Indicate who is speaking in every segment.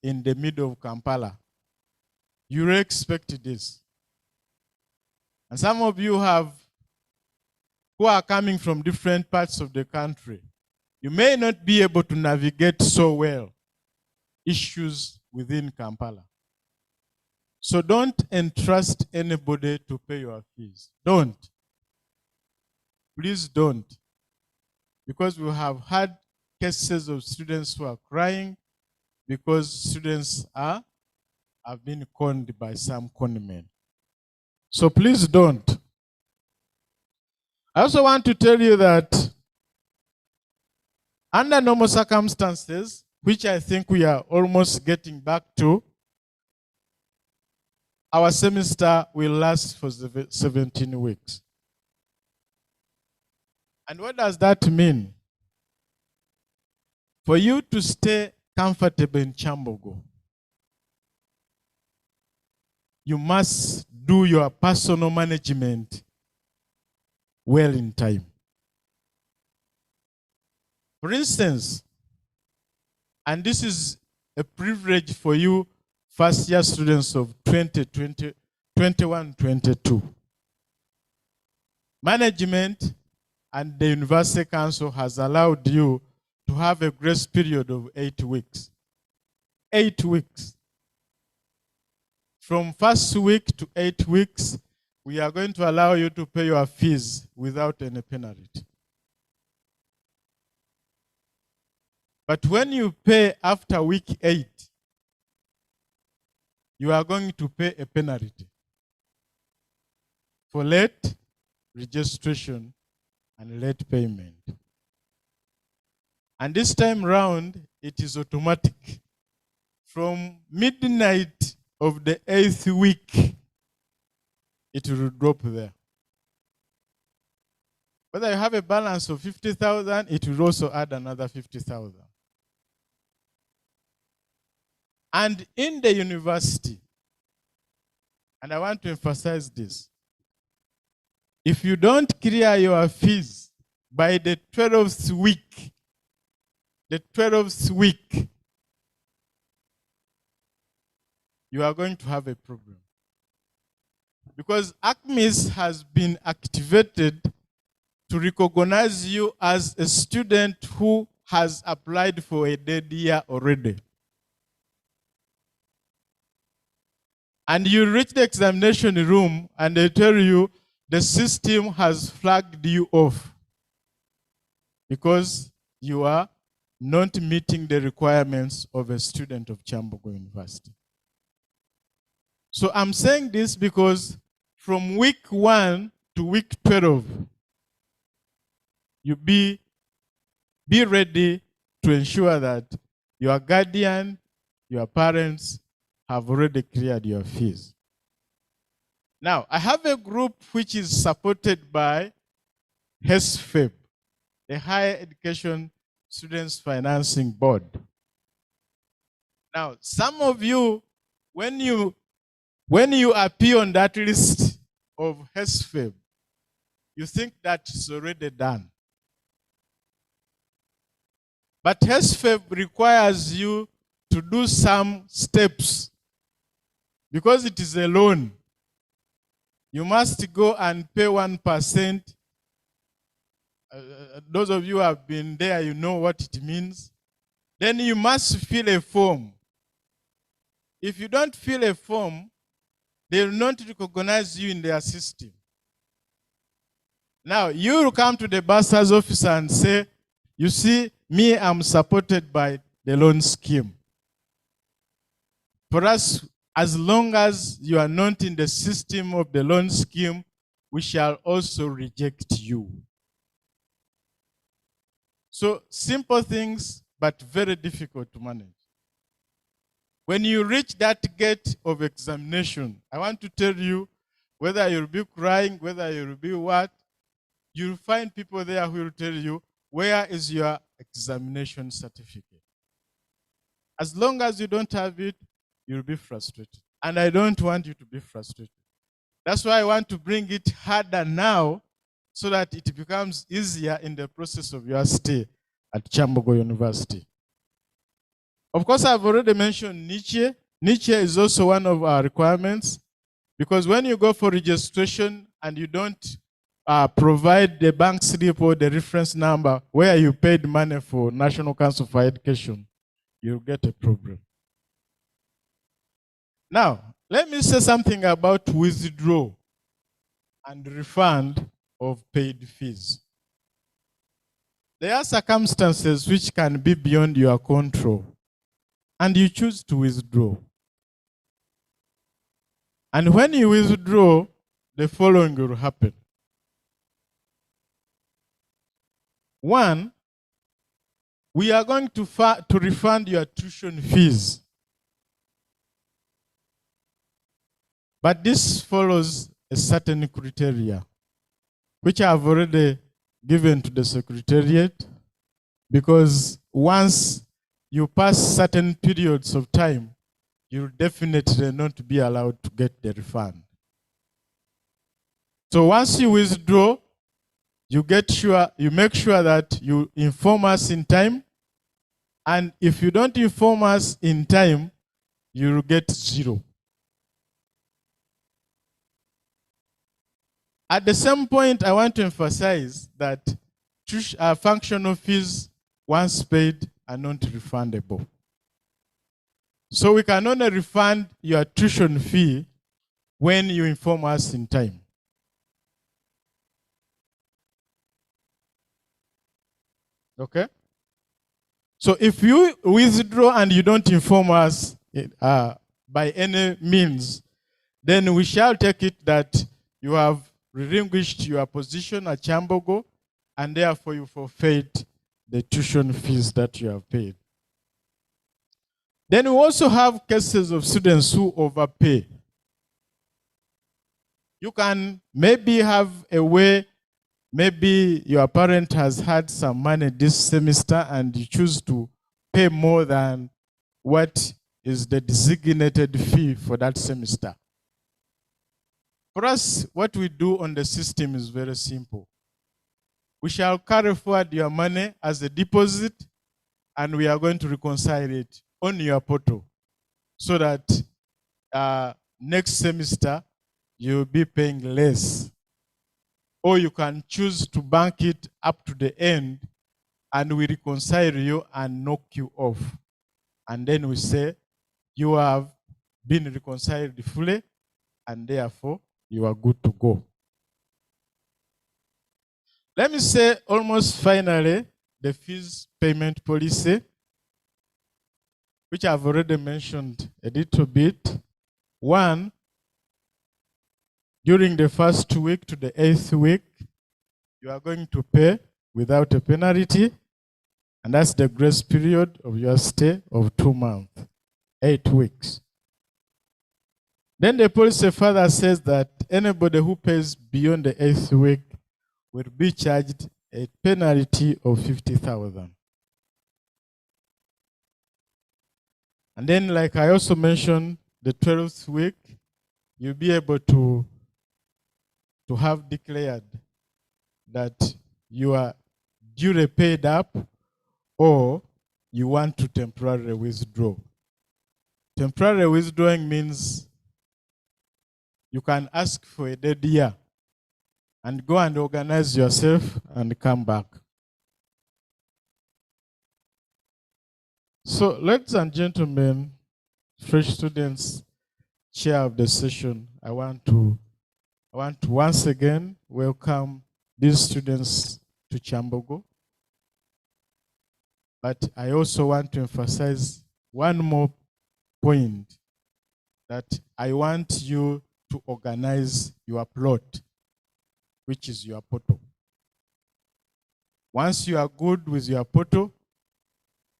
Speaker 1: in the middle of Kampala. You really expect this. And some of you who are coming from different parts of the country, you may not be able to navigate so well issues within Kampala. So don't entrust anybody to pay your fees. Don't. Please don't. Because we have had cases of students who are crying because students have been conned by some conmen. So please don't. I also want to tell you that under normal circumstances, which I think we are almost getting back to, our semester will last for 17 weeks. And what does that mean? For you to stay comfortable in Kyambogo, you must do your personal management well in time. For instance, and this is a privilege for you first year students of 2020, 21-22. Management and the University Council has allowed you to have a grace period of 8 weeks. 8 weeks. From first week to 8 weeks, we are going to allow you to pay your fees without any penalty. But when you pay after week 8, you are going to pay a penalty for late registration and late payment. And this time round, it is automatic. From midnight of the 8th week, it will drop there. Whether you have a balance of 50,000, it will also add another 50,000. And in the university, and I want to emphasize this, if you don't clear your fees by the 12th week, you are going to have a problem. Because ACMIS has been activated to recognize you as a student who has applied for a dead year already. And you reach the examination room and they tell you the system has flagged you off because you are not meeting the requirements of a student of Kyambogo University. So I'm saying this because from week 1 to week 12, you be ready to ensure that your guardian, your parents have already cleared your fees. Now, I have a group which is supported by HESFEB, the Higher Education Students Financing Board. Now, some of you, when you appear on that list of HESFEB, you think that it's already done. But HESFEB requires you to do some steps. Because it is a loan, you must go and pay 1%. Those of you who have been there, you know what it means. Then you must fill a form. If you don't fill a form, they will not recognize you in their system. Now, you will come to the bursar's office and say, you see, me, I'm supported by the loan scheme. For us, as long as you are not in the system of the loan scheme, we shall also reject you. So simple things, but very difficult to manage. When you reach that gate of examination, I want to tell you, whether you'll be crying, whether you'll be what, you'll find people there who will tell you, where is your examination certificate? As long as you don't have it, you'll be frustrated. And I don't want you to be frustrated. That's why I want to bring it harder now so that it becomes easier in the process of your stay at Kyambogo University. Of course, I've already mentioned Nietzsche. Nietzsche is also one of our requirements because when you go for registration and you don't provide the bank slip or the reference number where you paid money for National Council for Education, you'll get a problem. Now, let me say something about withdrawal and refund of paid fees. There are circumstances which can be beyond your control, and you choose to withdraw. And when you withdraw, the following will happen. One, we are going to refund your tuition fees. But this follows a certain criteria, which I have already given to the Secretariat, because once you pass certain periods of time, you'll definitely not be allowed to get the refund. So once you withdraw, you make sure that you inform us in time, and if you don't inform us in time, you'll get 0. At the same point, I want to emphasize that functional fees, once paid, are not refundable. So we can only refund your tuition fee when you inform us in time. Okay? So if you withdraw and you don't inform us by any means, then we shall take it that you have relinquished your position at Chambogo, and therefore you forfeit the tuition fees that you have paid. Then we also have cases of students who overpay. You can maybe have a way, maybe your parent has had some money this semester and you choose to pay more than what is the designated fee for that semester. For us, what we do on the system is very simple. We shall carry forward your money as a deposit, and we are going to reconcile it on your portal so that next semester you'll be paying less. Or you can choose to bank it up to the end, and we reconcile you and knock you off. And then we say, you have been reconciled fully, and therefore you are good to go. Let me say almost finally, the fees payment policy, which I've already mentioned a little bit. One, during the first week to the 8th week, you are going to pay without a penalty, and that's the grace period of your stay of 2 months, 8 weeks. Then the policy further says that anybody who pays beyond the 8th week will be charged a penalty of 50,000. And then, like I also mentioned, the 12th week, you'll be able to have declared that you are duly paid up or you want to temporarily withdraw. Temporarily withdrawing means you can ask for a dead year and go and organize yourself and come back. So, ladies and gentlemen, fresh students, chair of the session, I want to once again welcome these students to Chambogo. But I also want to emphasize one more point, that I want you to organize your plot, which is your portal. Once you are good with your portal,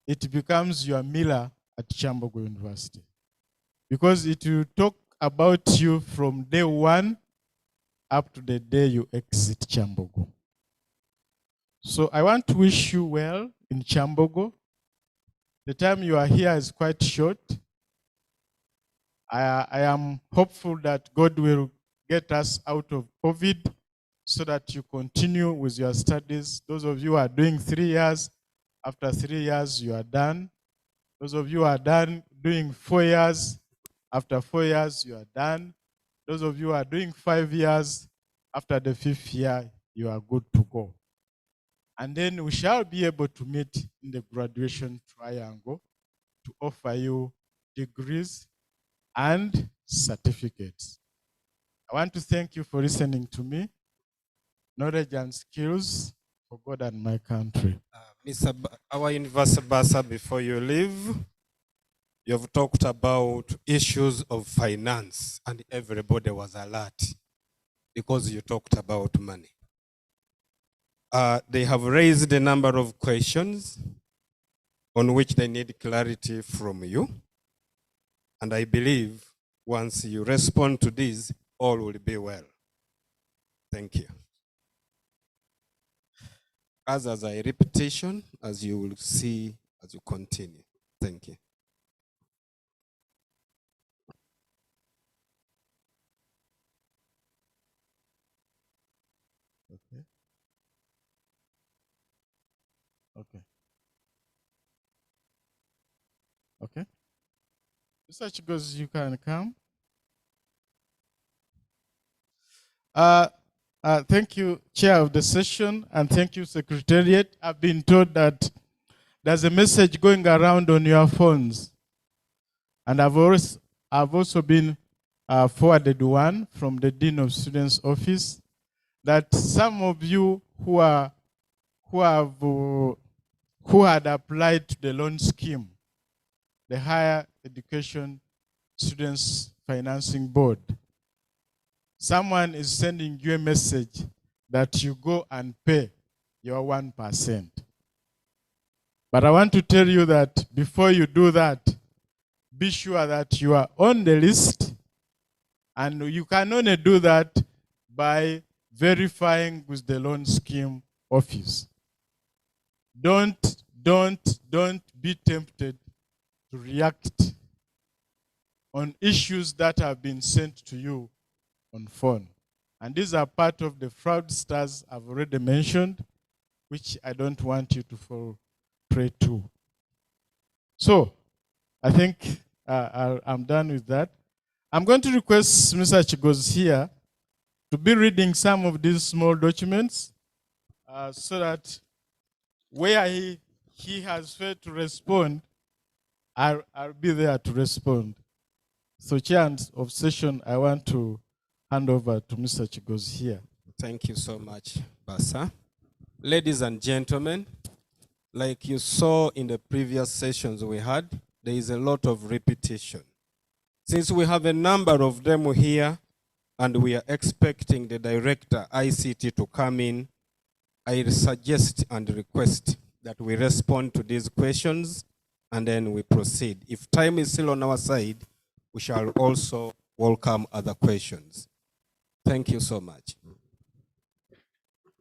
Speaker 1: it becomes your mirror at Chambogo University. Because it will talk about you from day 1 up to the day you exit Chambogo. So I want to wish you well in Chambogo. The time you are here is quite short. I am hopeful that God will get us out of COVID so that you continue with your studies. Those of you who are doing 3 years, after 3 years you are done. Those of you who are done doing 4 years, after 4 years, you are done. Those of you who are doing 5 years, after the 5th year, you are good to go. And then we shall be able to meet in the graduation triangle to offer you degrees and certificates. I want to thank you for listening to me. Knowledge and skills for God and my country.
Speaker 2: Our university bursar, before you leave, you have talked about issues of finance, and everybody was alert because you talked about money. They have raised a number of questions on which they need clarity from you. And I believe once you respond to these, all will be well. Thank you. As a repetition, as you will see as you continue. Thank you.
Speaker 1: Okay. Okay. Okay. Research goes, you can come. Thank you, Chair of the session, and thank you, Secretariat. I've been told that there's a message going around on your phones. And I've also been forwarded one from the Dean of Students' Office that some of you who had applied to the loan scheme, the Higher Education Students Financing Board, someone is sending you a message that you go and pay your 1%. But I want to tell you that before you do that, be sure that you are on the list, and you can only do that by verifying with the loan scheme office. Don't be tempted to react on issues that have been sent to you on phone. And these are part of the fraudsters I've already mentioned, which I don't want you to fall prey to. So I think I'm done with that. I'm going to request Mr. Chigos here to be reading some of these small documents so that where he has failed to respond, I'll be there to respond. So, Chair of Session, I want to hand over to Mr. Chigos here.
Speaker 2: Thank you so much, Basa. Ladies and gentlemen, like you saw in the previous sessions we had, there is a lot of repetition. Since we have a number of them here, and we are expecting the director, ICT, to come in, I suggest and request that we respond to these questions and then we proceed. If time is still on our side, we shall also welcome other questions. Thank you so much.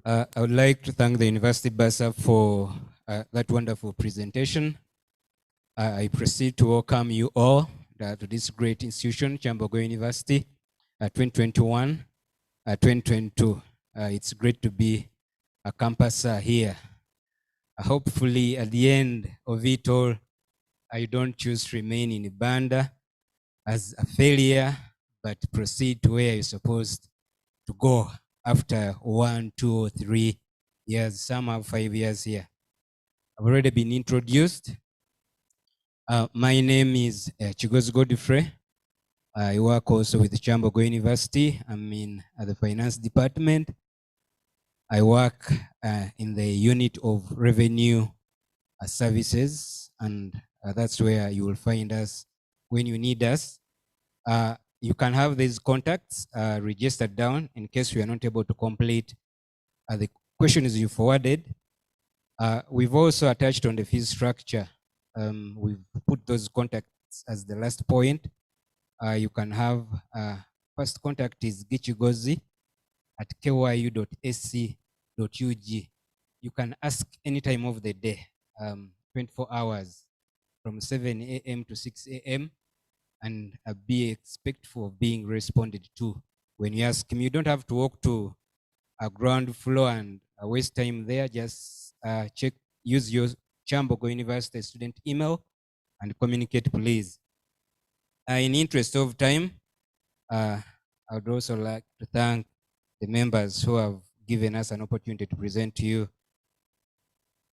Speaker 3: I would like to thank the University Bursar for that wonderful presentation. I proceed to welcome you all to this great institution, Chambogo University, 2021, 2022. It's great to be a campus here. Hopefully, at the end of it all, I don't choose to remain in Banda as a failure, but proceed to where you're supposed to go after 1, 2, or 3 years. Some have 5 years here. I've already been introduced. My name is Chigos Godfrey. I work also with Chambogo University. I'm in the finance department. I work in the unit of revenue services, and that's where you will find us when you need us. You can have these contacts registered down in case we are not able to complete the questions you forwarded. We've also attached on the fee structure. We've put those contacts as the last point. You can have first contact is gichigozi@kyu.ac.ug. You can ask any time of the day, 24 hours from 7 a.m. to 6 a.m. and be expectful of being responded to. When you ask him, you don't have to walk to a ground floor and waste time there. Just use your Chambogo University student email and communicate, please. In interest of time, I would also like to thank the members who have given us an opportunity to present to you.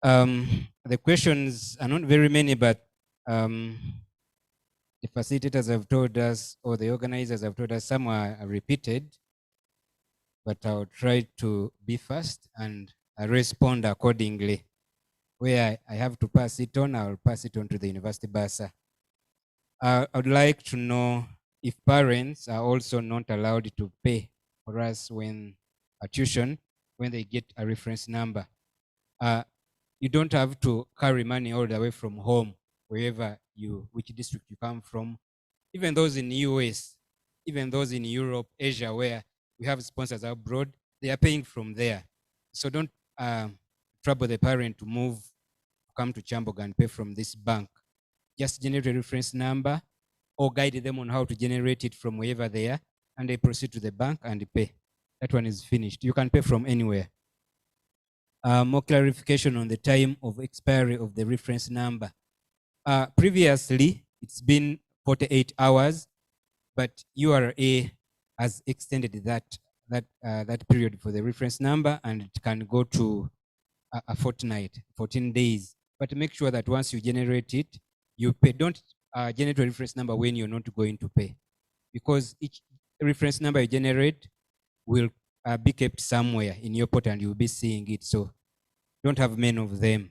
Speaker 3: The questions are not very many, but the facilitators have told us, or the organizers have told us, some are repeated, but I'll try to be fast and respond accordingly. Where I have to pass it on, I'll pass it on to the university bursar. I would like to know if parents are also not allowed to pay for us when a tuition, when they get a reference number. You don't have to carry money all the way from home, wherever which district you come from. Even those in the US, even those in Europe, Asia, where we have sponsors abroad, they are paying from there. So don't trouble the parent to move, come to Chamboga and pay from this bank. Just generate a reference number or guide them on how to generate it from wherever they are, and they proceed to the bank and pay. That one is finished. You can pay from anywhere. More clarification on the time of expiry of the reference number. Previously, it's been 48 hours, but URA has extended that period for the reference number, and it can go to a fortnight, 14 days. But make sure that once you generate it, you pay. Don't generate a reference number when you're not going to pay, because each reference number you generate will be kept somewhere in your portal and you'll be seeing it. So don't have many of them.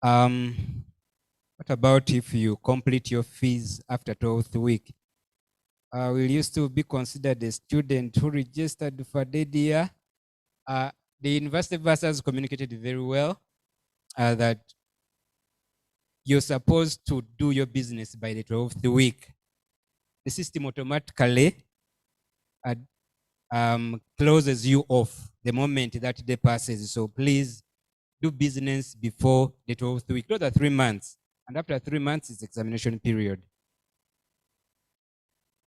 Speaker 3: What about if you complete your fees after 12th week? Will you still be considered a student who registered for the year? The university bursars communicated very well that you're supposed to do your business by the 12th week. The system automatically closes you off the moment that day passes. So please do business before the 12th week. Those are 3 months. And after 3 months, it's examination period.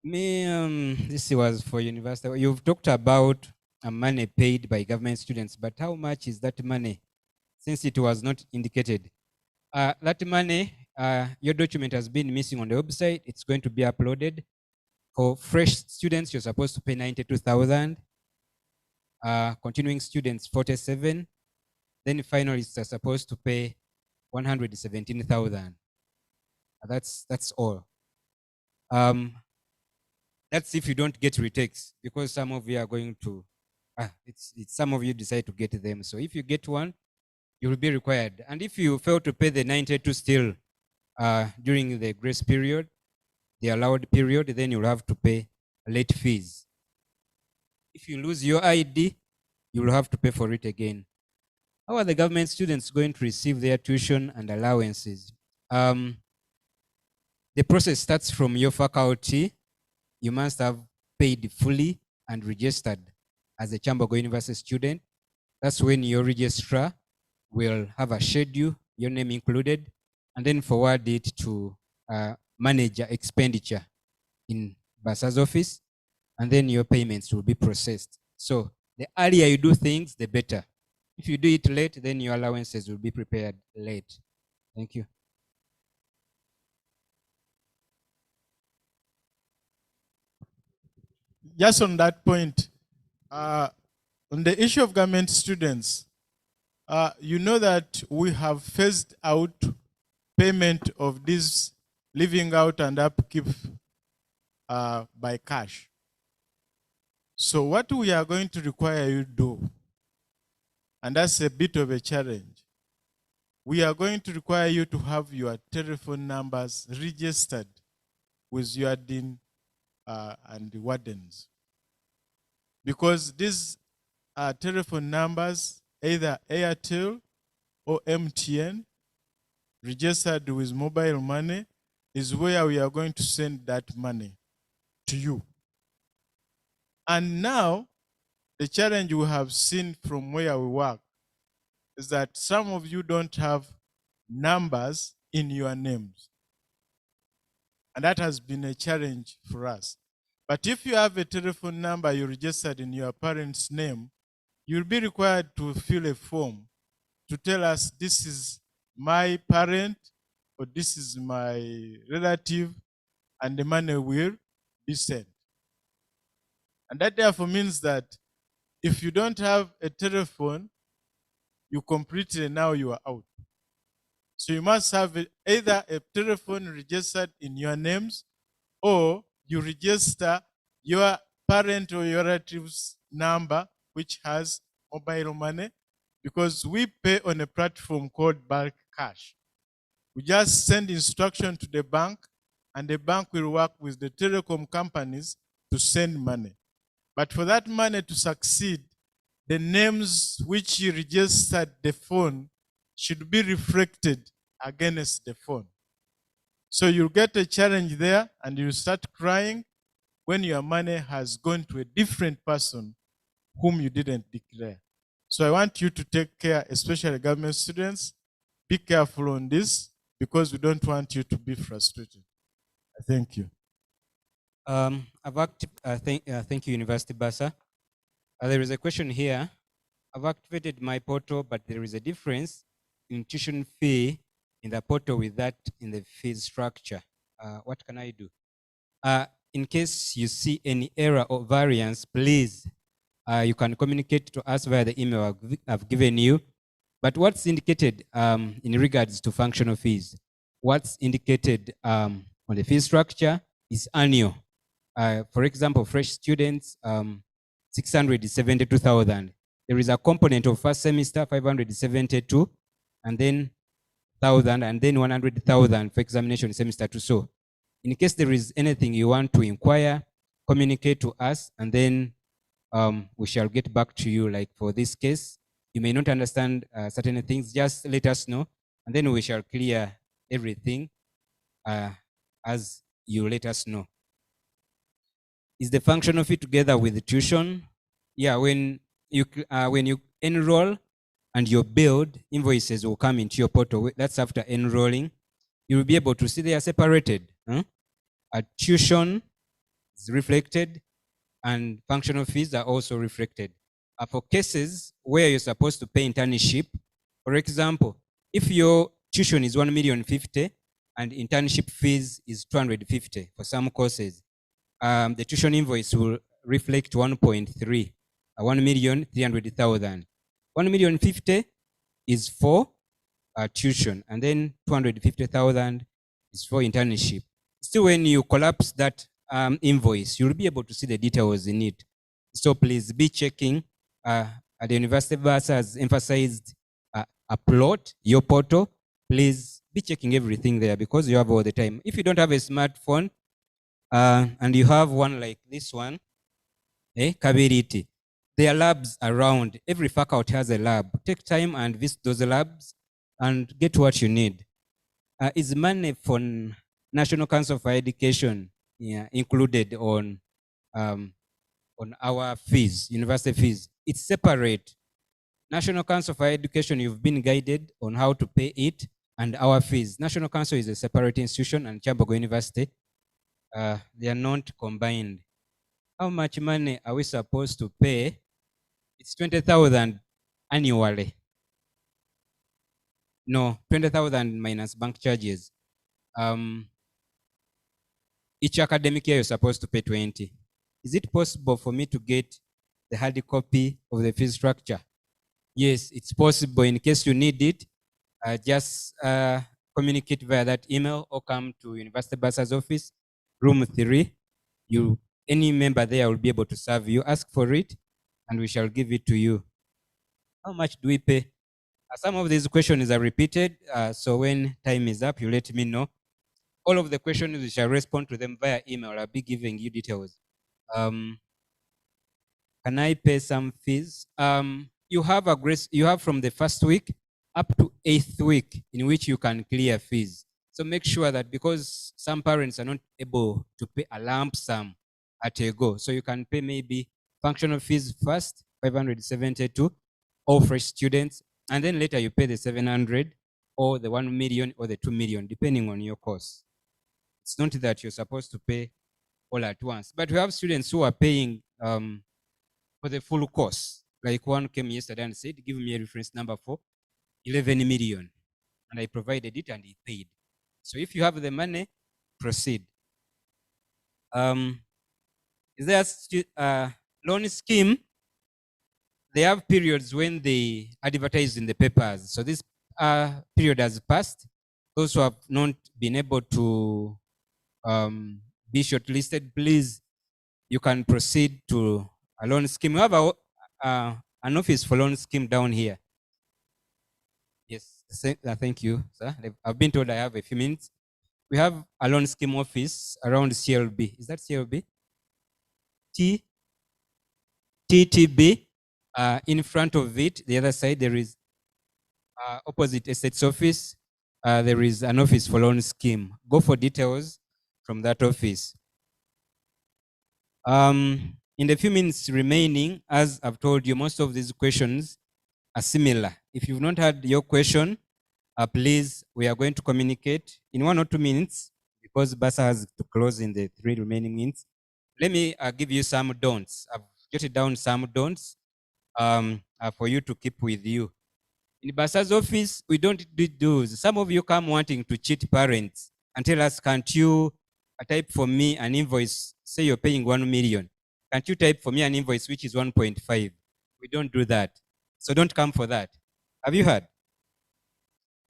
Speaker 3: This was for university. You've talked about money paid by government students, but how much is that money? Since it was not indicated. That money, your document has been missing on the website. It's going to be uploaded. For fresh students, you're supposed to pay 92,000. Continuing students, 47. Then finalists are supposed to pay 117,000. That's all. That's if you don't get retakes, because some of you are going to, some of you decide to get them. So if you get one, you will be required. And if you fail to pay the 92 still during the grace period, the allowed period, then you'll have to pay late fees. If you lose your ID, you will have to pay for it again. How are the government students going to receive their tuition and allowances? The process starts from your faculty. You must have paid fully and registered as a Chambogo University student. That's when your registrar will have a schedule, your name included, and then forward it to manager expenditure in bursar's office, and then your payments will be processed. So the earlier you do things, the better. If you do it late, then your allowances will be prepared late. Thank you.
Speaker 1: Just on that point, on the issue of government students, you know that we have phased out payment of this living out and upkeep by cash. So what we are going to require you to do, and that's a bit of a challenge, we are going to require you to have your telephone numbers registered with your dean and the wardens. Because these telephone numbers, either Airtel or MTN, registered with mobile money, is where we are going to send that money to you. And now, the challenge we have seen from where we work is that some of you don't have numbers in your names. And that has been a challenge for us. But if you have a telephone number you registered in your parent's name, you'll be required to fill a form to tell us this is my parent or this is my relative, and the money will be sent. And that therefore means that if you don't have a telephone, you completely now you are out. So you must have either a telephone registered in your names, or you register your parent or your relative's number, which has mobile money, because we pay on a platform called bulk cash. We just send instruction to the bank, and the bank will work with the telecom companies to send money. But for that money to succeed, the names which you registered the phone should be reflected against the phone. So you'll get a challenge there, and you'll start crying when your money has gone to a different person whom you didn't declare. So I want you to take care, especially government students. Be careful on this, because we don't want you to be frustrated. Thank you.
Speaker 3: Thank you, University Basa. There is a question here. I've activated my portal, but there is a difference in tuition fee in the portal with that in the fee structure. What can I do? In case you see any error or variance, please, you can communicate to us via the email I've given you. But what's indicated in regards to functional fees, what's indicated on the fee structure is annual. For example, fresh students, 672,000. There is a component of first semester, 572, and then 1,000, and then 100,000 for examination semester 2. So in case there is anything you want to inquire, communicate to us, and then we shall get back to you. Like for this case, you may not understand certain things, just let us know, and then we shall clear everything as you let us know. Is the functional fee together with the tuition? Yeah, when you enroll and you're billed, invoices will come into your portal. That's after enrolling. You will be able to see they are separated. A tuition is reflected, and functional fees are also reflected. For cases where you're supposed to pay internship, for example, if your tuition is 1,050,000 and internship fees is 250 for some courses, the tuition invoice will reflect 1.3, 1,300,000. 1,050,000 is for tuition, and then 250,000 is for internship. Still, when you collapse that invoice, you'll be able to see the details in it. So please be checking. At the University of Basa has emphasized upload your portal. Please be checking everything there, because you have all the time. If you don't have a smartphone, and you have one like this one, Kabiriti, there are labs around. Every faculty has a lab. Take time and visit those labs and get what you need. Is money for National Council for Education included on our fees, university fees? It's separate. National Council for Education, you've been guided on how to pay it, and our fees. National Council is a separate institution, and Chairperson University, they are not combined. How much money are we supposed to pay? It's 20,000 annually. No, 20,000 minus bank charges. Each academic year you're supposed to pay 20. Is it possible for me to get the hard copy of the fee structure? Yes, it's possible. In case you need it, just communicate via that email or come to University Basa's office, room 3. Any member there will be able to serve you. Ask for it, and we shall give it to you. How much do we pay? Some of these questions are repeated, so when time is up, you let me know. All of the questions, we shall respond to them via email. I'll be giving you details. Can I pay some fees? You have from the first week up to 8th week in which you can clear fees. So make sure that, because some parents are not able to pay a lump sum at a go, so you can pay maybe functional fees first, 572, all fresh students, and then later you pay the 700 or the 1 million or the 2 million, depending on your course. It's not that you're supposed to pay all at once, but we have students who are paying for the full course. Like one came yesterday and said, give me a reference number for 11 million. And I provided it and he paid. So if you have the money, proceed. Is there a loan scheme? They have periods when they advertise in the papers. So this period has passed. Those who have not been able to be shortlisted, please, you can proceed to a loan scheme. We have an office for loan scheme down here. Yes, thank you, sir. I've been told I have a few minutes. We have a loan scheme office around CLB. Is that CLB? TTB. In front of it, the other side, there is opposite estates office. There is an office for loan scheme. Go for details from that office. In the few minutes remaining, as I've told you, most of these questions are similar. If you've not had your question, please, we are going to communicate in 1 or 2 minutes because BASA has to close in the 3 remaining minutes. Let me give you some don'ts. I've jotted down some don'ts for you to keep with you. In BASA's office, we don't do those. Some of you come wanting to cheat parents and tell us, can't you type for me an invoice, say you're paying 1 million. Can't you type for me an invoice which is 1.5? We don't do that. So don't come for that. Have you heard?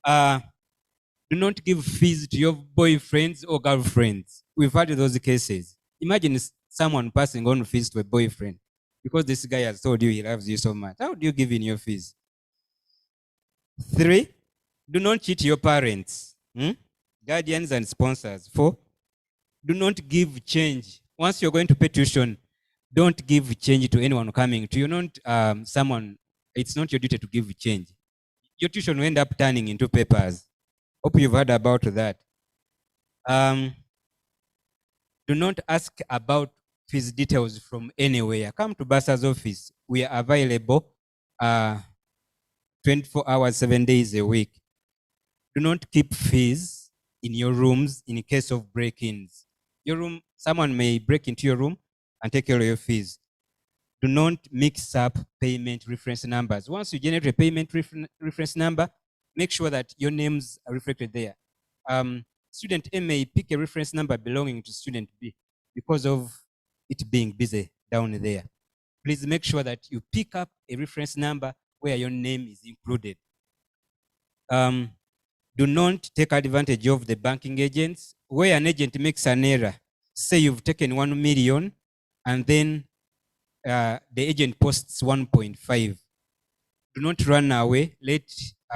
Speaker 3: Do not give fees to your boyfriends or girlfriends. We've had those cases. Imagine someone passing on fees to a boyfriend because this guy has told you he loves you so much. How do you give in your fees? 3, do not cheat your parents, guardians and sponsors. 4, do not give change. Once you're going to pay tuition, don't give change to anyone coming to you. Not someone, it's not your duty to give change. Your tuition will end up turning into papers. Hope you've heard about that. Do not ask about fees details from anywhere. Come to BASA's office. We are available 24 hours, 7 days a week. Do not keep fees in your rooms in case of break-ins. Your room, someone may break into your room and take care of your fees. Do not mix up payment reference numbers. Once you generate a payment reference number, make sure that your names are reflected there. Student A may pick a reference number belonging to student B because of it being busy down there. Please make sure that you pick up a reference number where your name is included. Do not take advantage of the banking agents. Where an agent makes an error, say you've taken 1 million and then the agent posts 1.5. Do not run away. Let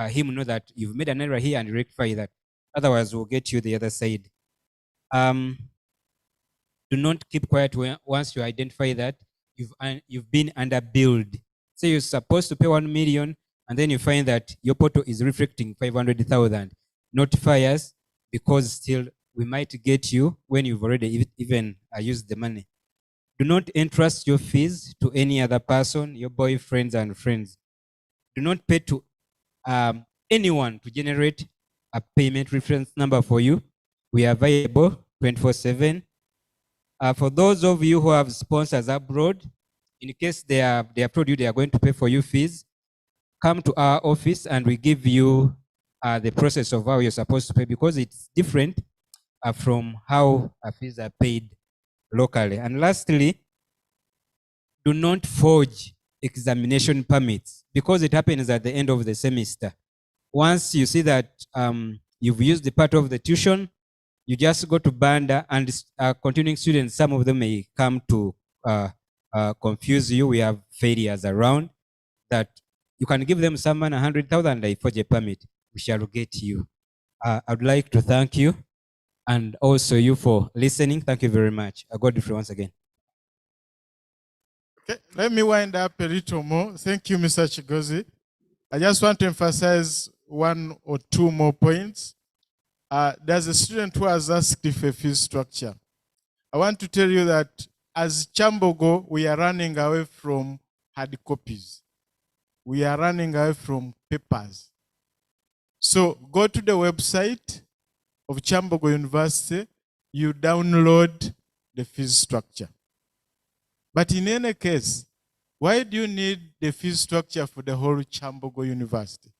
Speaker 3: him know that you've made an error here and rectify that. Otherwise, we'll get you the other side. Do not keep quiet once you identify that you've been underbilled. Say you're supposed to pay 1 million and then you find that your portal is reflecting 500,000. Notify us because still we might get you when you've already even used the money. Do not entrust your fees to any other person, your boyfriends and friends. Do not pay to anyone to generate a payment reference number for you. We are available 24/7. For those of you who have sponsors abroad, in case they have told you they are going to pay for you fees, come to our office and we give you the process of how you're supposed to pay because it's different from how fees are paid locally. And lastly, do not forge examination permits because it happens at the end of the semester. Once you see that you've used the part of the tuition, you just go to Banda and continuing students, some of them may come to confuse you. We have failures around that you can give them someone 100,000 they forge a permit. We shall get you. I'd like to thank you and also you for listening. Thank you very much. Godfrey once again.
Speaker 1: Okay, let me wind up a little more. Thank you, Mr. Chigozi. I just want to emphasize 1 or 2 more points. There's a student who has asked for a fee structure. I want to tell you that as Chambogo, we are running away from hard copies. We are running away from papers. So go to the website of Chambogo University, you download the fees structure. But in any case, why do you need the fees structure for the whole Chambogo University?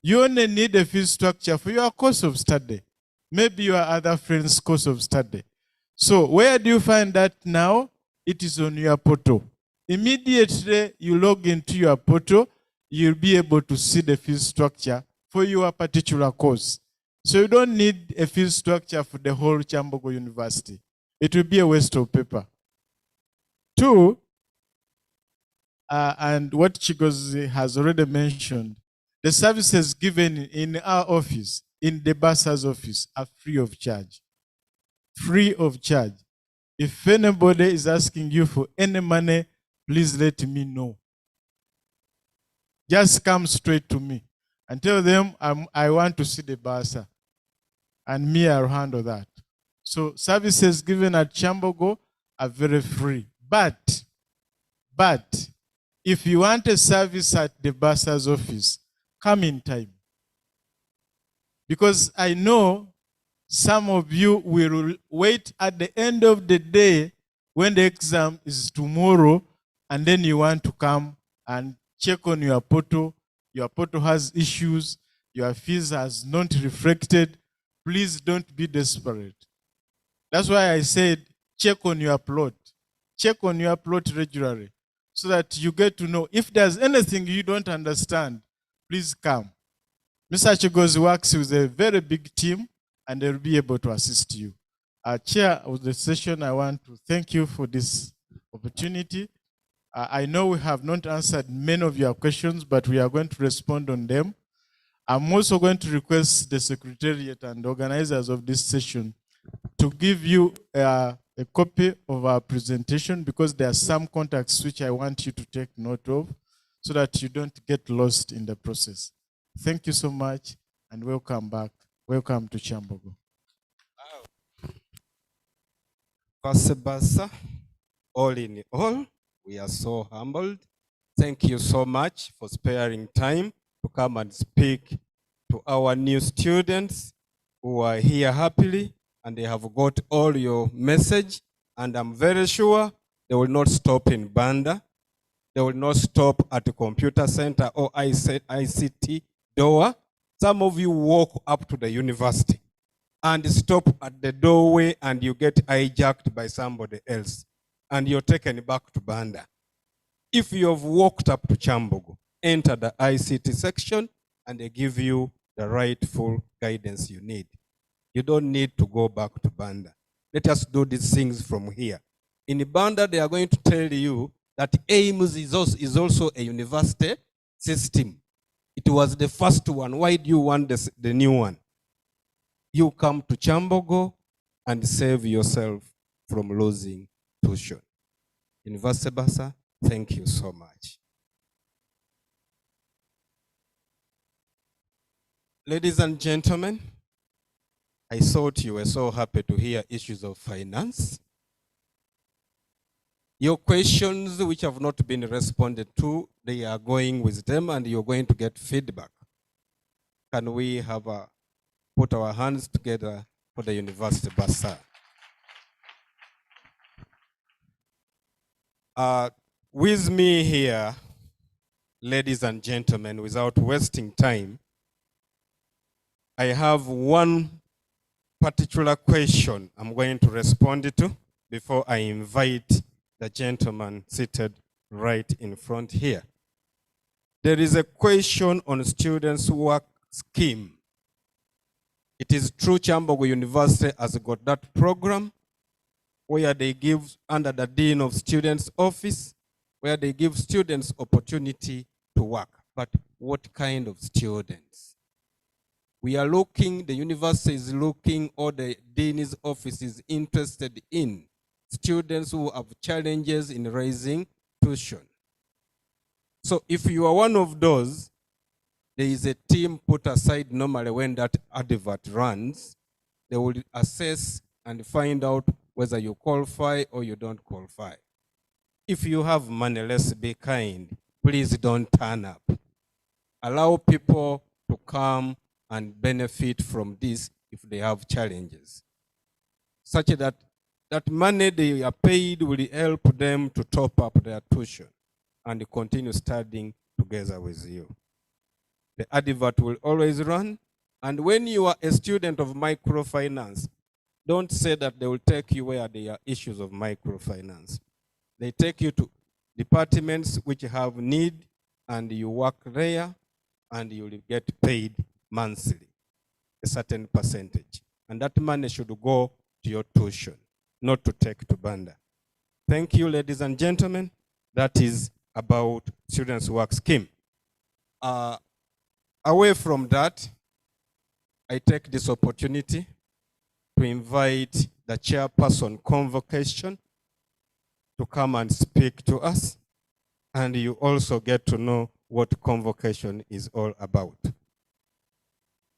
Speaker 1: You only need a fee structure for your course of study. maybe your other friend's course of study. So where do you find that now? It is on your portal. Immediately you log into your portal, you'll be able to see the fee structure for your particular course. So you don't need a fee structure for the whole Kyambogo University. It will be a waste of paper. Two, and what Chigozi has already mentioned, the services given in our office, in the bursar's office, are free of charge. Free of charge. If anybody is asking you for any money, please let me know. Just come straight to me and tell them I want to see the bursar. And me, I'll handle that. So services given at Kyambogo are very free. But if you want a service at the bursar's office, come in time. Because I know some of you will wait at the end of the day when the exam is tomorrow, and then you want to come and check on your portal. Your portal has issues. Your fees has not reflected. Please don't be desperate. That's why I said check on your plot. Check on your plot regularly so that you get to know if there's anything you don't understand, please come. Mr. Chigozi works with a very big team and they'll be able to assist you. Chair of the session, I want to thank you for this opportunity. I know we have not answered many of your questions, but we are going to respond on them. I'm also going to request the Secretariat and organizers of this session to give you a copy of our presentation, because there are some contacts which I want you to take note of so that you don't get lost in the process. Thank you so much and welcome back. Welcome to Kyambogo.
Speaker 2: Basa, all in all, we are so humbled. Thank you so much for sparing time to come and speak to our new students who are here happily, and they have got all your message, and I'm very sure they will not stop in Banda. They will not stop at the computer center or ICT door. Some of you walk up to the university and stop at the doorway and you get hijacked by somebody else and you're taken back to Banda. If you have walked up to Kyambogo, enter the ICT section and they give you the rightful guidance you need. You don't need to go back to Banda. Let us do these things from here. In Banda, they are going to tell you that AIMS is also a university system. It was the first one. Why do you want the new one? You come to Kyambogo and save yourself from losing tuition. University Basa, thank you so much. Ladies and gentlemen, I thought you were so happy to hear issues of finance. Your questions which have not been responded to, they are going with them and you're going to get feedback. Can we have put our hands together for the University Bursar? With me here, ladies and gentlemen, without wasting time, I have one particular question I'm going to respond to before I invite the gentleman seated right in front here. There is a question on students' work scheme. It is true Kyambogo University has got that program where they give, under the Dean of Students' Office, where they give students opportunity to work. But what kind of students? We are looking, the university is looking, or the Dean's Office is interested in students who have challenges in raising tuition. So if you are one of those, there is a team put aside normally when that advert runs. They will assess and find out whether you qualify or you don't qualify. If you have money, let's be kind. Please don't turn up. Allow people to come and benefit from this if they have challenges, such that that money they are paid will help them to top up their tuition and continue studying together with you. The advert will always run. And when you are a student of microfinance, don't say that they will take you where there are issues of microfinance. They take you to departments which have need, and you work there, and you will get paid monthly, a certain percentage. And that money should go to your tuition, not to take to Banda. Thank you, ladies and gentlemen. That is about Students' Work Scheme. Away from that, I take this opportunity to invite the Chairperson Convocation to come and speak to us, and you also get to know what Convocation is all about.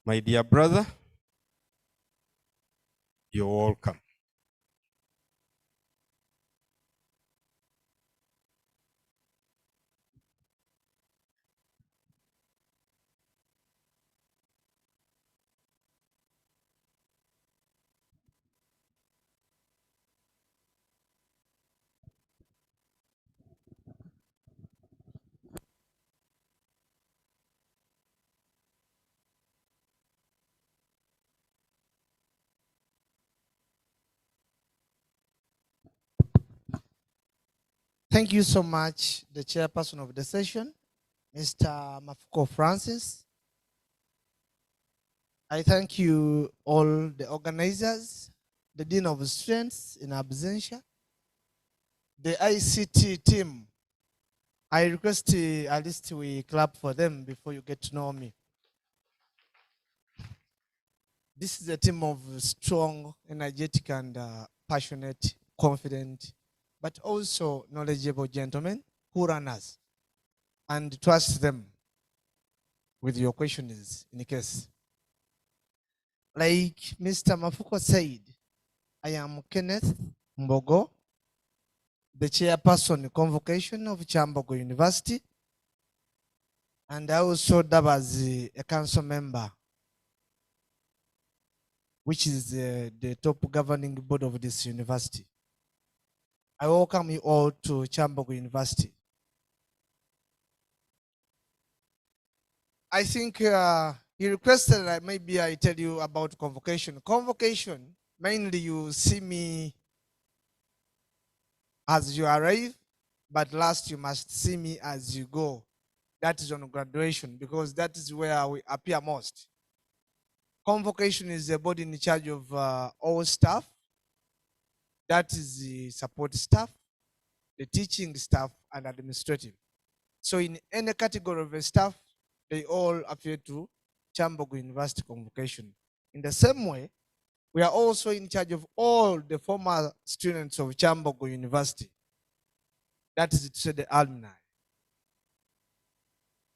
Speaker 2: My dear brother, you're welcome.
Speaker 4: Thank you so much, the chairperson of the session, Mr. Mafuko Francis. I thank you all the organizers, the Dean of Students in absentia, the ICT team. I request at least we clap for them before you get to know me. This is a team of strong, energetic, and passionate, confident, but also knowledgeable gentlemen who run us, and trust them with your questions in case. Like Mr. Mafuko said, I am Kenneth Mbogo, the chairperson convocation of Chambogo University, and I also serve as a council member, which is the top governing board of this university. I welcome you all to Chambogo University. I think he requested that maybe I tell you about convocation. Convocation, mainly you see me as you arrive, but last you must see me as you go. That is on graduation, because that is where we appear most. Convocation is the body in charge of all staff. That is the support staff, the teaching staff, and administrative. So in any category of staff, they all appear to Chambogo University Convocation. In the same way, we are also in charge of all the former students of Chambogo University. That is to say, the alumni.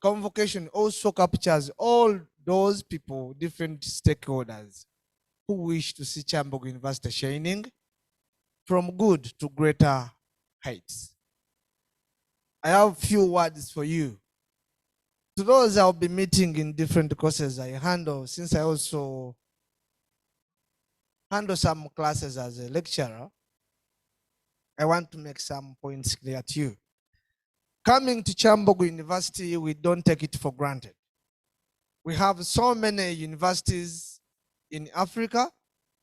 Speaker 4: Convocation also captures all those people, different stakeholders, who wish to see Chambogo University shining from good to greater heights. I have a few words for you. To those I'll be meeting in different courses I handle, since I also handle some classes as a lecturer, I want to make some points clear to you. Coming to Chambogo University, we don't take it for granted. We have so many universities in Africa,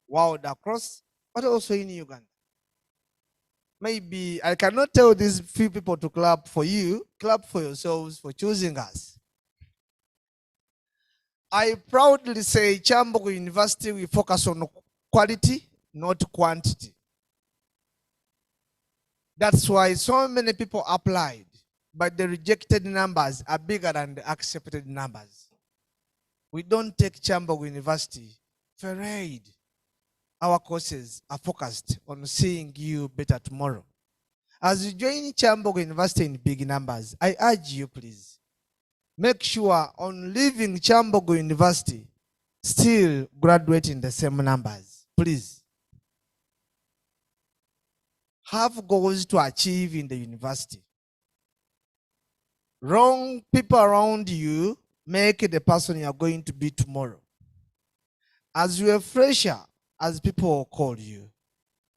Speaker 4: world across, but also in Uganda. Maybe I cannot tell these few people to clap for you, clap for yourselves for choosing us. I proudly say Chambogo University, we focus on quality, not quantity. That's why so many people applied, but the rejected numbers are bigger than the accepted numbers. We don't take Chambogo University for a ride. Our courses are focused on seeing you better tomorrow. As you join Chambogo University in big numbers, I urge you, please, make sure on leaving Chambogo University, still graduating the same numbers. Please. Have goals to achieve in the university. Wrong people around you make the person you are going to be tomorrow. As you are fresher, as people call you,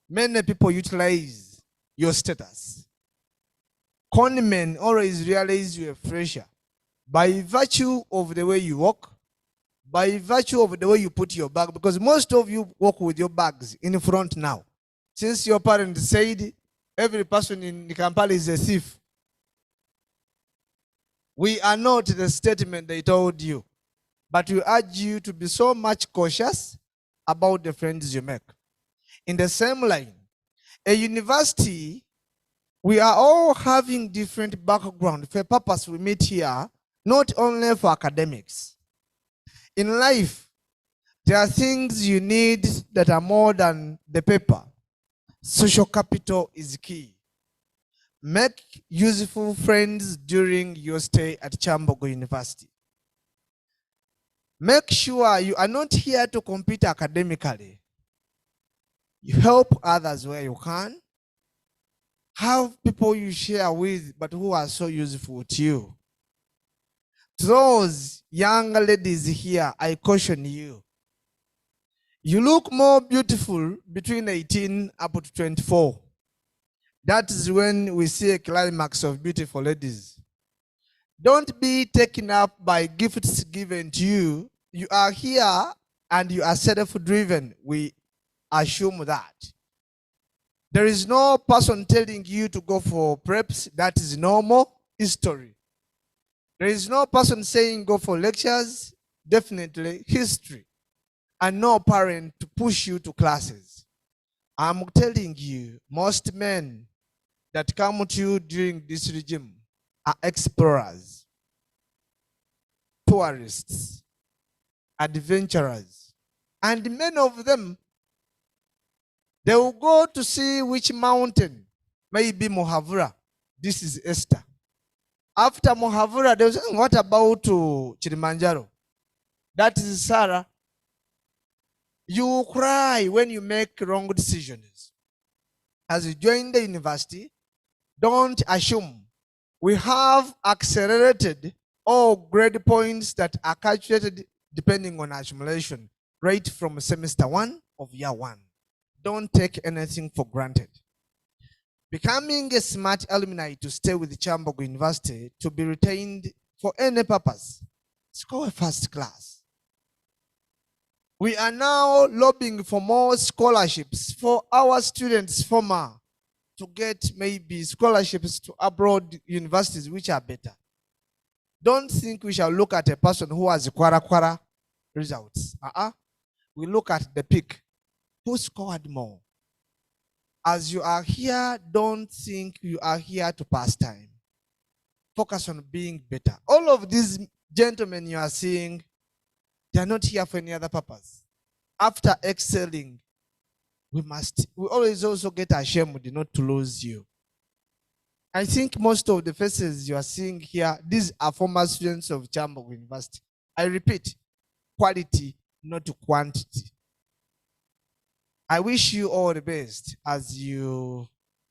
Speaker 4: many people utilize your status. Conmen always realize you are fresher by virtue of the way you walk, by virtue of the way you put your bag, because most of you walk with your bags in front now. Since your parents said every person in Kampala is a thief, we are not the statement they told you, but we urge you to be so much cautious about the friends you make. In the same line, a university, we are all having different background. For a purpose, we meet here, not only for academics. In life, there are things you need that are more than the paper. Social capital is key. Make useful friends during your stay at Chambogo University. Make sure you are not here to compete academically. You help others where you can. Have people you share with, but who are so useful to you. To those young ladies here, I caution you. You look more beautiful between 18 up to 24. That is when we see a climax of beautiful ladies. Don't be taken up by gifts given to you. You are here and you are self-driven. We assume that. There is no person telling you to go for preps. That is normal history. There is no person saying go for lectures. Definitely history. And no parent to push you to classes. I'm telling you, most men that come to you during this regime are explorers, tourists, adventurers. And many of them, they will go to see which mountain, maybe Mohavura. This is Esther. After Mohavura, they will say, what about Kilimanjaro? That is Sarah. You will cry when you make wrong decisions. As you join the university, don't assume. We have accelerated all grade points that are calculated depending on accumulation, right from semester 1 of year 1. Don't take anything for granted. Becoming a smart alumni to stay with Chambogo University to be retained for any purpose. Score first class. We are now lobbying for more scholarships for our students former to get maybe scholarships to abroad universities which are better. Don't think we shall look at a person who has kwara results. We look at the peak. Who scored more? As you are here, don't think you are here to pass time. Focus on being better. All of these gentlemen you are seeing, they are not here for any other purpose. After excelling, we always also get ashamed not to lose you. I think most of the faces you are seeing here, these are former students of Chambogo University. I repeat, quality, not quantity. I wish you all the best as you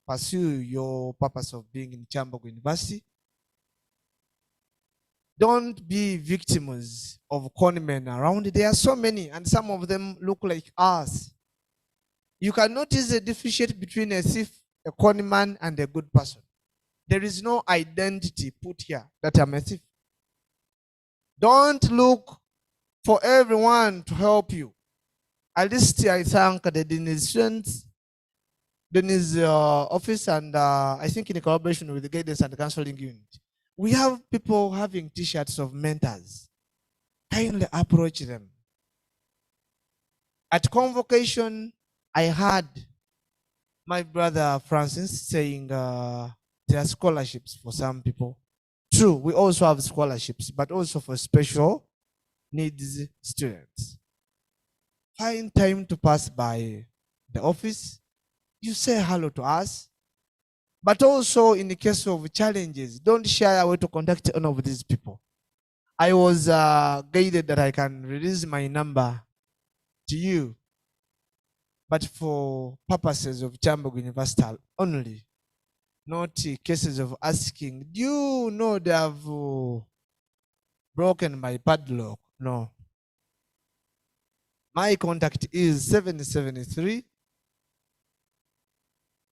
Speaker 4: pursue your purpose of being in Chambogo University. Don't be victims of conmen around. There are so many, and some of them look like us. You cannot easily differentiate between a thief, a conman, and a good person. There is no identity put here that I'm a thief. Don't look for everyone to help you. At least I thank the Dennis office, and I think in collaboration with the guidance and the counseling unit. We have people having t-shirts of mentors. Kindly approach them. At convocation, I heard my brother Francis saying there are scholarships for some people. True, we also have scholarships, but also for special needs students. Find time to pass by the office. You say hello to us. But also in the case of challenges, don't shy away to contact any of these people. I was guided that I can release my number to you, but for purposes of Chambogo University only, not cases of asking, do you know they have broken my padlock? No. My contact is 773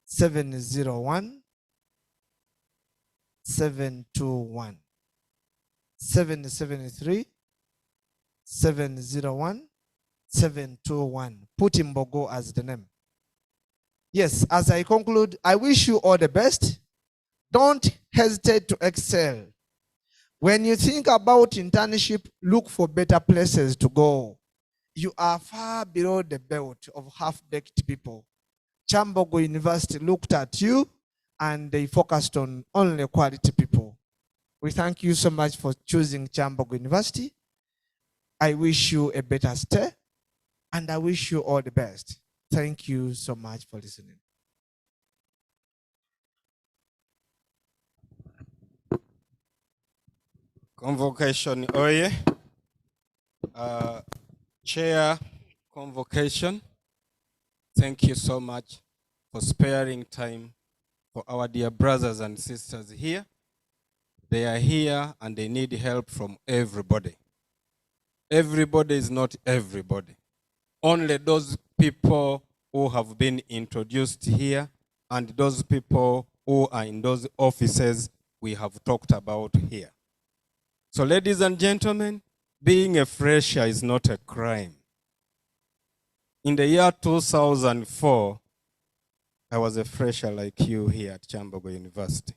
Speaker 4: 701 721 773 701 721. Put Mbogo as the name. Yes, as I conclude, I wish you all the best. Don't hesitate to excel. When you think about internship, look for better places to go. You are far below the belt of half-baked people. Chambogo University looked at you and they focused on only quality people. We thank you so much for choosing Chambogo University. I wish you a better stay and I wish you all the best. Thank you so much for listening.
Speaker 2: Convocation, oye. Chair Convocation, thank you so much for sparing time for our dear brothers and sisters here. They are here and they need help from everybody. Everybody is not everybody. Only those people who have been introduced here and those people who are in those offices we have talked about here. So ladies and gentlemen, being a fresher is not a crime. In the year 2004, I was a fresher like you here at Chambogo University.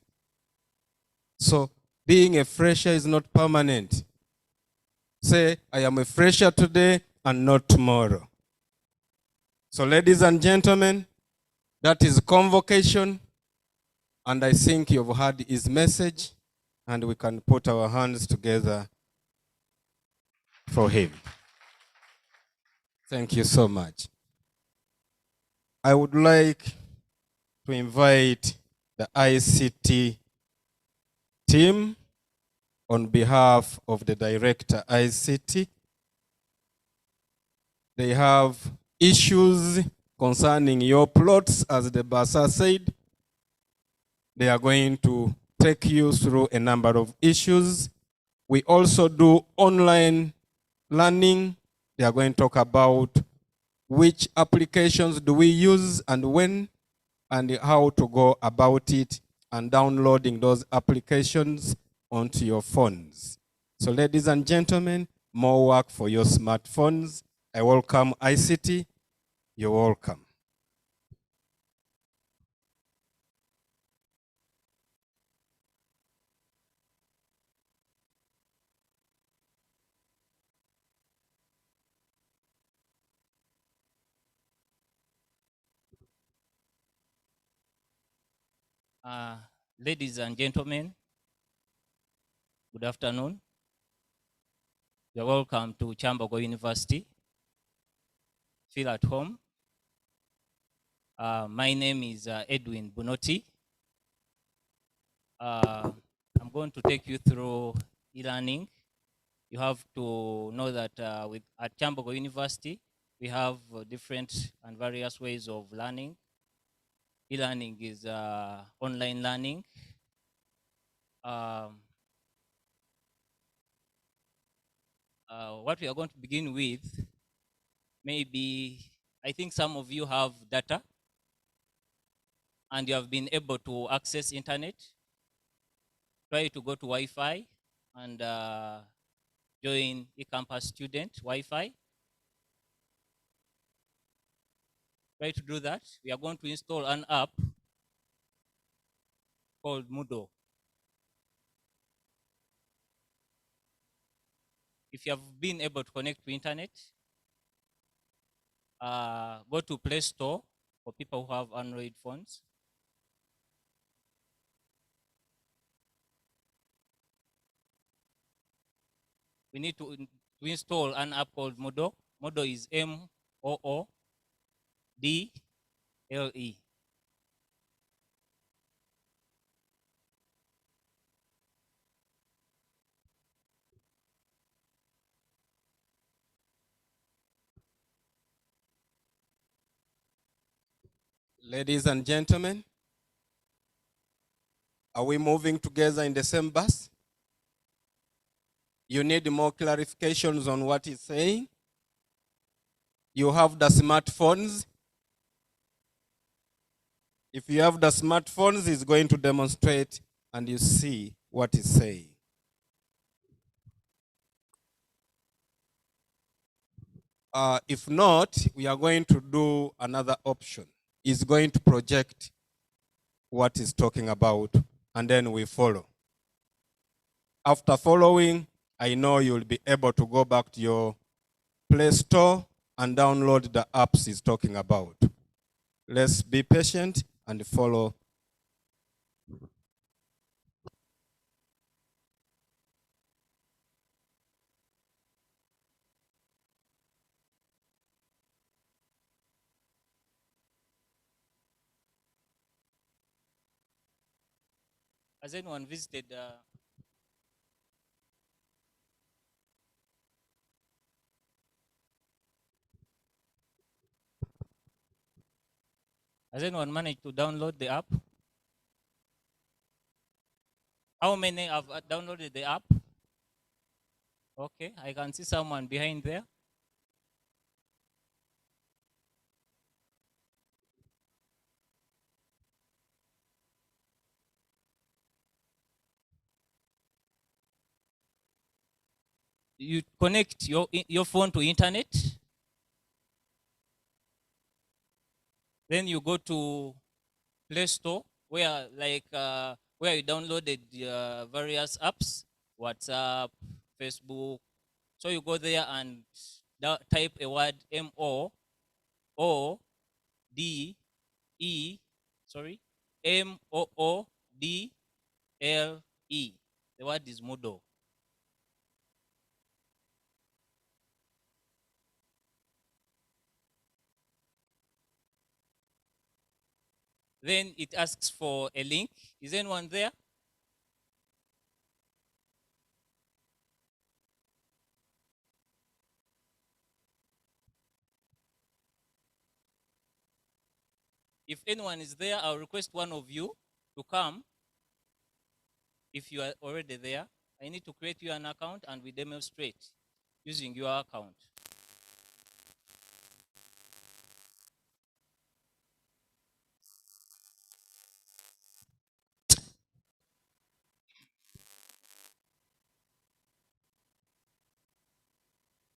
Speaker 2: So being a fresher is not permanent. Say, I am a fresher today and not tomorrow. So ladies and gentlemen, that is convocation, and I think you've heard his message, and we can put our hands together for him. Thank you so much. I would like to invite the ICT team on behalf of the director ICT. They have issues concerning your plots, as the Basa said. They are going to take you through a number of issues. We also do online learning. They are going to talk about which applications do we use and when, and how to go about it and downloading those applications onto your phones. So ladies and gentlemen, more work for your smartphones. I welcome ICT. You're welcome.
Speaker 5: Ladies and gentlemen, good afternoon. You're welcome to Chambogo University. Feel at home. My name is Edwin Bunotti. I'm going to take you through e-learning. You have to know that at Chambogo University, we have different and various ways of learning. E-learning is online learning. What we are going to begin with, maybe, I think some of you have data and you have been able to access internet. Try to go to Wi-Fi and join eCampus student Wi-Fi. Try to do that. We are going to install an app called Moodle. If you have been able to connect to internet, go to Play Store for people who have Android phones. We need to install an app called Moodle. Moodle is Moodle.
Speaker 2: Ladies and gentlemen, are we moving together in the same bus? You need more clarifications on what he's saying? You have the smartphones. If you have the smartphones, he's going to demonstrate and you see what he's saying. If not, we are going to do another option. It's going to project what it's talking about, and then we follow. After following, I know you'll be able to go back to your Play Store and download the apps he's talking about. Let's be patient and follow.
Speaker 5: Has anyone visited? Has anyone managed to download the app? How many have downloaded the app? Okay, I can see someone behind there. You connect your phone to internet. Then you go to Play Store where you downloaded various apps, WhatsApp, Facebook. So you go there and type a word MOODE. The word is Moodle. Then it asks for a link. Is anyone there? If anyone is there, I'll request one of you to come. If you are already there, I need to create you an account and we demonstrate using your account.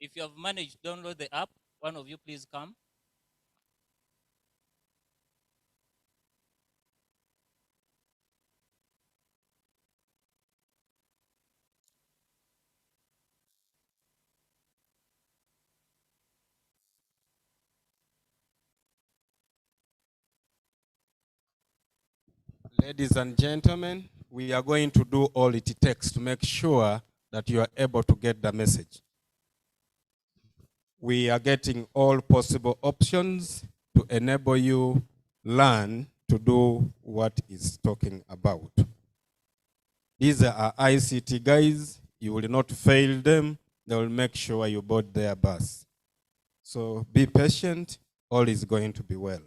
Speaker 5: If you have managed to download the app, one of you please come.
Speaker 2: Ladies and gentlemen, we are going to do all it takes to make sure that you are able to get the message. We are getting all possible options to enable you learn to do what it's talking about. These are ICT guys. You will not fail them. They will make sure you board their bus. So be patient. All is going to be well.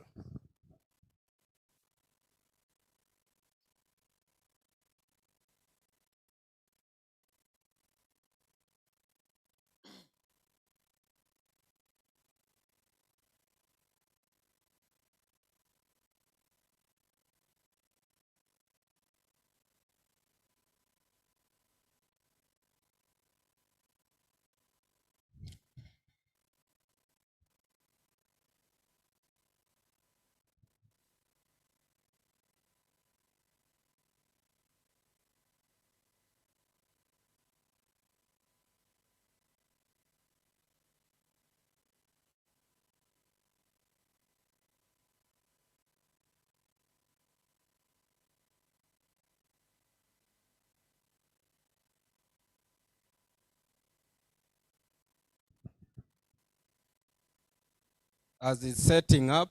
Speaker 2: As it's setting up,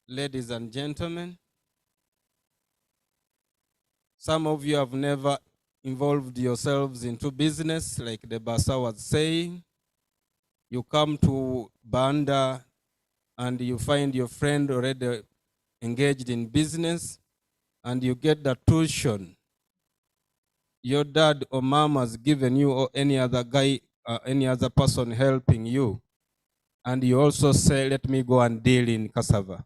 Speaker 2: ladies and gentlemen, some of you have never involved yourselves into business, like the Basa was saying. You come to Banda and you find your friend already engaged in business, and you get the tuition your dad or mom has given you, or any other guy, any other person helping you, and you also say, let me go and deal in cassava.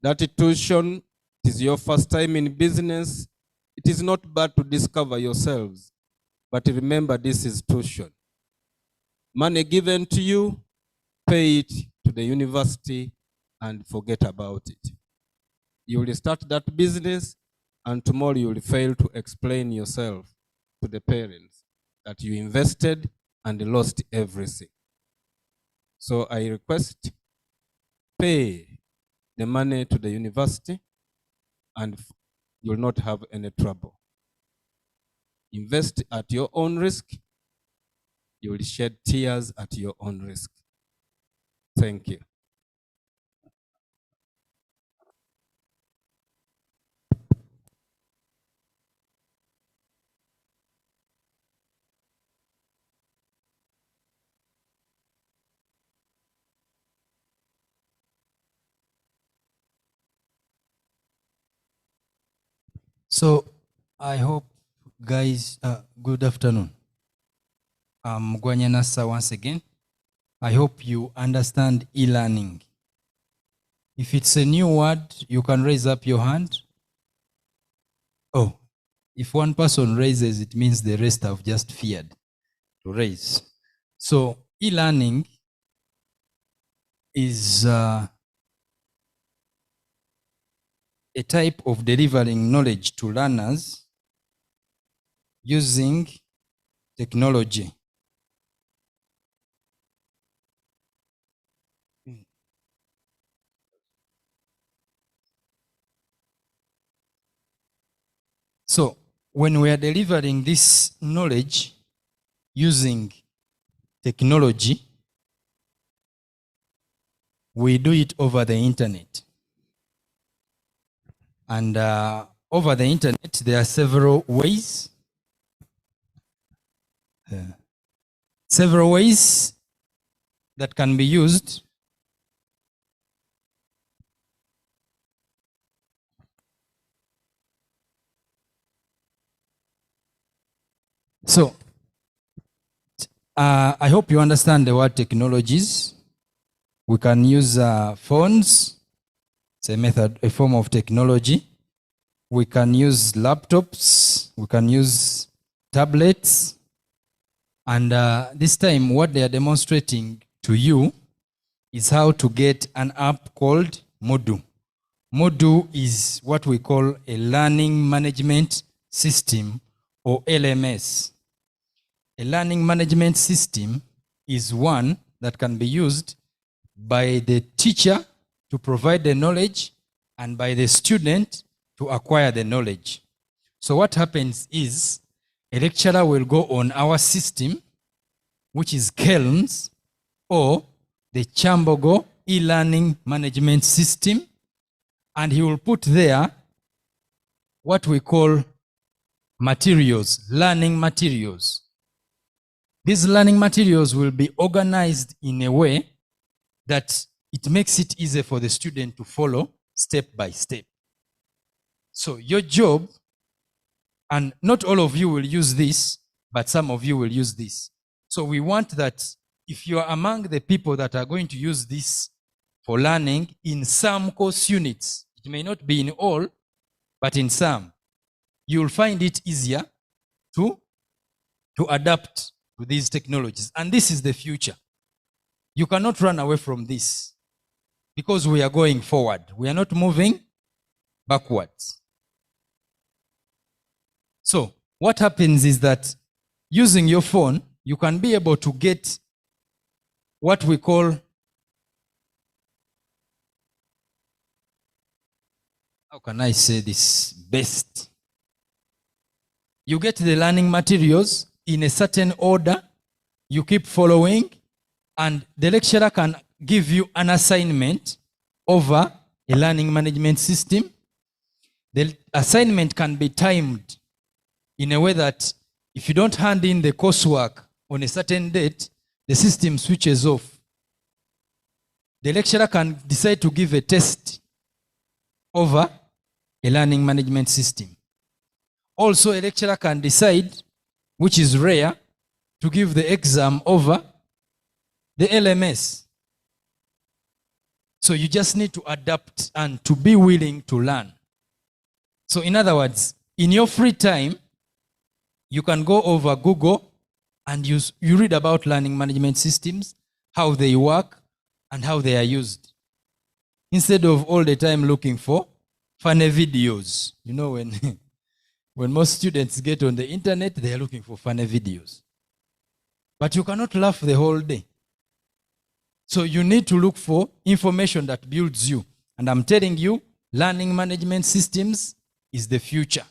Speaker 2: That tuition is your first time in business. It is not bad to discover yourselves, but remember, this is tuition. Money given to you, pay it to the university and forget about it. You will start that business and tomorrow you will fail to explain yourself to the parents that you invested and lost everything. So I request, pay the money to the university and you will not have any trouble. Invest at your own risk. You will shed tears at your own risk. Thank you.
Speaker 6: So I hope, guys, good afternoon. I'm Gwanya Nasa once again. I hope you understand e-learning. If it's a new word, you can raise up your hand. Oh, if one person raises, it means the rest have just feared to raise. So e-learning is a type of delivering knowledge to learners using technology. So when we are delivering this knowledge using technology, we do it over the internet. And over the internet, there are several ways. Several ways that can be used. So, I hope you understand the word technologies. We can use phones. It's a method, a form of technology. We can use laptops. We can use tablets. And this time, what they are demonstrating to you is how to get an app called Moodle. Moodle is what we call a learning management system, or LMS. A learning management system is one that can be used by the teacher to provide the knowledge and by the student to acquire the knowledge. So what happens is a lecturer will go on our system, which is Kelms, or the Chambogo e-learning management system, and he will put there what we call materials, learning materials. These learning materials will be organized in a way that it makes it easier for the student to follow step by step. So your job, and not all of you will use this, but some of you will use this. So we want that if you are among the people that are going to use this for learning in some course units, it may not be in all, but in some, you will find it easier to adapt to these technologies. And this is the future. You cannot run away from this because we are going forward. We are not moving backwards. So what happens is that using your phone, you can be able to get what we call, how can I say this best? You get the learning materials in a certain order, you keep following, and the lecturer can give you an assignment over a learning management system. The assignment can be timed in a way that if you don't hand in the coursework on a certain date, the system switches off. The lecturer can decide to give a test over a learning management system. Also, a lecturer can decide, which is rare, to give the exam over the LMS. So you just need to adapt and to be willing to learn. So in other words, in your free time, you can go over Google and you read about learning management systems, how they work, and how they are used. Instead of all the time looking for funny videos. You know, when, when most students get on the internet, they are looking for funny videos. But you cannot laugh the whole day. So you need to look for information that builds you. And I'm telling you, learning management systems is the future.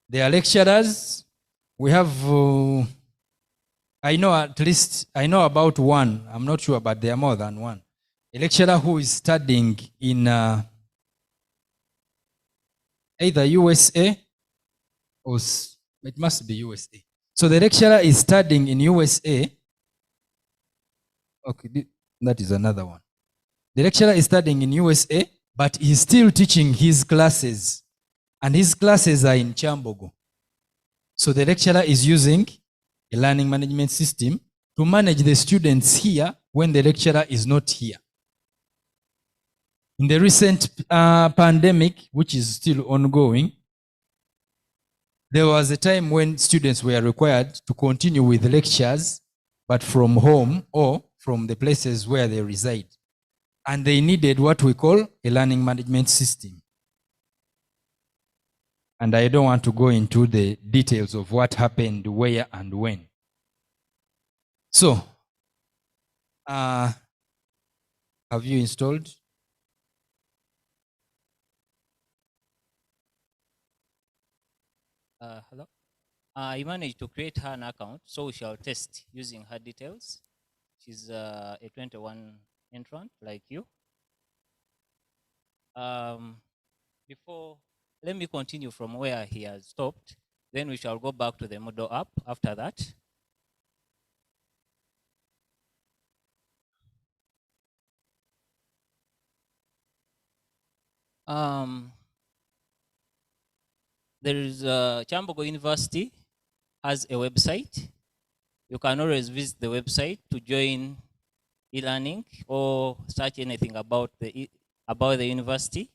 Speaker 6: There are lecturers. We have, I know about one. I'm not sure, but there are more than one. A lecturer who is studying in either USA or it must be USA. So the lecturer is studying in USA. Okay, that is another one. The lecturer is studying in USA, but he's still teaching his classes. And his classes are in Chambogo. So the lecturer is using a learning management system to manage the students here when the lecturer is not here. In the recent pandemic, which is still ongoing, there was a time when students were required to continue with lectures, but from home or from the places where they reside. And they needed what we call a learning management system. And I don't want to go into the details of what happened, where, and when. So, have you installed?
Speaker 5: Hello. I managed to create her an account, so we shall test using her details. She's a 21 entrant like you. Before, let me continue from where he has stopped. Then we shall go back to the Moodle app after that. There is Chambogo University has a website. You can always visit the website to join e-learning or search anything about the university.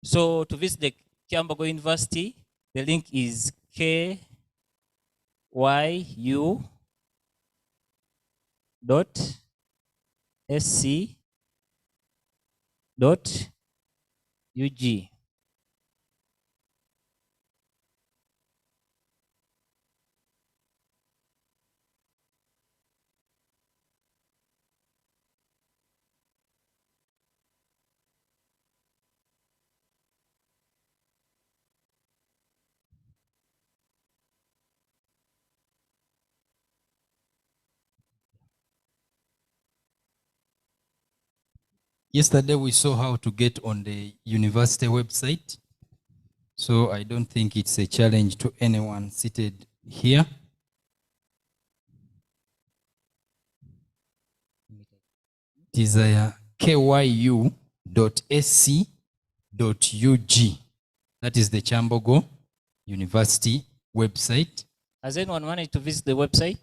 Speaker 5: So to visit the Chambogo University, the link is kyu.sc.ug.
Speaker 6: Yesterday we saw how to get on the university website. So I don't think it's a challenge to anyone seated here. It is kyu.sc.ug. That is the Chambogo University website.
Speaker 5: Has anyone managed to visit the website?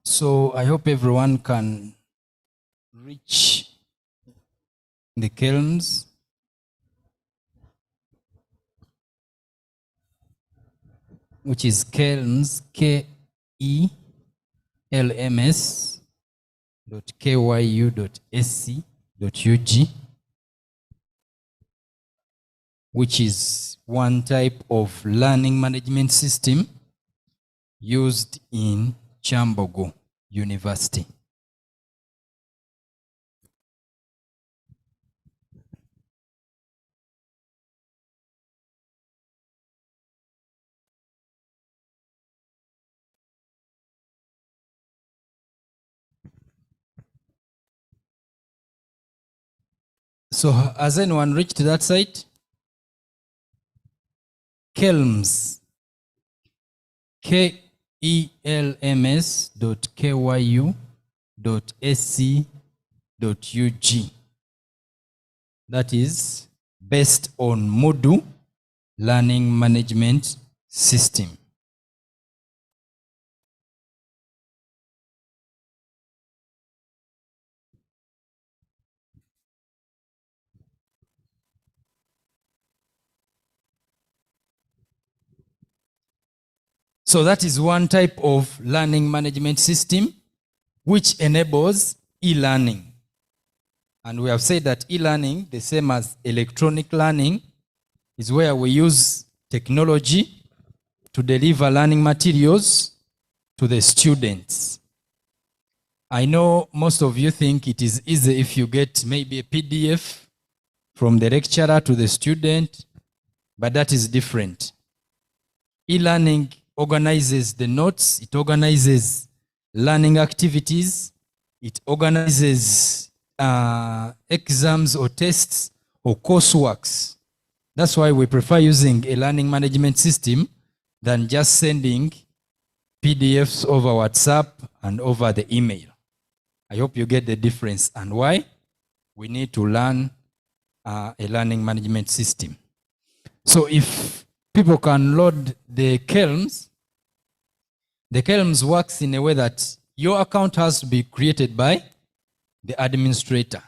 Speaker 6: So I hope everyone can reach the Kelms. Which is Kelms, kelms.kyu.sc.ug, which is one type of learning management system used in Chambogo University. So has anyone reached that site? Kelms, kelms.kyu.sc.ug. That is based on Moodle learning management system. So that is one type of learning management system which enables e-learning. And we have said that e-learning, the same as electronic learning, is where we use technology to deliver learning materials to the students. I know most of you think it is easy if you get maybe a PDF from the lecturer to the student, but that is different. E-learning organizes the notes, it organizes learning activities, it organizes exams or tests or courseworks. That's why we prefer using a learning management system than just sending PDFs over WhatsApp and over the email. I hope you get the difference and why we need to learn a learning management system. So if people can load the Kelms works in a way that your account has to be created by the administrator.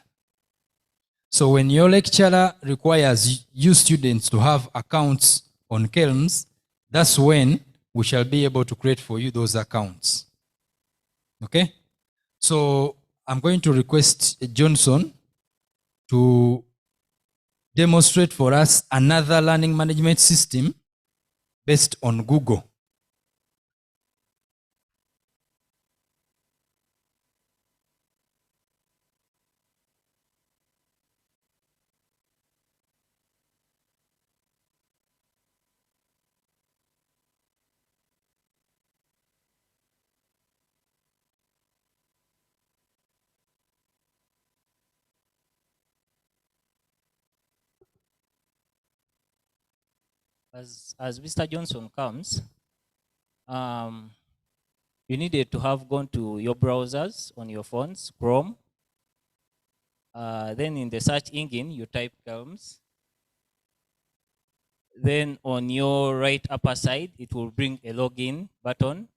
Speaker 6: So when your lecturer requires you students to have accounts on Kelms, that's when we shall be able to create for you those accounts. Okay? So I'm going to request Johnson to demonstrate for us another learning management system based on Google.
Speaker 5: As Mr. Johnson comes, you needed to have gone to your browsers on your phones, Chrome. Then in the search engine, you type Kelms. Then on your right upper side, it will bring a login button,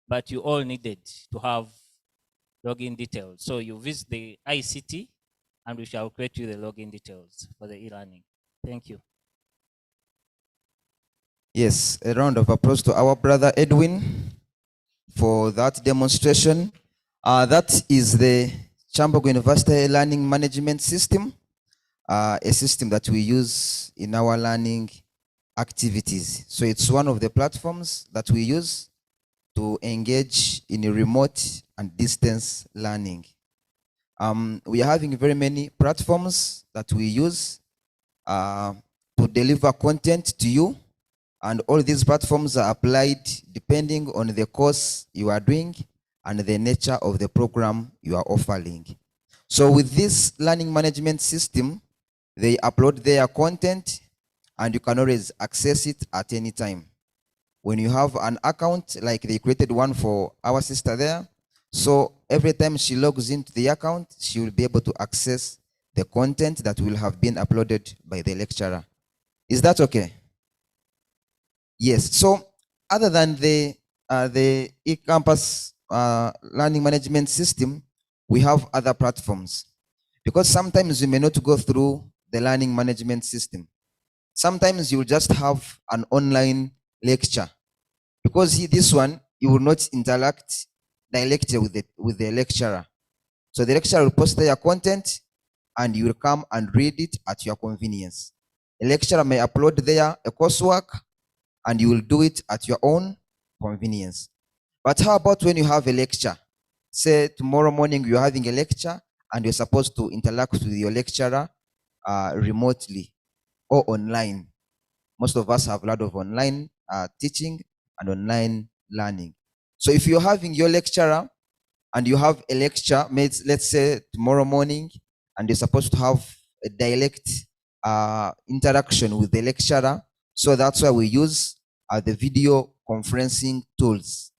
Speaker 5: but you all needed to have login details. So you visit the ICT and we shall create you the login details for the e-learning. Thank you.
Speaker 7: Yes, a round of applause to our brother Edwin for that demonstration. That is the Chambogo University Learning Management System, a system that we use in our learning activities. So it's one of the platforms that we use to engage in a remote and distance learning. We are having very many platforms that we use to deliver content to you. And all these platforms are applied depending on the course you are doing and the nature of the program you are offering. So with this learning management system, they upload their content and you can always access it at any time. When you have an account, like they created one for our sister there, so every time she logs into the account, she will be able to access the content that will have been uploaded by the lecturer. Is that okay? Yes. So other than the eCampus learning management system, we have other platforms. Because sometimes you may not go through the learning management system. Sometimes you'll just have an online lecture. Because this one, you will not interact directly with the lecturer. So the lecturer will post their content and you will come and read it at your convenience. A lecturer may upload there a coursework and you will do it at your own convenience. But how about when you have a lecture? Say tomorrow morning you're having a lecture and you're supposed to interact with your lecturer remotely or online. Most of us have a lot of online teaching and online learning. So if you're having your lecturer and you have a lecture, let's say tomorrow morning, and you're supposed to have a direct interaction with the lecturer, so that's why we use the video conferencing tools.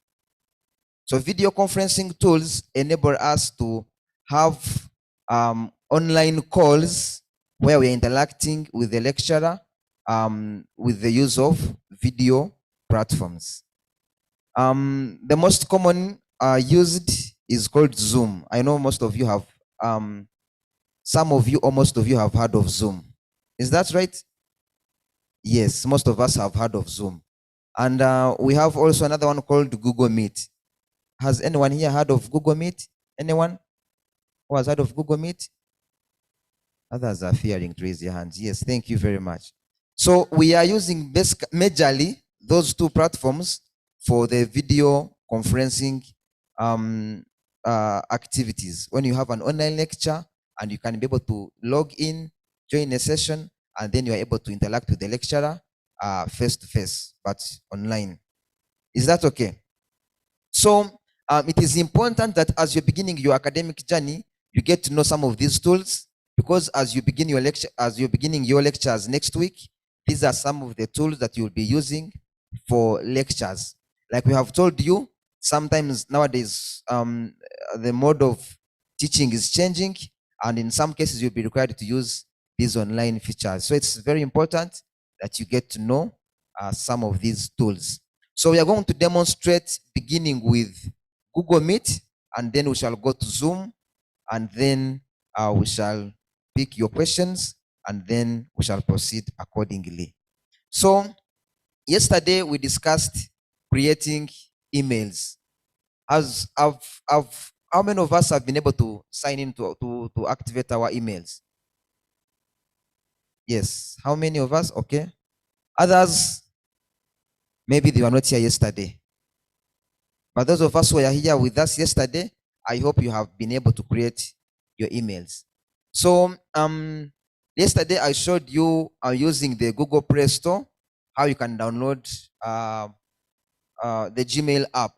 Speaker 7: So video conferencing tools enable us to have online calls where we're interacting with the lecturer with the use of video platforms. The most common used is called Zoom. I know most of you have, some of you or most of you have heard of Zoom. Is that right? Yes, most of us have heard of Zoom. And we have also another one called Google Meet. Has anyone here heard of Google Meet? Anyone who has heard of Google Meet? Others are fearing to raise their hands. Yes, thank you very much. So we are using majorly those two platforms for the video conferencing activities. When you have an online lecture and you can be able to log in, join a session, and then you are able to interact with the lecturer face to face, but online. Is that okay? So it is important that as you're beginning your academic journey, you get to know some of these tools, because as you begin your lecture, as you're beginning your lectures next week, these are some of the tools that you'll be using for lectures. Like we have told you, sometimes nowadays the mode of teaching is changing, and in some cases you'll be required to use these online features. So it's very important that you get to know some of these tools. So we are going to demonstrate beginning with Google Meet, and then we shall go to Zoom, and then we shall pick your questions, and then we shall proceed accordingly. So yesterday we discussed creating emails. How many of us have been able to sign in to activate our emails? Yes. How many of us? Okay. Others, maybe they were not here yesterday. But those of us who were here with us yesterday, I hope you have been able to create your emails. So yesterday I showed you using the Google Play Store, how you can download the Gmail app.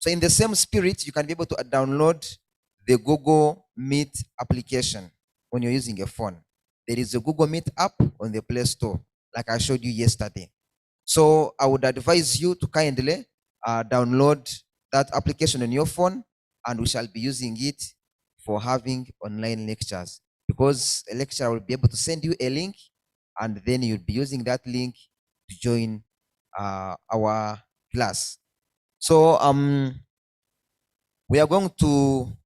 Speaker 7: So in the same spirit, you can be able to download the Google Meet application when you're using a phone. There is a Google Meet app on the Play Store, like I showed you yesterday. So I would advise you to kindly download that application on your phone, and we shall be using it for having online lectures, because a lecturer will be able to send you a link, and then you'll be using that link to join our class. So we are going to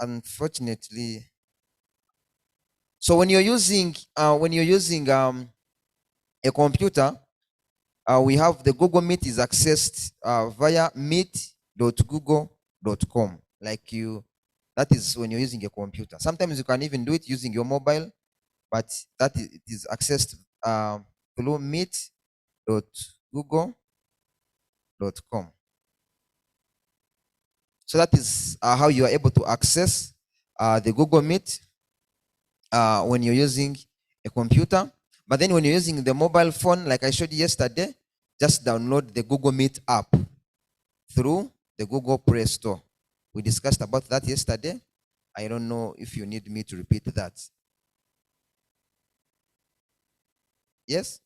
Speaker 7: unfortunately, so when you're using a computer, we have the Google Meet is accessed via meet.google.com. Like that is when you're using a computer. Sometimes you can even do it using your mobile, but it is accessed through meet.google.com. So that is how you are able to access the Google Meet when you're using a computer. But then when you're using the mobile phone, like I showed you yesterday, just download the Google Meet app through the Google Play Store. We discussed about that yesterday. I don't know if you need me to repeat that. Yes?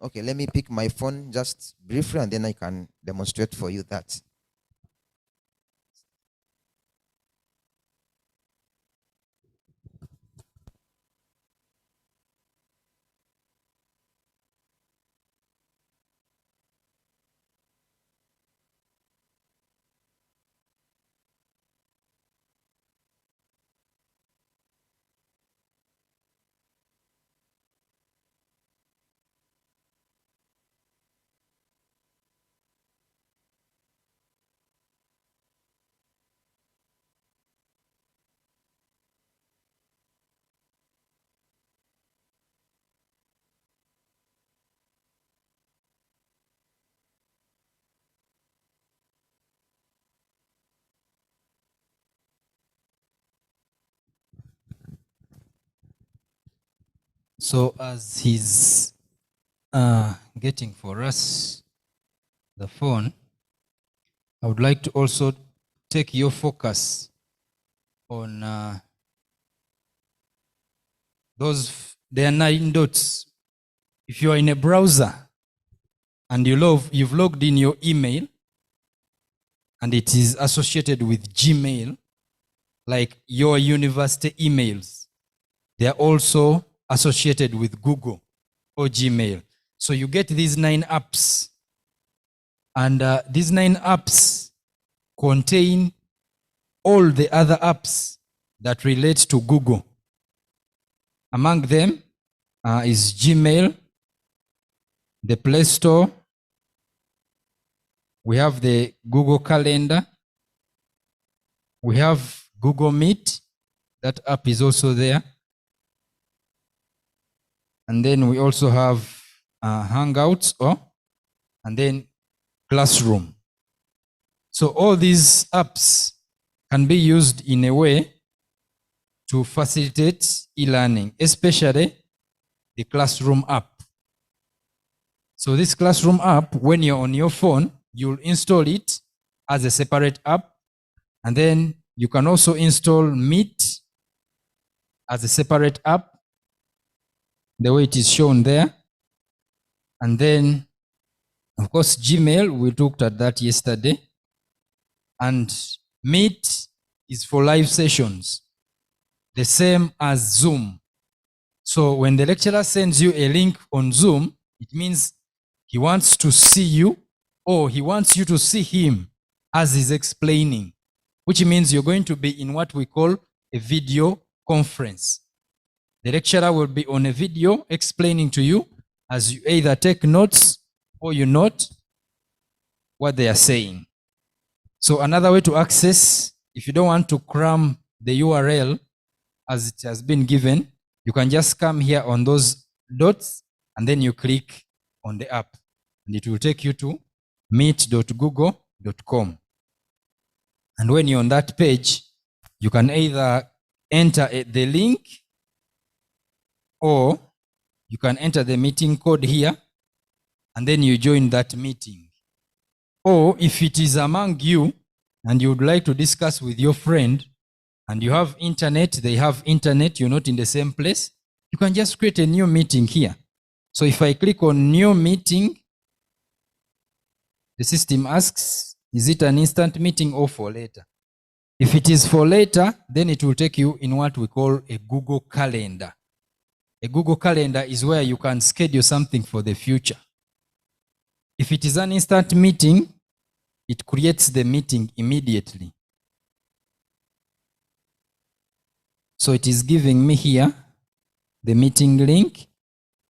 Speaker 7: Okay, let me pick my phone just briefly, and then I can demonstrate for you that.
Speaker 6: So as he's getting for us the phone, I would like to also take your focus on there are 9 dots. If you are in a browser and you've logged in your email and it is associated with Gmail, like your university emails, they are also associated with Google or Gmail. So you get these 9 apps, and these 9 apps contain all the other apps that relate to Google. Among them is Gmail, the Play Store. We have the Google Calendar. We have Google Meet. That app is also there. And then we also have Hangouts, and then Classroom. So all these apps can be used in a way to facilitate e-learning, especially the Classroom app. So this Classroom app, when you're on your phone, you'll install it as a separate app, and then you can also install Meet as a separate app, the way it is shown there. And then, of course, Gmail, we looked at that yesterday. And Meet is for live sessions, the same as Zoom. So when the lecturer sends you a link on Zoom, it means he wants to see you, or he wants you to see him as he's explaining, which means you're going to be in what we call a video conference. The lecturer will be on a video explaining to you as you either take notes or you note what they are saying. So another way to access, if you don't want to cram the URL as it has been given, you can just come here on those dots and then you click on the app and it will take you to meet.google.com. And when you're on that page, you can either enter the link, or you can enter the meeting code here and then you join that meeting. Or if it is among you and you would like to discuss with your friend and you have internet, they have internet, you're not in the same place, you can just create a new meeting here. So if I click on new meeting, the system asks, is it an instant meeting or for later? If it is for later, then it will take you in what we call a Google Calendar. A Google Calendar is where you can schedule something for the future. If it is an instant meeting, it creates the meeting immediately. So it is giving me here the meeting link,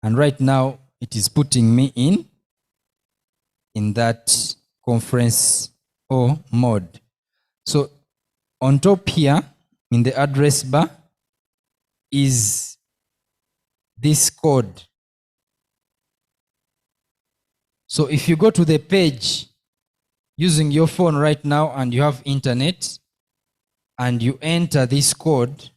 Speaker 6: and right now it is putting me in that conference or mode. So on top here in the address bar is this code. So if you go to the page using your phone right now and you have internet and you enter this code,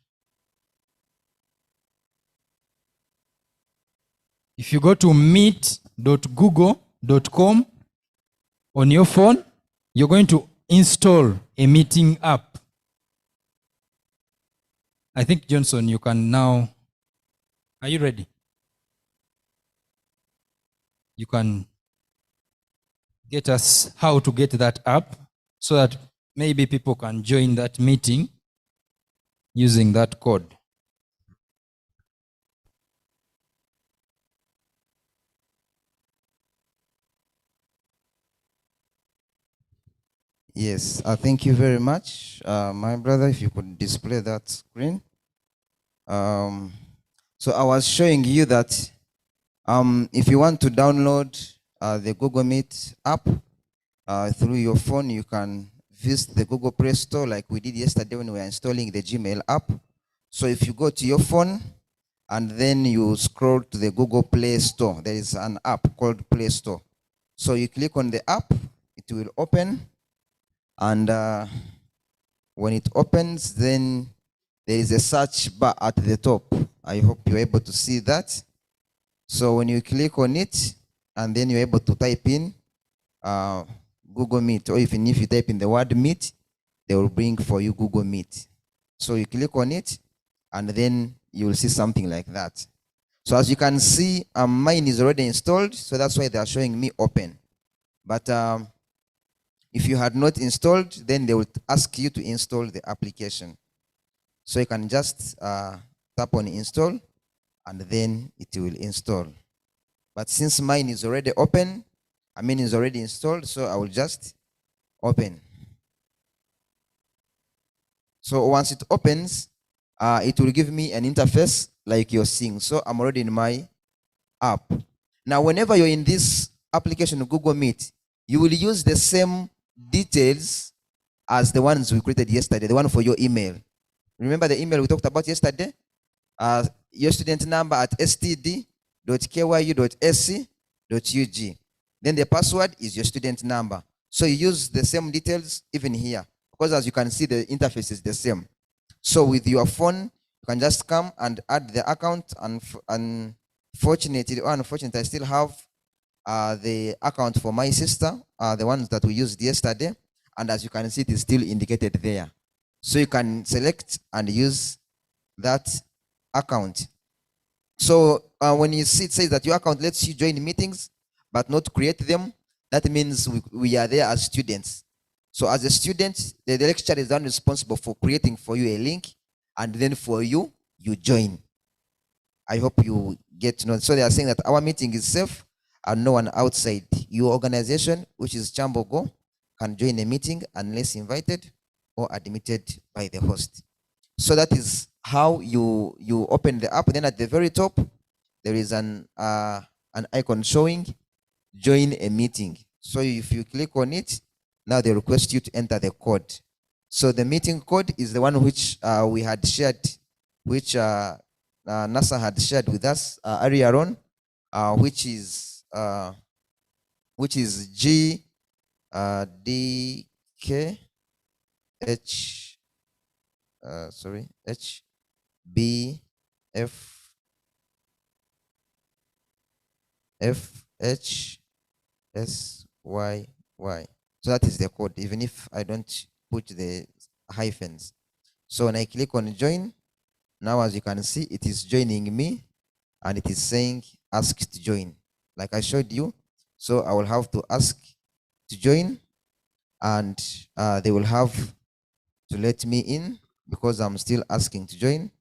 Speaker 6: if you go to meet.google.com on your phone, you're going to install a meeting app. I think, Johnson, you can now. Are you ready? You can get us how to get that app so that maybe people can join that meeting using that code.
Speaker 7: Yes, thank you very much. My brother, if you could display that screen. So I was showing you that if you want to download the Google Meet app through your phone, you can visit the Google Play Store like we did yesterday when we were installing the Gmail app. So if you go to your phone and then you scroll to the Google Play Store, there is an app called Play Store. So you click on the app, it will open, and when it opens, then there is a search bar at the top. I hope you're able to see that. So when you click on it, and then you're able to type in Google Meet, or even if you type in the word Meet, they will bring for you Google Meet. So you click on it, and then you will see something like that. So as you can see, mine is already installed, so that's why they are showing me open. But if you had not installed, then they will ask you to install the application. So you can just tap on install, and then it will install. But since mine is already open, is already installed, so I will just open. So once it opens, it will give me an interface like you're seeing. So I'm already in my app. Now, whenever you're in this application of Google Meet, you will use the same details as the ones we created yesterday, the one for your email. Remember the email we talked about yesterday? Your student number at std.kyu.sc.ug. Then the password is your student number. So you use the same details even here, because as you can see, the interface is the same. So with your phone, you can just come and add the account. And unfortunately, I still have the account for my sister, the ones that we used yesterday. And as you can see, it is still indicated there. So you can select and use that account. So when you see it says that your account lets you join meetings but not create them, that means we are there as students. So as a student, the lecturer is then responsible for creating for you a link, and then for you join. I hope you get to know. So they are saying that our meeting is safe and no one outside your organization, which is Chambogo, can join a meeting unless invited or admitted by the host. So that is how you open the app. Then at the very top, there is an icon showing join a meeting. So if you click on it, now they request you to enter the code. So the meeting code is the one which we had shared, which NASA had shared with us earlier on, which is GDK HBFFHSYY. So that is the code, even if I don't put the hyphens. So when I click on join, now as you can see, it is joining me, and it is saying ask to join, like I showed you. So I will have to ask to join, and they will have to let me in because I'm still asking to join.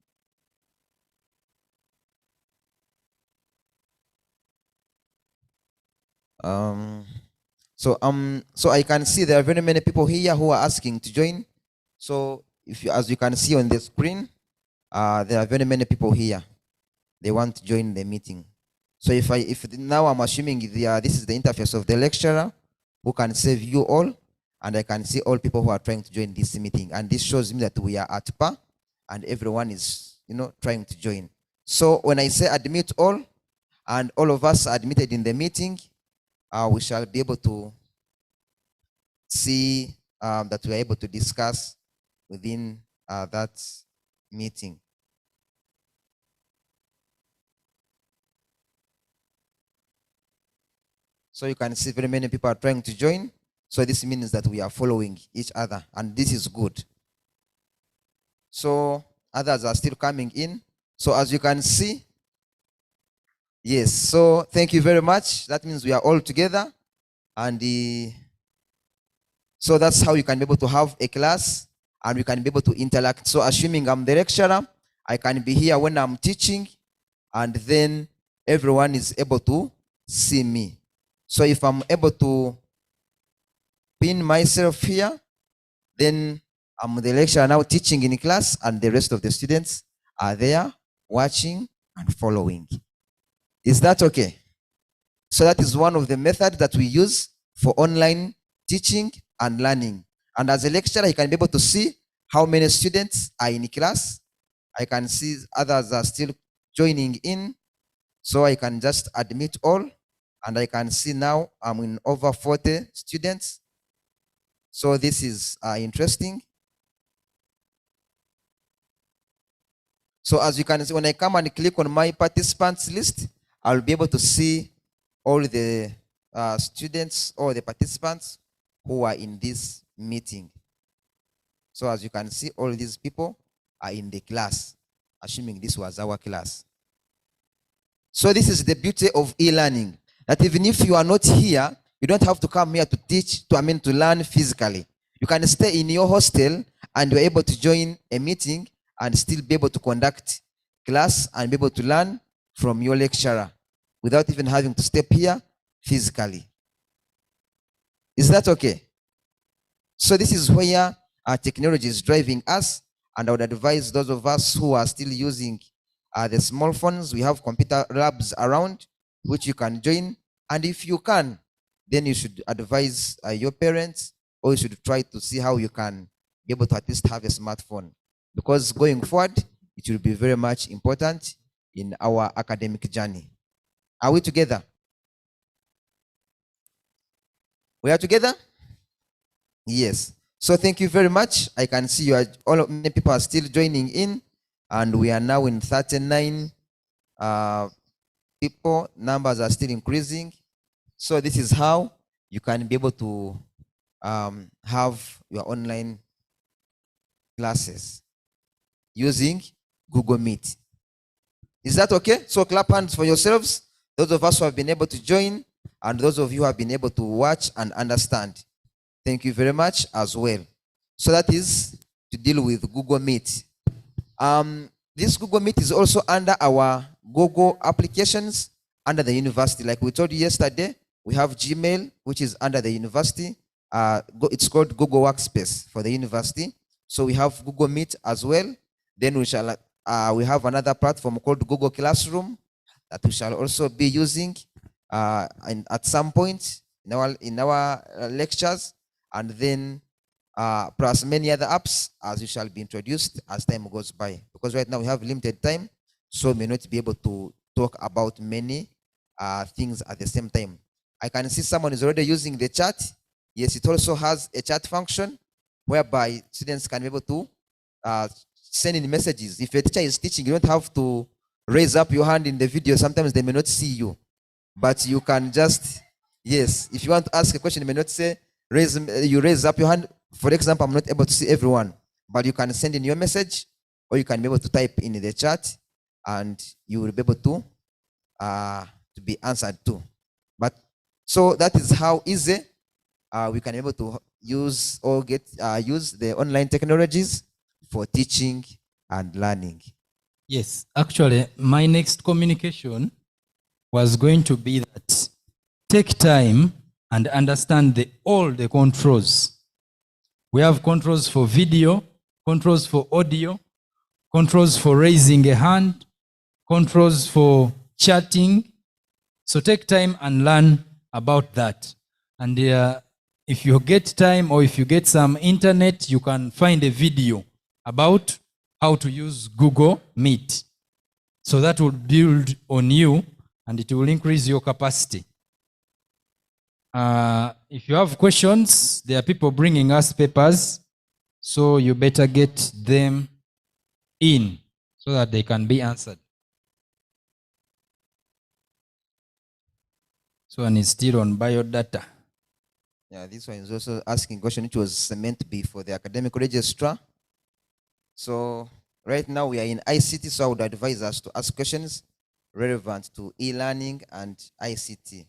Speaker 7: So I can see there are very many people here who are asking to join. So as you can see on the screen, there are very many people here. They want to join the meeting. So if now I'm assuming this is the interface of the lecturer who can save you all, and I can see all people who are trying to join this meeting. And this shows me that we are at par and everyone is, trying to join. So when I say admit all, and all of us are admitted in the meeting, we shall be able to see that we are able to discuss within that meeting. So you can see very many people are trying to join. So this means that we are following each other, and this is good. So others are still coming in. So as you can see, yes, so thank you very much. That means we are all together. And so that's how you can be able to have a class and we can be able to interact. So assuming I'm the lecturer, I can be here when I'm teaching, and then everyone is able to see me. So if I'm able to pin myself here, then I'm the lecturer now teaching in class, and the rest of the students are there watching and following. Is that okay? So that is one of the methods that we use for online teaching and learning. And as a lecturer, I can be able to see how many students are in class. I can see others are still joining in. So I can just admit all, and I can see now I'm in over 40 students. So this is interesting. So as you can see, when I come and click on my participants list, I'll be able to see all the students or the participants who are in this meeting. So as you can see, all these people are in the class, assuming this was our class. So this is the beauty of e-learning, that even if you are not here, you don't have to come here to teach, to learn physically. You can stay in your hostel and you're able to join a meeting and still be able to conduct class and be able to learn from your lecturer without even having to step here physically. Is that okay? So this is where our technology is driving us, and I would advise those of us who are still using the small phones, we have computer labs around which you can join, and if you can, then you should advise your parents, or you should try to see how you can be able to at least have a smartphone, because going forward it will be very much important in our academic journey. Are we together? We are together? Yes. So thank you very much. I can see many people are still joining in, and we are now in 39 people. Numbers are still increasing. So this is how you can be able to have your online classes using Google Meet. Is that okay? So clap hands for yourselves, those of us who have been able to join, and those of you who have been able to watch and understand. Thank you very much as well. So that is to deal with Google Meet. This Google Meet is also under our Google applications under the university. Like we told you yesterday, we have Gmail, which is under the university. It's called Google Workspace for the university. So we have Google Meet as well. Then we have another platform called Google Classroom that we shall also be using at some point in our lectures, and then plus many other apps as you shall be introduced as time goes by. Because right now we have limited time, so we may not be able to talk about many things at the same time. I can see someone is already using the chat. Yes, it also has a chat function whereby students can be able to send in messages. If a teacher is teaching, you don't have to raise up your hand in the video. Sometimes they may not see you, but you can just, yes, if you want to ask a question, you may not say, you raise up your hand. For example, I'm not able to see everyone, but you can send in your message, or you can be able to type in the chat, and you will be able to be answered too. But so that is how easy we can be able to use or use the online technologies for teaching and learning.
Speaker 6: Yes, actually, my next communication was going to be that take time and understand all the controls. We have controls for video, controls for audio, controls for raising a hand, controls for chatting. So take time and learn about that. And if you get time, or if you get some internet, you can find a video about how to use Google Meet. So that will build on you, and it will increase your capacity. If you have questions, there are people bringing us papers, so you better get them in so that they can be answered. So one is still on biodata.
Speaker 7: Yeah, this one is also asking a question which was meant to be for the academic registrar. So right now we are in ICT, so I would advise us to ask questions relevant to e-learning and ICT.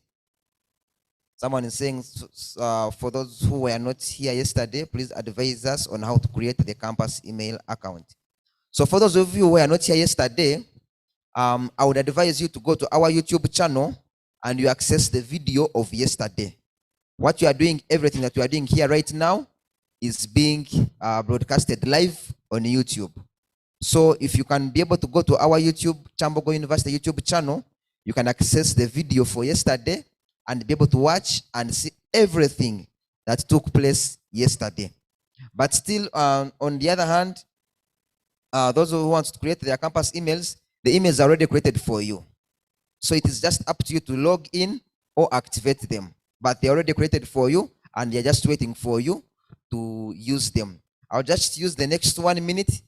Speaker 7: Someone is saying, for those who were not here yesterday, please advise us on how to create the campus email account. So for those of you who were not here yesterday, I would advise you to go to our YouTube channel and you access the video of yesterday. What you are doing, everything that you are doing here right now is being broadcasted live on YouTube. So if you can be able to go to our YouTube, Chambogo University YouTube channel, you can access the video for yesterday and be able to watch and see everything that took place yesterday. But still, on the other hand, those who want to create their campus emails, the emails are already created for you. So it is just up to you to log in or activate them. But they're already created for you, and they're just waiting for you to use them. I'll just use the next 1 minute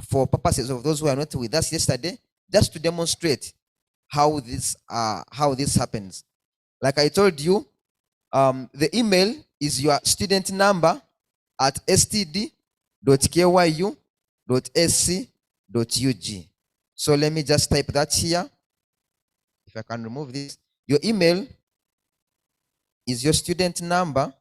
Speaker 7: for purposes of those who are not with us yesterday, just to demonstrate how this happens. Like I told you, the email is your student number at std.kyu.ac.ug. So let me just type that here. If I can remove this, your email is your student number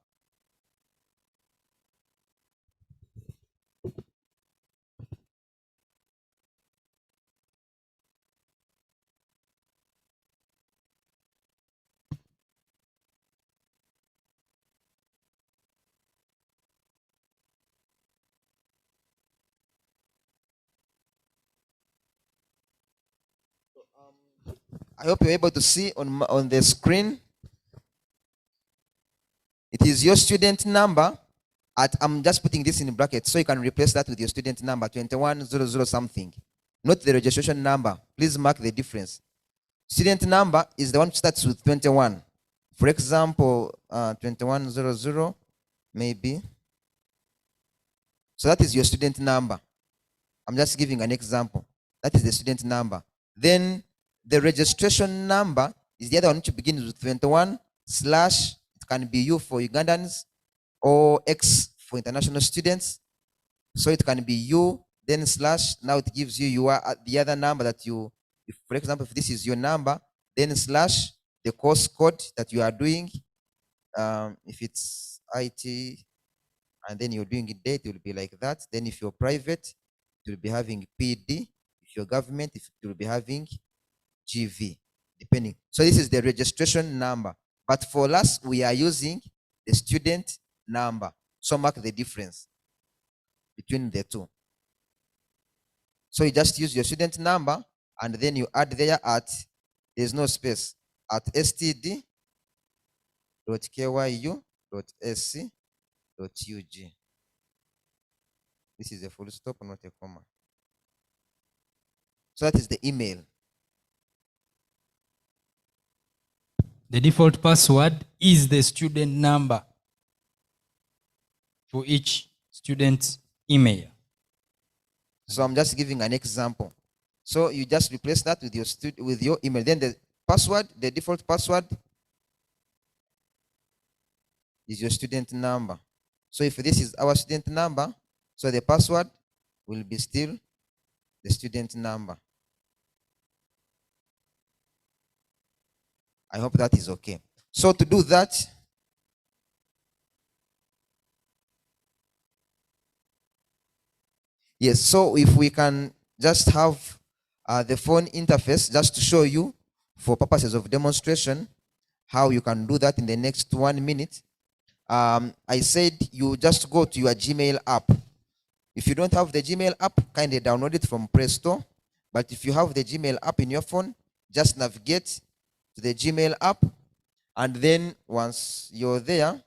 Speaker 7: I hope you're able to see on the screen. It is your student number I'm just putting this in brackets so you can replace that with your student number 2100 something, not the registration number. Please mark the difference. Student number is the one that starts with 21. For example, 2100 maybe. So that is your student number. I'm just giving an example. That is the student number. Then the registration number is the other one which begins with 21 slash, it can be U for Ugandans or X for international students. So it can be U, then slash, now it gives you the other number that you, if, for example, if this is your number, then slash the course code that you are doing. If it's IT, and then you're doing it date, it will be like that. Then if you're private, it will be having PD. If you're government, it will be having GV, depending. So this is the registration number. But for us, we are using the student number. So mark the difference between the two. So you just use your student number and then you add there at, there's no space, at std.kyu.ac.ug. This is a full stop, not a comma. So that is the email.
Speaker 6: The default password is the student number for each student's email.
Speaker 7: So I'm just giving an example. So you just replace that with your email. Then the password, the default password is your student number. So if this is our student number, so the password will be still the student number. I hope that is okay. So to do that, yes, so if we can just have the phone interface just to show you for purposes of demonstration how you can do that in the next 1 minute. I said you just go to your Gmail app. If you don't have the Gmail app, kindly download it from Play Store. But if you have the Gmail app in your phone, just navigate to the Gmail app, and then once you're there,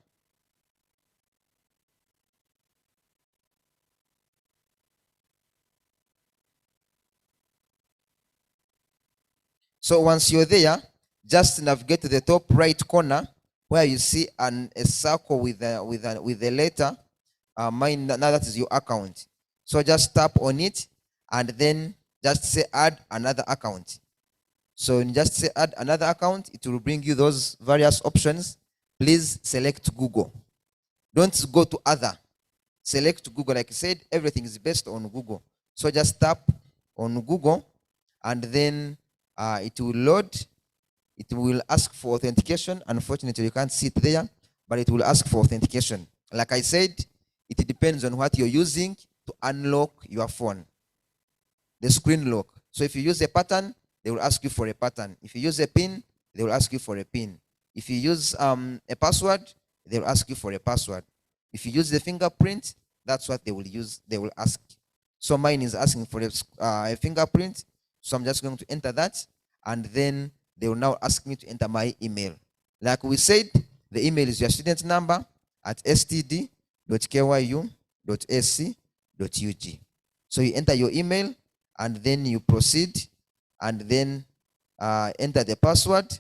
Speaker 7: so once you're there, just navigate to the top right corner where you see a circle with a letter. Mine, now that is your account. So just tap on it and then just say add another account. So you just say add another account, it will bring you those various options. Please select Google. Don't go to other. Select Google. Like I said, everything is based on Google. So just tap on Google and then it will load. It will ask for authentication. Unfortunately, you can't see it there, but it will ask for authentication. Like I said, it depends on what you're using to unlock your phone. The screen lock. So if you use a pattern, they will ask you for a pattern. If you use a PIN, they will ask you for a PIN. If you use a password, they will ask you for a password. If you use the fingerprint, that's what they will use. They will ask. So mine is asking for a fingerprint. So I'm just going to enter that. And then they will now ask me to enter my email. Like we said, the email is your student number at std.kyu.ac.ug. So you enter your email and then you proceed and then enter the password,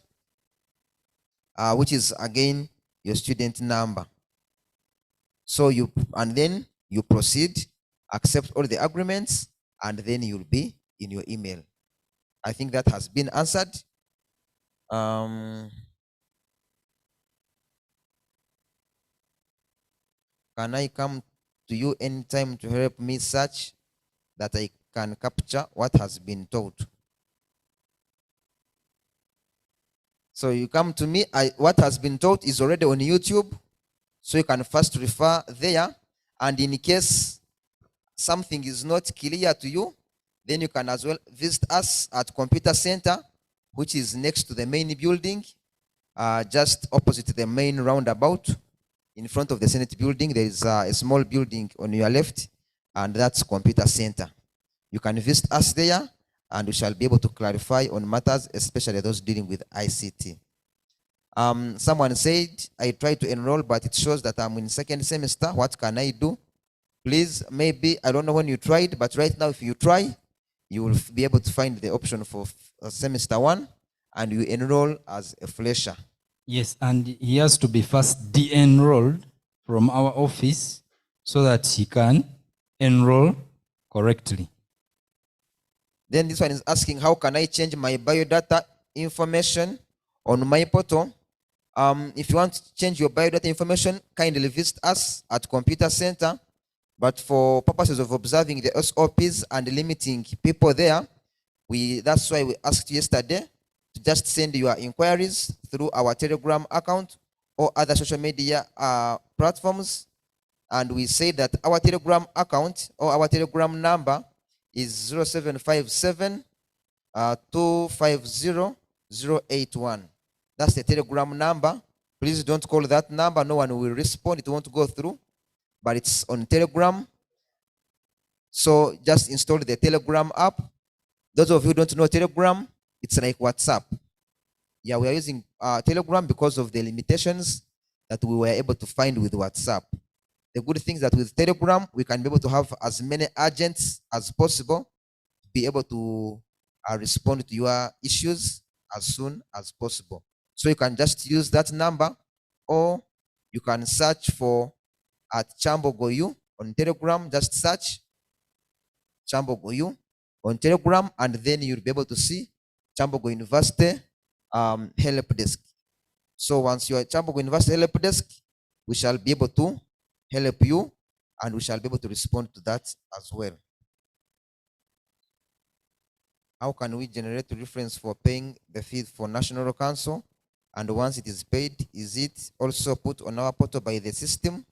Speaker 7: which is again your student number. So and then you proceed, accept all the agreements, and then you'll be in your email. I think that has been answered. Um, can I come to you anytime to help me search that I can capture what has been taught? So you come to me, what has been taught is already on YouTube. So you can first refer there. And in case something is not clear to you, then you can as well visit us at Computer Center, which is next to the main building, just opposite the main roundabout. In front of the Senate building, there is a small building on your left, and that's Computer Center. You can visit us there, and we shall be able to clarify on matters, especially those dealing with ICT. Someone said, I tried to enroll, but it shows that I'm in second semester. What can I do? Please, maybe, I don't know when you tried, but right now, if you try, you will be able to find the option for semester 1, and you enroll as a fresher.
Speaker 6: Yes, and he has to be first de-enrolled from our office so that he can enroll correctly.
Speaker 7: Then this one is asking, how can I change my biodata information on my portal? If you want to change your biodata information, kindly visit us at Computer Center. But for purposes of observing the SOPs and limiting people there, that's why we asked you yesterday to just send your inquiries through our Telegram account or other social media platforms. And we say that our Telegram account or our Telegram number is 0757 250 081. That's the Telegram number. Please don't call that number. No one will respond. It won't go through. But it's on Telegram. So just install the Telegram app. Those of you who don't know Telegram, it's like WhatsApp. Yeah, we are using Telegram because of the limitations that we were able to find with WhatsApp. The good thing is that with Telegram, we can be able to have as many agents as possible, be able to respond to your issues as soon as possible. So you can just use that number, or you can search for at Chambo Goyu on Telegram. Just search Chambo Goyu on Telegram, and then you'll be able to see Chambogo University help desk. So once you are at Chambogo University help desk, we shall be able to help you, and we shall be able to respond to that as well. How can we generate a reference for paying the fee for National Council? And once it is paid, is it also put on our portal by the system?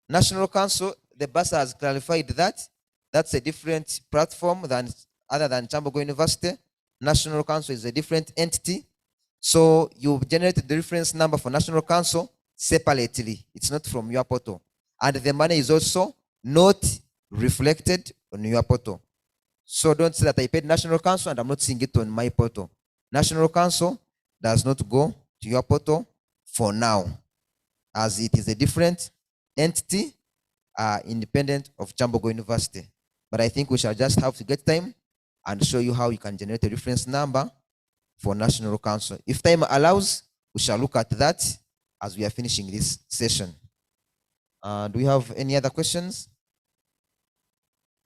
Speaker 7: National Council, the BASA has clarified that that's a different platform other than Chambogo University. National Council is a different entity. So you generate the reference number for National Council separately. It's not from your portal. And the money is also not reflected on your portal. So don't say that I paid National Council and I'm not seeing it on my portal. National Council does not go to your portal for now, as it is a different entity independent of Chambogo University. But I think we shall just have to get time and show you how you can generate a reference number for National Council. If time allows, we shall look at that as we are finishing this session. Do we have any other questions?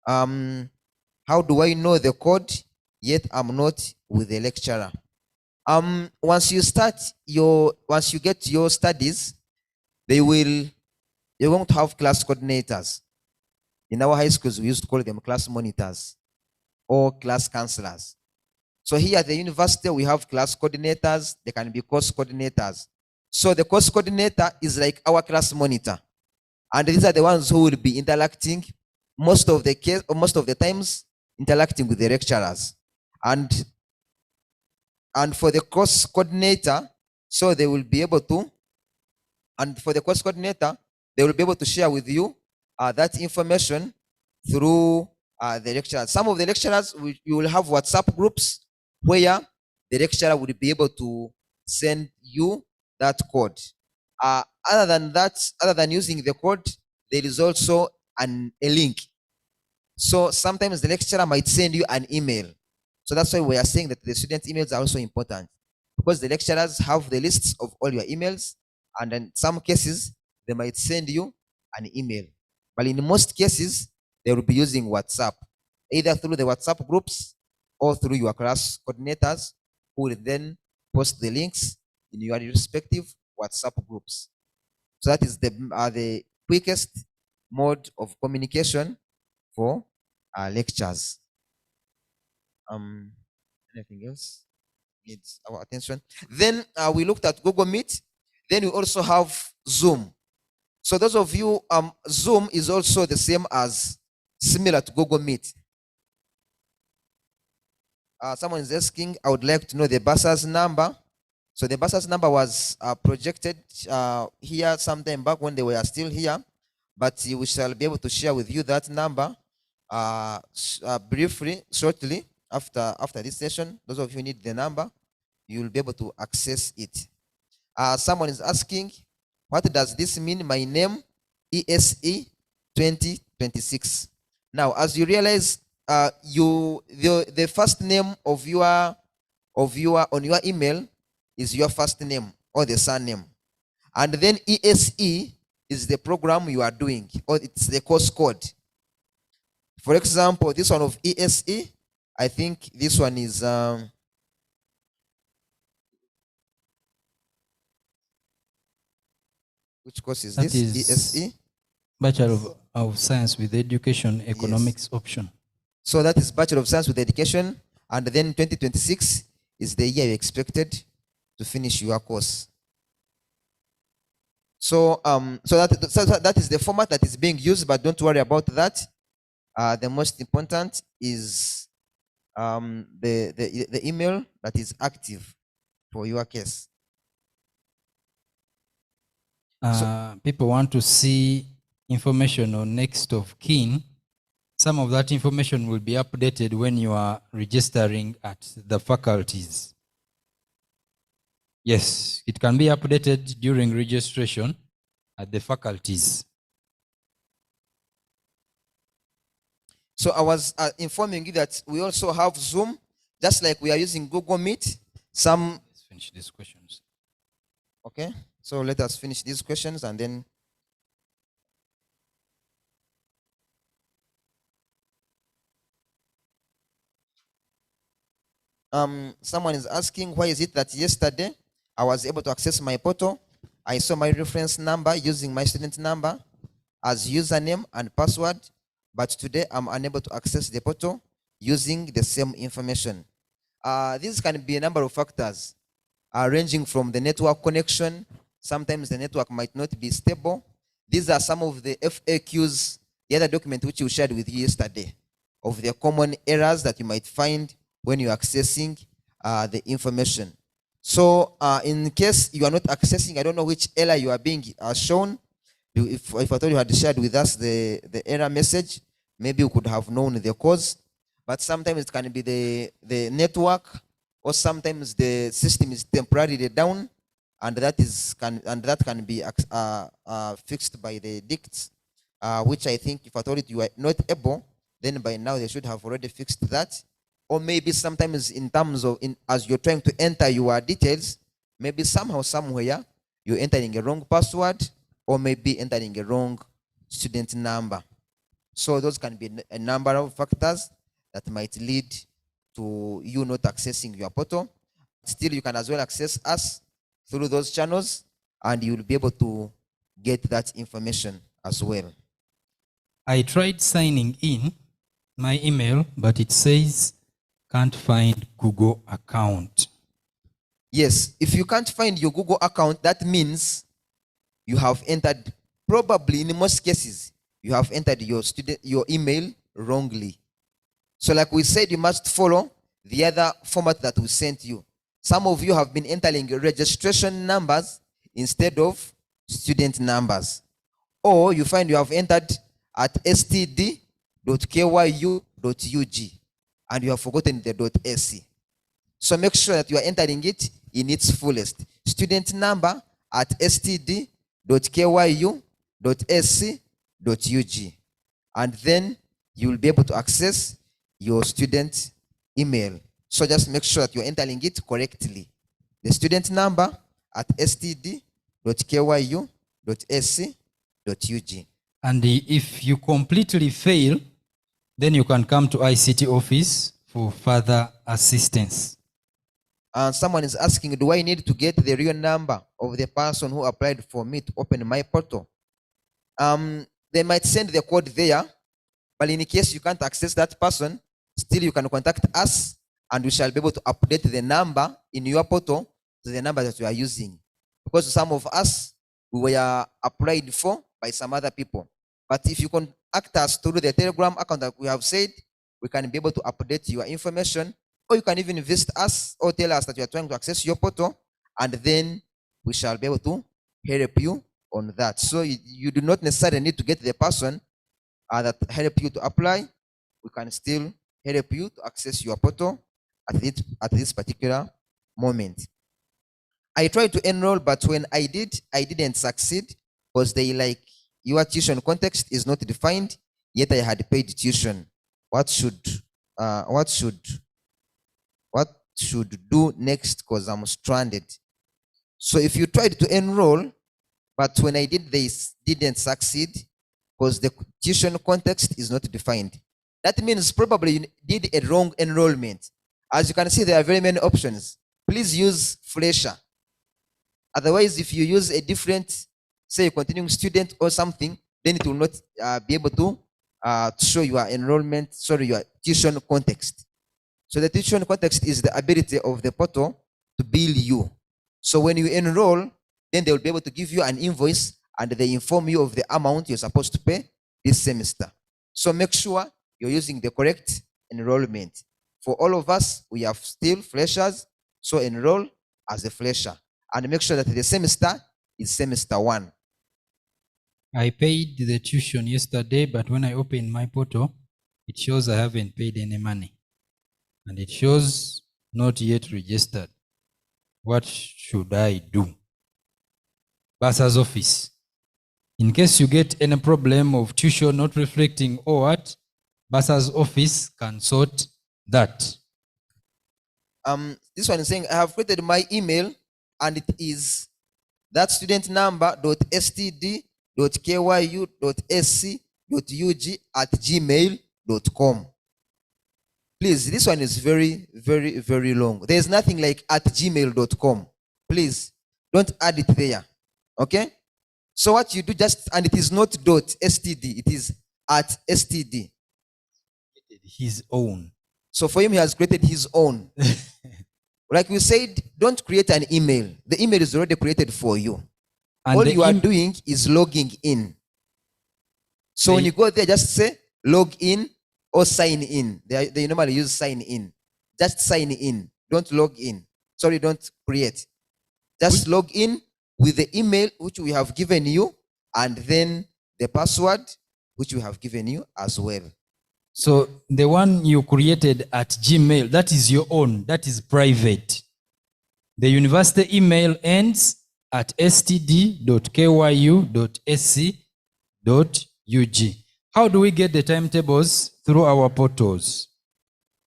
Speaker 7: How do I know the code yet I'm not with the lecturer? Once you get your studies, you're going to have class coordinators. In our high schools, we used to call them class monitors or class counselors. So here at the university, we have class coordinators. They can be course coordinators. So the course coordinator is like our class monitor. And these are the ones who will be interacting most of the times, interacting with the lecturers. And for the course coordinator, so they will be able to, and for the course coordinator, they will be able to share with you that information through the lecturers. Some of the lecturers, you will have WhatsApp groups where the lecturer will be able to send you that code. Other than using the code, there is also a link. So sometimes the lecturer might send you an email. So that's why we are saying that the student emails are also important, because the lecturers have the lists of all your emails, and in some cases, they might send you an email. But in most cases, they will be using WhatsApp, either through the WhatsApp groups or through your class coordinators, who will then post the links in your respective WhatsApp groups. So that is the quickest mode of communication for lectures. Anything else needs our attention? Then we looked at Google Meet. Then we also have Zoom. So those of you, Zoom is also the same as similar to Google Meet. Someone is asking, I would like to know the BASA's number. So the BASA's number was projected here sometime back when they were still here, but we shall be able to share with you that number briefly, shortly after this session. Those of you who need the number, you will be able to access it. Someone is asking, what does this mean? My name, ESE 2026. Now, as you realize, the first name of your on your email is your first name or the surname, and then ESE is the program you are doing, or it's the course code. For example, this one of ESE, I think this one is which course is
Speaker 6: That
Speaker 7: this?
Speaker 6: is
Speaker 7: ESE.
Speaker 6: Bachelor of Science with Education, Economics option.
Speaker 7: So that is Bachelor of Science with Education, and then 2026 is the year you expected to finish your course. So that is the format that is being used, but don't worry about that. The most important is the email that is active for your case.
Speaker 6: People want to see information on next of kin. Some of that information will be updated when you are registering at the faculties. Yes, it can be updated during registration at the faculties.
Speaker 7: So I was informing you that we also have Zoom, just like we are using Google Meet.
Speaker 6: Let's finish these questions.
Speaker 7: Okay, so let us finish these questions and then someone is asking, why is it that yesterday I was able to access my portal? I saw my reference number using my student number as username and password, but today I'm unable to access the portal using the same information. This can be a number of factors, ranging from the network connection. Sometimes the network might not be stable. These are some of the FAQs, the other document which you shared with you yesterday, of the common errors that you might find when you're accessing the information. So in case you are not accessing, I don't know which error you are being shown. If I thought you had shared with us the error message, maybe you could have known the cause. But sometimes it can be the network, or sometimes the system is temporarily down, and that can be fixed by the dicts, which I think if I thought you were not able, then by now they should have already fixed that. Or maybe sometimes in terms of as you're trying to enter your details, maybe somehow, somewhere, you're entering a wrong password, or maybe entering a wrong student number. So those can be a number of factors that might lead to you not accessing your portal. Still, you can as well access us through those channels, and you'll be able to get that information as well.
Speaker 6: I tried signing in my email, but it says can't find Google account.
Speaker 7: Yes, if you can't find your Google account, that means you have entered, probably in most cases, you have entered your email wrongly. So like we said, you must follow the other format that we sent you. Some of you have been entering registration numbers instead of student numbers. Or you find you have entered at std.kyu.ug and you have forgotten the .sc. So make sure that you are entering it in its fullest. Student number at std.kyu.sc.ug. And then you will be able to access your student email. So just make sure that you're entering it correctly. The student number at std.kyu.sc.ug.
Speaker 6: And if you completely fail, then you can come to ICT office for further assistance.
Speaker 7: someone is asking, do I need to get the real number of the person who applied for me to open my portal? They might send the code there, but in case you can't access that person, still you can contact us and we shall be able to update the number in your portal to the number that you are using. Because some of us, we were applied for by some other people. But if you contact us through the Telegram account that we have said, we can be able to update your information, or you can even visit us or tell us that you are trying to access your portal, and then we shall be able to help you on that. So you do not necessarily need to get the person that help you to apply. We can still help you to access your portal at this particular moment. I tried to enroll, but when I didn't succeed because they like, your tuition context is not defined, yet I had paid tuition. What should do next because I'm stranded? So if you tried to enroll, but when I did, they didn't succeed because the tuition context is not defined. That means probably you did a wrong enrollment. As you can see, there are very many options. Please use Fresher. Otherwise, if you use a different, say, continuing student or something, then it will not be able to show your enrollment, your tuition context. So the tuition context is the ability of the portal to bill you. So when you enroll, then they will be able to give you an invoice and they inform you of the amount you're supposed to pay this semester. So make sure you're using the correct enrollment. For all of us, we have still freshers, so enroll as a fresher. And make sure that the semester is semester 1.
Speaker 6: I paid the tuition yesterday, but when I open my portal, it shows I haven't paid any money. And it shows not yet registered. What should I do? Bursar's office. In case you get any problem of tuition not reflecting or what, Bursar's office can sort that.
Speaker 7: This one is saying, I have created my email and it is that student number.std.kyu.sc.ug@gmail.com. Please, this one is very, very, very long. There's nothing like @gmail.com. Please, don't add it there. Okay? So what you do and it is not .std, it is @std.
Speaker 6: His own.
Speaker 7: So for him, he has created his own. Like we said, don't create an email. The email is already created for you. And all you are doing is logging in. So when you go there, just say log in or sign in. They normally use sign in. Just sign in. Don't log in. Sorry, don't create. Just log in with the email which we have given you and then the password which we have given you as well.
Speaker 6: So the one you created at Gmail, that is your own, that is private. The university email ends at std.kyu.sc.ug. How do we get the timetables? Through our portals.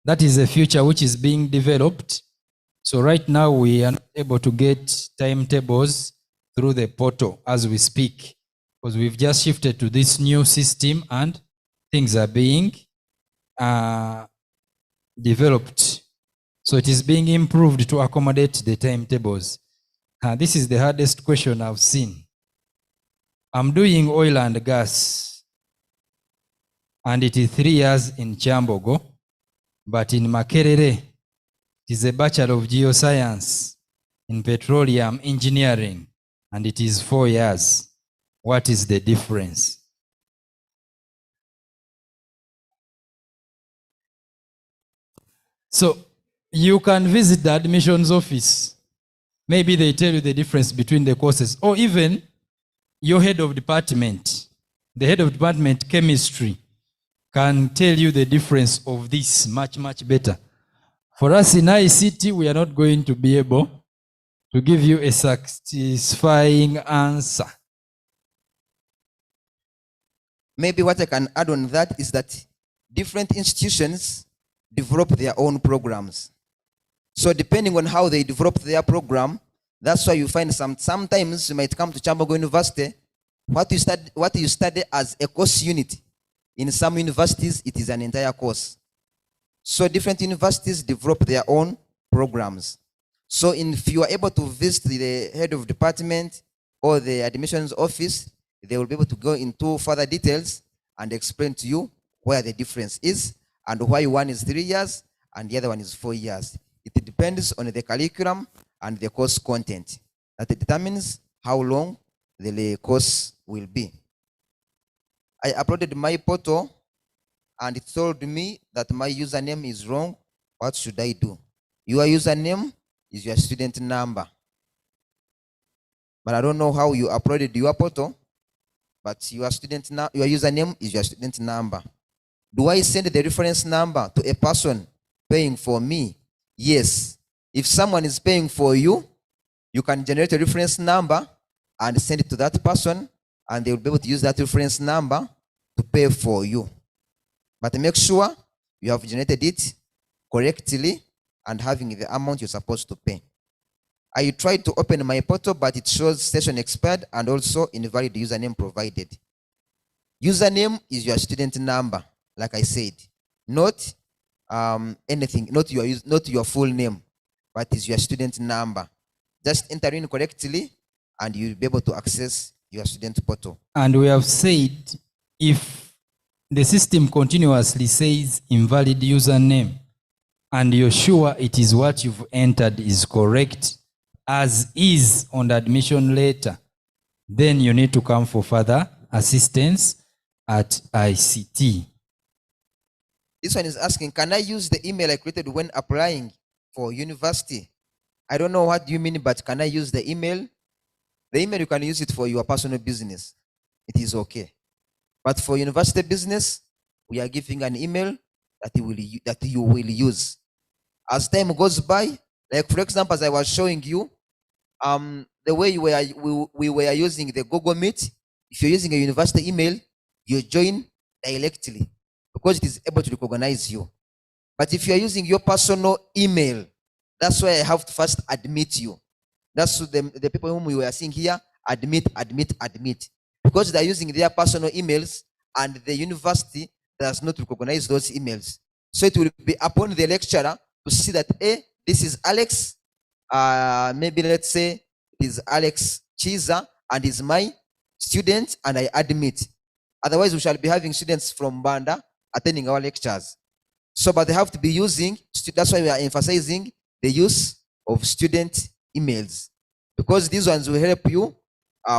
Speaker 6: That is a feature which is being developed. So right now we are not able to get timetables through the portal as we speak, because we've just shifted to this new system and things are being developed. So it is being improved to accommodate the timetables. This is the hardest question I've seen. I'm doing oil and gas, and it is 3 years in Kyambogo, but in Makerere, it is a Bachelor of Geoscience in Petroleum Engineering, and it is 4 years. What is the difference? So you can visit the admissions office. Maybe they tell you the difference between the courses, or even your head of department, the head of department chemistry can tell you the difference of this much, much better. For us in ICT, we are not going to be able to give you a satisfying answer.
Speaker 7: Maybe what I can add on that is that different institutions develop their own programs. So depending on how they develop their program, that's why you find sometimes you might come to Kyambogo University, what you study as a course unit. In some universities, it is an entire course. So different universities develop their own programs. So if you are able to visit the head of department or the admissions office, they will be able to go into further details and explain to you where the difference is and why one is 3 years and the other one is 4 years. It depends on the curriculum and the course content. That determines how long the course will be. I uploaded my portal and it told me that my username is wrong. What should I do? Your username is your student number. But I don't know how you uploaded your portal, but your username is your student number. Do I send the reference number to a person paying for me? Yes. If someone is paying for you, you can generate a reference number and send it to that person, and they will be able to use that reference number to pay for you. But make sure you have generated it correctly and having the amount you're supposed to pay. I tried to open my portal, but it shows session expired and also invalid username provided. Username is your student number, like I said, not anything, not your full name, but is your student number. Just enter in correctly and you'll be able to access your student portal.
Speaker 6: And we have said if the system continuously says invalid username and you're sure it is what you've entered is correct as is on the admission letter, then you need to come for further assistance at ICT.
Speaker 7: This one is asking, can I use the email I created when applying for university? I don't know what you mean, but can I use the email? The email, you can use it for your personal business. It is okay. But for university business, we are giving an email that you will use. As time goes by, like for example, as I was showing you, the way we were using the Google Meet, if you're using a university email, you join directly because it is able to recognize you. But if you're using your personal email, that's why I have to first admit you. That's the people whom we were seeing here, admit. Because they're using their personal emails and the university does not recognize those emails. So it will be upon the lecturer to see that, this is Alex, maybe let's say it is Alex Chiza and is my student and I admit. Otherwise, we shall be having students from Banda attending our lectures. So, but they have to be using, that's why we are emphasizing the use of student emails, because these ones will help you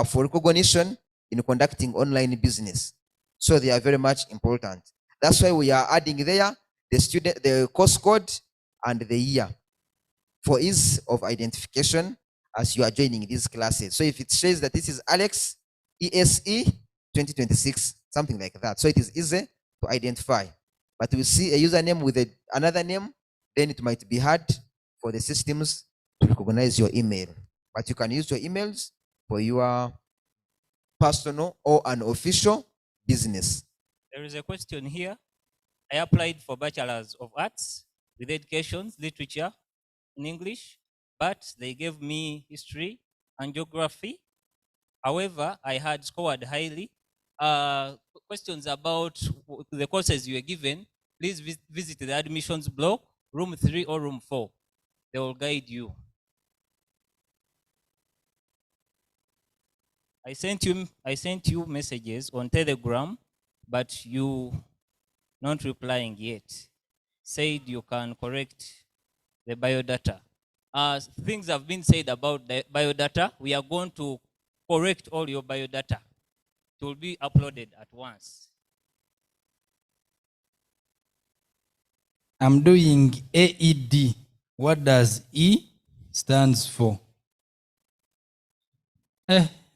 Speaker 7: for recognition in conducting online business. So they are very much important. That's why we are adding there the course code and the year for ease of identification as you are joining these classes. So if it says that this is Alex ESE 2026, something like that. So it is easy to identify. But we see a username with another name, then it might be hard for the systems to recognize your email. But you can use your emails for your personal or an official business.
Speaker 5: There is a question here. I applied for Bachelor's of Arts with Education, Literature in English, but they gave me History and Geography. However, I had scored highly. Questions about the courses you were given, please visit the admissions block, room 3 or room 4. They will guide you. I sent you messages on Telegram, but you not replying yet. Said you can correct the biodata. Things have been said about the biodata. We are going to correct all your biodata. It will be uploaded at once.
Speaker 6: I'm doing AED. What does E stands for?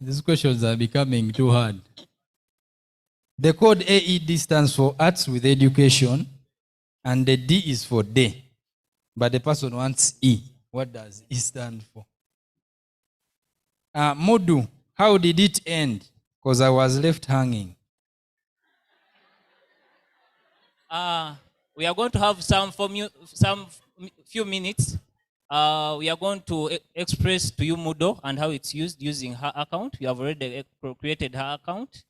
Speaker 6: These questions are becoming too hard. The code AED stands for Arts with Education, and the D is for day. But the person wants E. What does E stand for? Modu, how did it end? Because I was left hanging.
Speaker 5: We are going to have some few minutes. We are going to express to you Moodle and how it's used using her account. We have already created her account,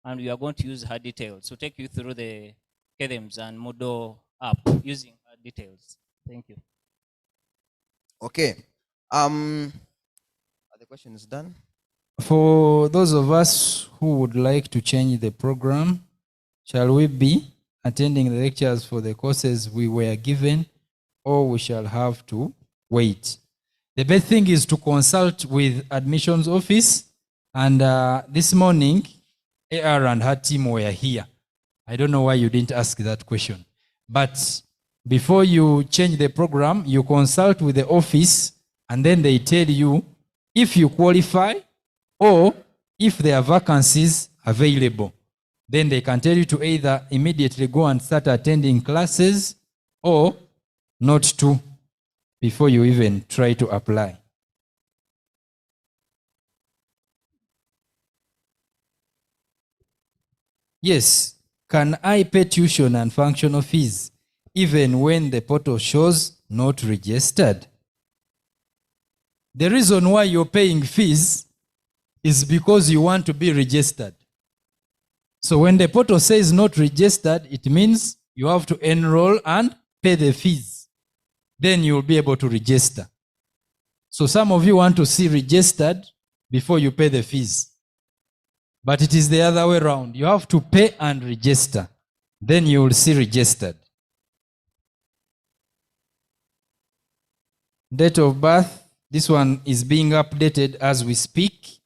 Speaker 5: and we are going to use her details to take you through the KDEMS and Moodle app using her details. Thank you.
Speaker 7: Okay. Are the questions done?
Speaker 6: For those of us who would like to change the program, shall we be attending the lectures for the courses we were given, or we shall have to wait? The best thing is to consult with admissions office, and this morning, AR and her team were here. I don't know why you didn't ask that question. But before you change the program, you consult with the office, and then they tell you if you qualify or if there are vacancies available. Then they can tell you to either immediately go and start attending classes or not to before you even try to apply. Yes, can I pay tuition and functional fees even when the portal shows not registered? The reason why you're paying fees is because you want to be registered. So when the portal says not registered, it means you have to enroll and pay the fees. Then you'll be able to register. So some of you want to see registered before you pay the fees. But it is the other way around. You have to pay and register. Then you will see registered. Date of birth, this one is being updated as we speak.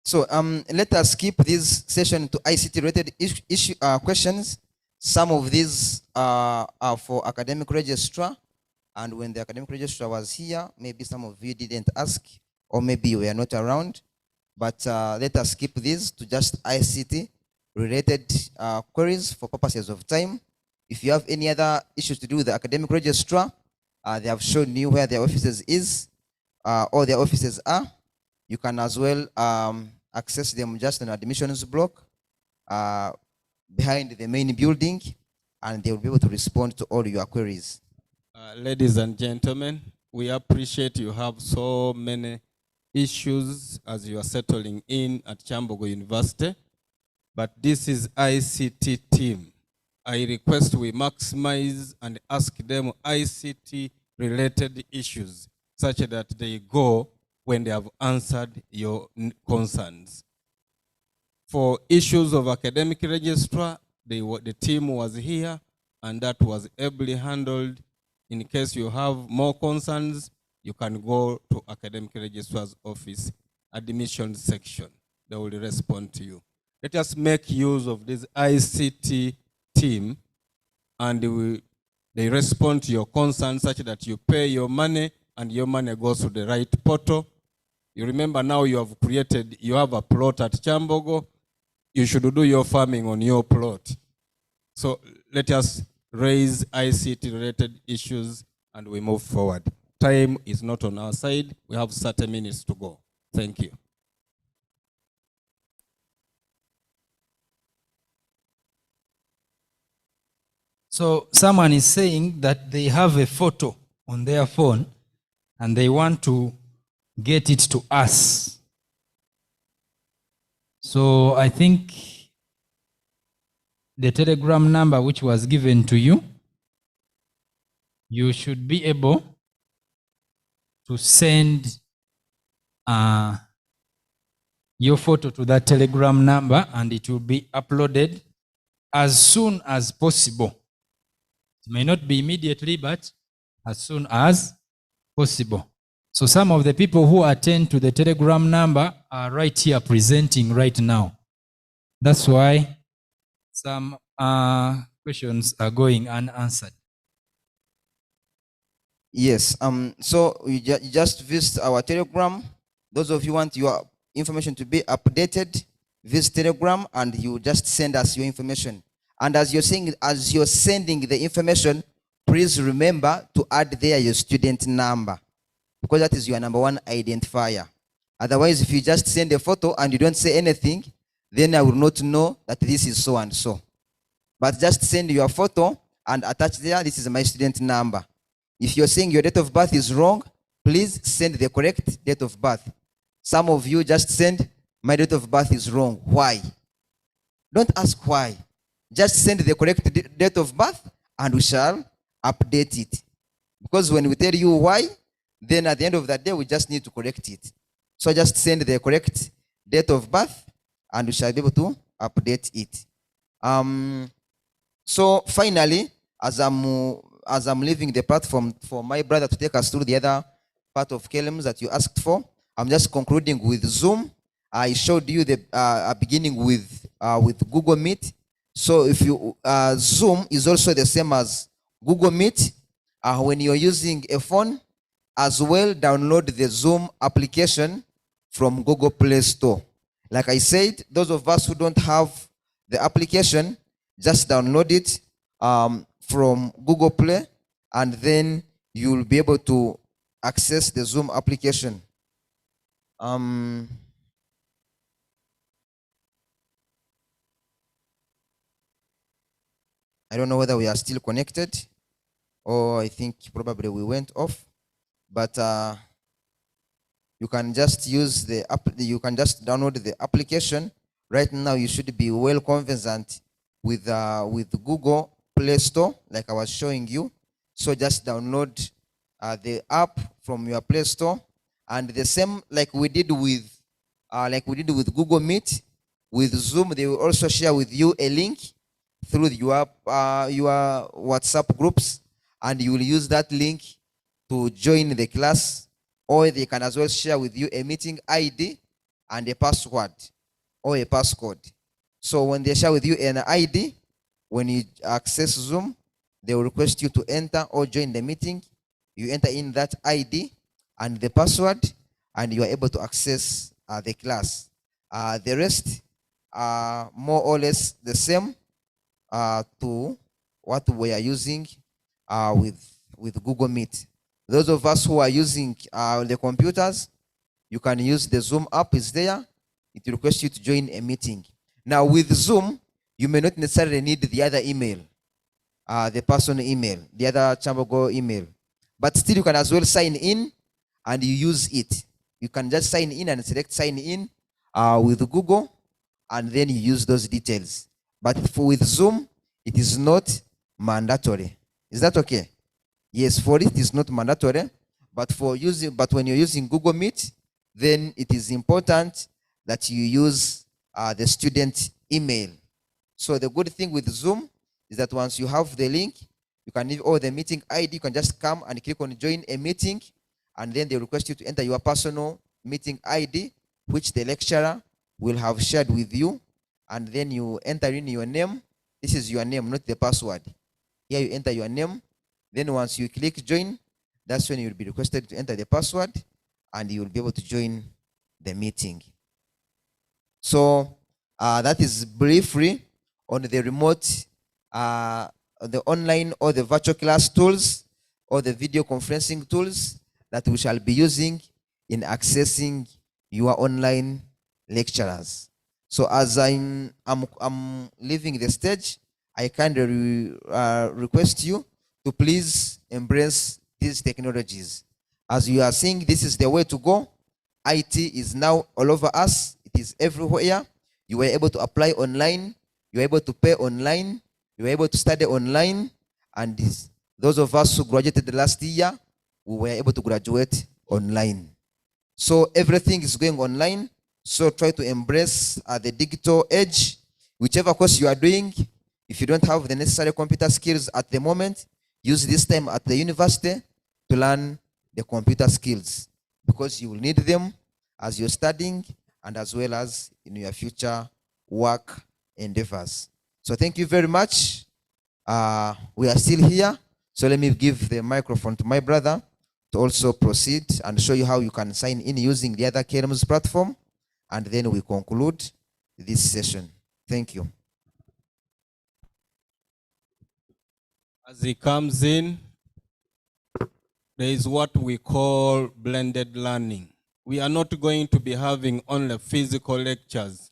Speaker 7: So let us skip this session to ICT-related questions. Some of these are for academic registrar, and when the academic registrar was here, maybe some of you didn't ask, or maybe you were not around. But let us skip these to just ICT-related queries for purposes of time. If you have any other issues to do with the academic registrar, they have shown you where their offices is, or their offices are. You can as well access them just in admissions block behind the main building, and they will be able to respond to all your queries.
Speaker 2: Ladies and gentlemen, we appreciate you have so many issues as you are settling in at Chambogo University, but this is ICT team. I request we maximize and ask them ICT related issues such that they go when they have answered your concerns. For issues of academic registrar, the team was here and that was ably handled. In case you have more concerns, you can go to academic registrar's office, admissions section. They will respond to you. Let us make use of this ICT team, and they respond to your concerns such that you pay your money and your money goes to the right portal. You remember now you have a plot at Chambogo. You should do your farming on your plot. So let us raise ICT-related issues and we move forward. Time is not on our side. We have 30 minutes to go. Thank you.
Speaker 6: So someone is saying that they have a photo on their phone and they want to get it to us. So I think the Telegram number which was given to you, you should be able to send your photo to that Telegram number and it will be uploaded as soon as possible. It may not be immediately, but as soon as possible. So some of the people who attend to the Telegram number are right here presenting right now. That's why some questions are going unanswered.
Speaker 7: Yes. So you just visit our Telegram. Those of you want your information to be updated, visit Telegram and you just send us your information. And as you're sending the information, please remember to add there your student number, because that is your number one identifier. Otherwise, if you just send a photo and you don't say anything, then I will not know that this is so and so. But just send your photo and attach there, this is my student number. If you're saying your date of birth is wrong, please send the correct date of birth. Some of you just send, my date of birth is wrong. Why? Don't ask why. just send the correct date of birth and we shall update it. Because when we tell you why, then at the end of the day, we just need to correct it. So just send the correct date of birth and we shall be able to update it. So finally, as I'm leaving the platform for my brother to take us through the other part of KLMs that you asked for, I'm just concluding with Zoom. I showed you the beginning with Google Meet. So if you Zoom is also the same as Google Meet. When you're using a phone, as well, download the Zoom application from Google Play Store. Like I said, those of us who don't have the application, just download it from Google Play, and then you'll be able to access the Zoom application. I don't know whether we are still connected, or I think probably we went off, but you can just use the app. You can just download the application. Right now, you should be well conversant with Google Play Store, like I was showing you. So just download the app from your Play Store, and the same like we did with Google Meet. With Zoom, they will also share with you a link through your WhatsApp groups, and you will use that link to join the class, or they can as well share with you a meeting ID and a password or a passcode. So when they share with you an ID, when you access Zoom, they will request you to enter or join the meeting. You enter in that ID and the password, and you are able to access the class. The rest are more or less the same to what we are using with Google Meet. Those of us who are using the computers, you can use the Zoom app. Is there. It requests you to join a meeting. Now with Zoom, you may not necessarily need the other email, the personal email, the other Chambogo email. But still you can as well sign in and you use it. You can just sign in and select sign in with Google, and then you use those details. But with Zoom, it is not mandatory. Is that okay? Yes, for it is not mandatory, but when you're using Google Meet, then it is important that you use the student email. So the good thing with Zoom is that once you have the link, you can leave all the meeting ID, you can just come and click on join a meeting, and then they request you to enter your personal meeting ID, which the lecturer will have shared with you, and then you enter in your name. This is your name, not the password. Here you enter your name. Then once you click join, that's when you'll be requested to enter the password, and you will be able to join the meeting. So that is briefly on the remote, the online or the virtual class tools or the video conferencing tools that we shall be using in accessing your online lecturers. So as I'm leaving the stage, I kindly request you to please embrace these technologies. As you are seeing, this is the way to go. IT is now all over us. It is everywhere. You were able to apply online. You were able to pay online. You were able to study online. And those of us who graduated last year, we were able to graduate online. So everything is going online. So try to embrace the digital age. Whichever course you are doing, if you don't have the necessary computer skills at the moment, use this time at the university to learn the computer skills, because you will need them as you're studying and as well as in your future work endeavors. So thank you very much. We are still here. So let me give the microphone to my brother to also proceed and show you how you can sign in using the other KLM's platform. And then we conclude this session. Thank you.
Speaker 2: As he comes in, there is what we call blended learning. We are not going to be having only physical lectures.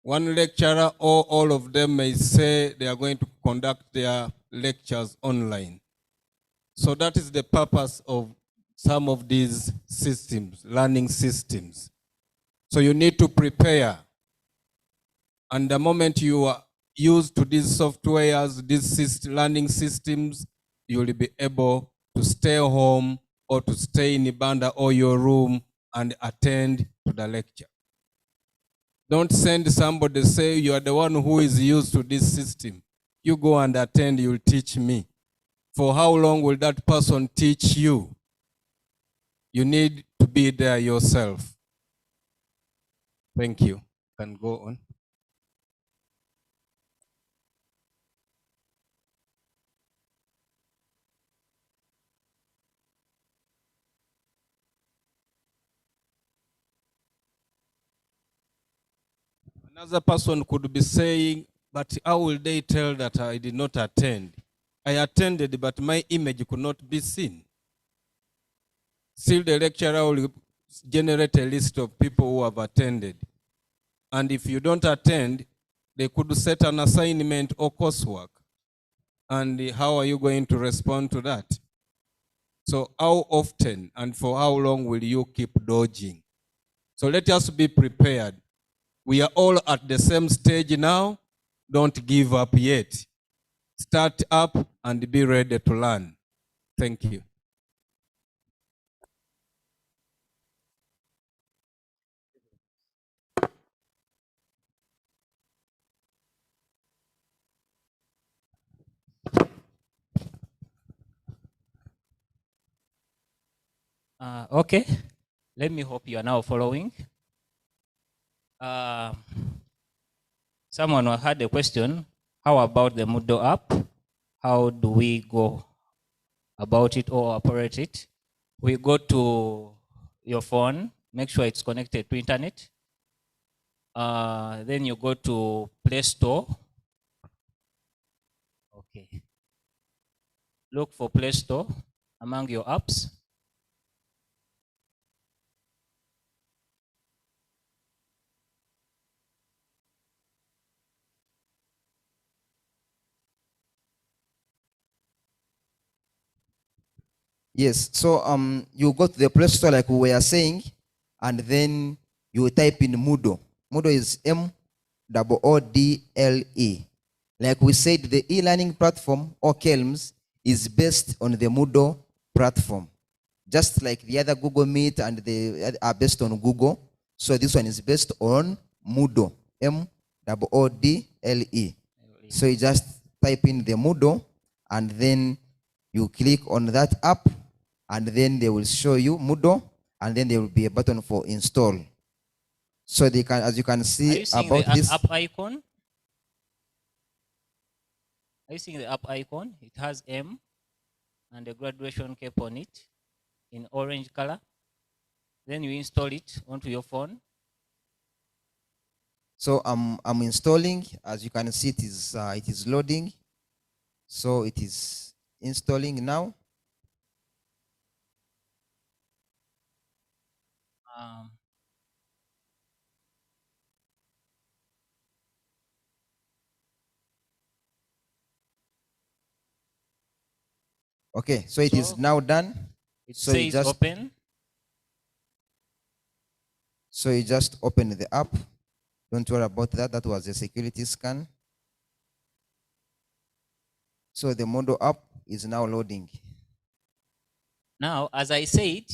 Speaker 2: One lecturer or all of them may say they are going to conduct their lectures online. So that is the purpose of some of these systems, learning systems. So you need to prepare. And the moment you used to these softwares, these learning systems, you will be able to stay home or to stay in Ibanda or your room and attend to the lecture. Don't send somebody say you are the one who is used to this system. You go and attend, you'll teach me. For how long will that person teach you? You need to be there yourself. Thank you. Can go on. Another person could be saying, but how will they tell that I did not attend? I attended, but my image could not be seen. Still, the lecturer will generate a list of people who have attended. And if you don't attend, they could set an assignment or coursework. And how are you going to respond to that? So how often and for how long will you keep dodging? So let us be prepared. We are all at the same stage now. Don't give up yet. Start up and be ready to learn. Thank you.
Speaker 5: Okay, let me hope you are now following. Someone had a question. How about the Moodle app? How do we go about it or operate it? We go to your phone, make sure it's connected to internet. Then you go to Play Store. Okay. Look for Play Store among your apps.
Speaker 7: Yes, so you go to the Play Store like we were saying, and then you type in Moodle. Moodle is Moodle. Like we said, the e-learning platform or KELMS is based on the Moodle platform. Just like the other Google Meet and they are based on Google. So this one is based on Moodle. Moodle. So you just type in the Moodle and then you click on that app and then they will show you Moodle and then there will be a button for install. So they can, as you can see about this
Speaker 5: app icon. Are you seeing the app icon? It has M and a graduation cap on it in orange color. Then you install it onto your phone.
Speaker 7: So I'm installing. As you can see, it is loading. So it is installing now. Okay, so it is now done.
Speaker 5: It
Speaker 7: So
Speaker 5: says open.
Speaker 7: So you just open the app. Don't worry about that. That was a security scan. So the Moodle app is now loading.
Speaker 5: Now, as I said,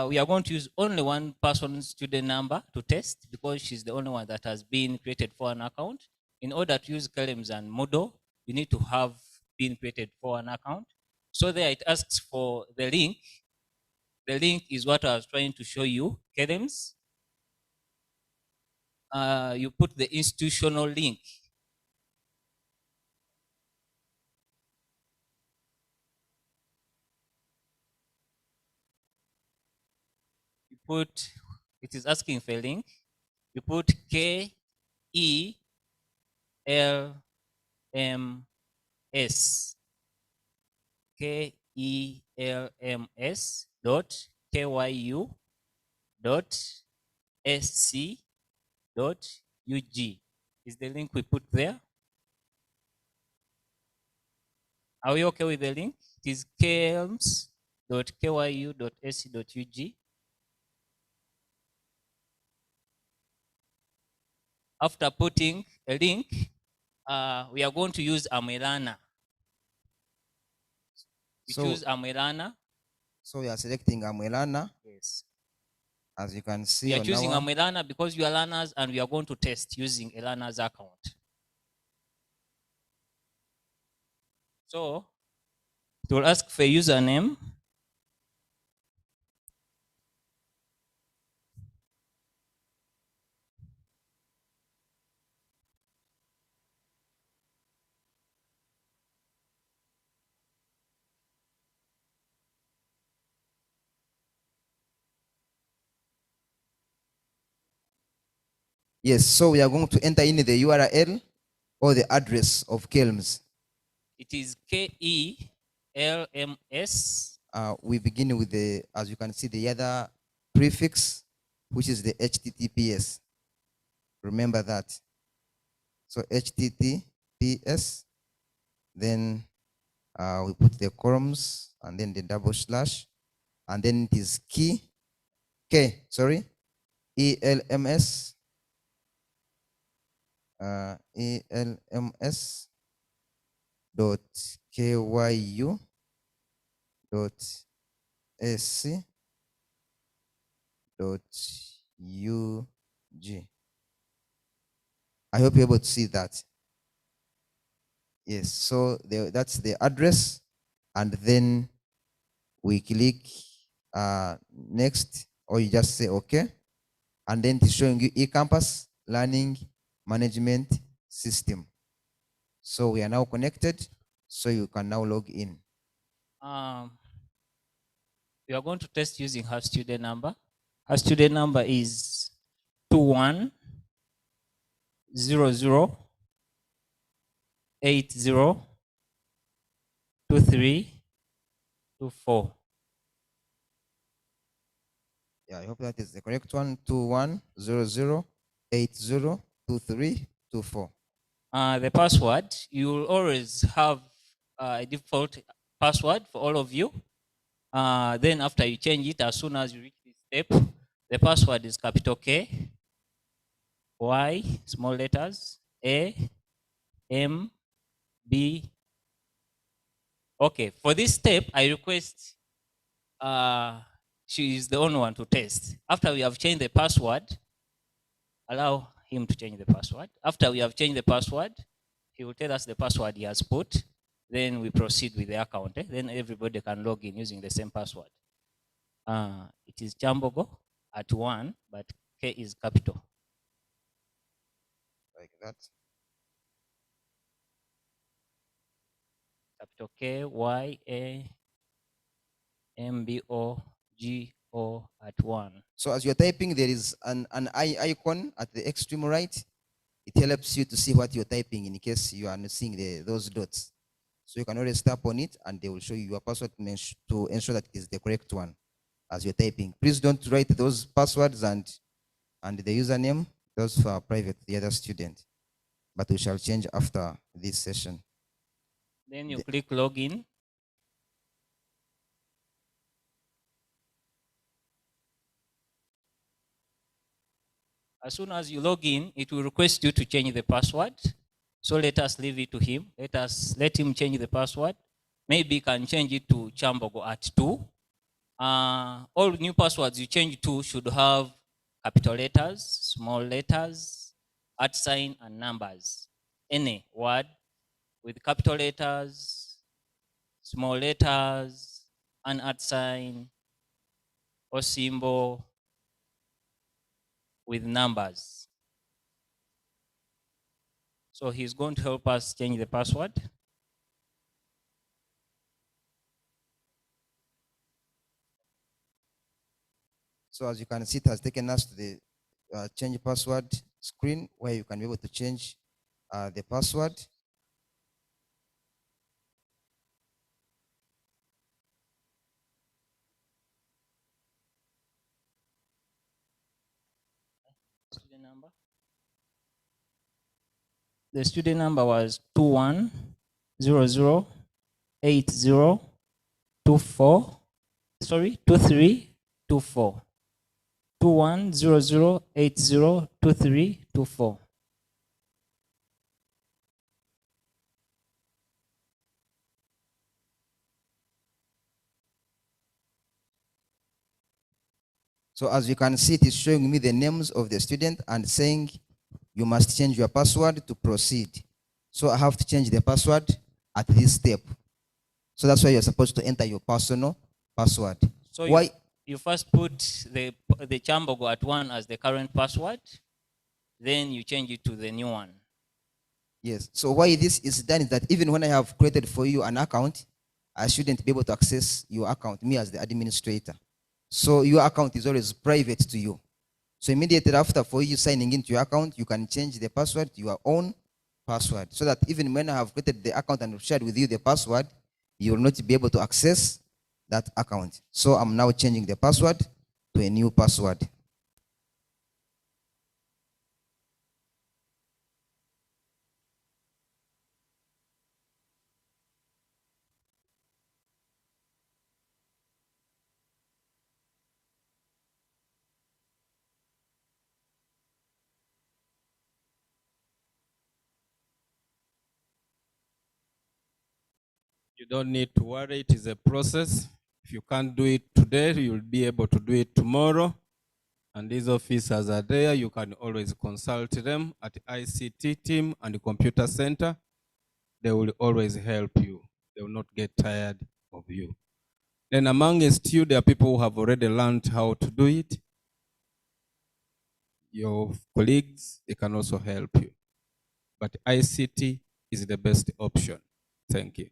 Speaker 5: we are going to use only one person's student number to test because she's the only one that has been created for an account. In order to use KELMS and Moodle, you need to have been created for an account. So there it asks for the link. The link is what I was trying to show you, KELMS. You put the institutional link. You put, it is asking for a link. You put KELMS. KELMS dot KYU dot SC dot UG is the link we put there. Are we okay with the link? It is KELMS dot KYU dot SC dot UG. After putting a link, we are going to use Amelana. We
Speaker 7: So-
Speaker 5: choose Amelana.
Speaker 7: So we are selecting Amwelana,
Speaker 5: Yes.
Speaker 7: as you can see
Speaker 5: We are
Speaker 7: on
Speaker 5: choosing
Speaker 7: our,
Speaker 5: Amelana because we are learners and we are going to test using Elana's account. So it will ask for a username.
Speaker 7: yes, so we are going to enter in the URL or the address of Kelms.
Speaker 5: It is KELMS.
Speaker 7: We begin with the, as you can see, the other prefix, which is the HTTPS. Remember that. So HTTPS, then we put the columns and then the double slash, and then it is ELMS, ELMS dot KYU dot SC dot UG. I hope you're able to see that. Yes, so that's the address, and then we click next, or you just say okay, and then it's showing you eCampus Learning Management System. So we are now connected, so you can now log in.
Speaker 5: We are going to test using her student number. Her student number is 2100802324.
Speaker 7: Yeah, I hope that is the correct one. 2100802324.
Speaker 5: The password, you will always have a default password for all of you. Then after you change it, as soon as you reach this step, the password is capital K, Y, small letters, A, M, B. Okay, for this step, I request she is the only one to test. After we have changed the password, allow him to change the password. After we have changed the password, he will tell us the password he has put. Then we proceed with the account. Then everybody can log in using the same password. It is Chambogo at 1, but K is capital.
Speaker 7: Like that.
Speaker 5: Capital K, Y, A, M, B, O, G, O at 1.
Speaker 7: So as you're typing, there is an eye icon at the extreme right. It helps you to see what you're typing in case you are not seeing those dots. So you can always tap on it and they will show you your password to ensure that it is the correct one as you're typing. Please don't write those passwords and the username. Those are private, the other student. But we shall change after this session.
Speaker 5: Then you click login. As soon as you log in, it will request you to change the password. So let us leave it to him. Let him change the password. Maybe he can change it to Chambogo at 2. All new passwords you change to should have capital letters, small letters, @ sign, and numbers. Any word with capital letters, small letters, an @ sign, or symbol with numbers. So he's going to help us change the password.
Speaker 7: So as you can see, it has taken us to the change password screen where you can be able to change the password.
Speaker 5: Student number. The student number was 2324. 2100802324.
Speaker 7: So as you can see, it is showing me the names of the student and saying you must change your password to proceed. So I have to change the password at this step. So that's why you're supposed to enter your personal password.
Speaker 5: So
Speaker 7: Why?
Speaker 5: you first put the Chambogo at 1 as the current password, then you change it to the new one.
Speaker 7: Yes. So why this is done is that even when I have created for you an account, I shouldn't be able to access your account, me as the administrator. So your account is always private to you. So immediately after for you signing into your account, you can change the password to your own password. So that even when I have created the account and shared with you the password, you will not be able to access that account. So I'm now changing the password to a new password.
Speaker 2: You don't need to worry, it is a process. If you can't do it today, you'll be able to do it tomorrow. And these officers are there. You can always consult them at ICT team and the computer center. They will always help you. They will not get tired of you. Then amongst you, there are people who have already learned how to do it. Your colleagues, they can also help you. But ICT is the best option. Thank you.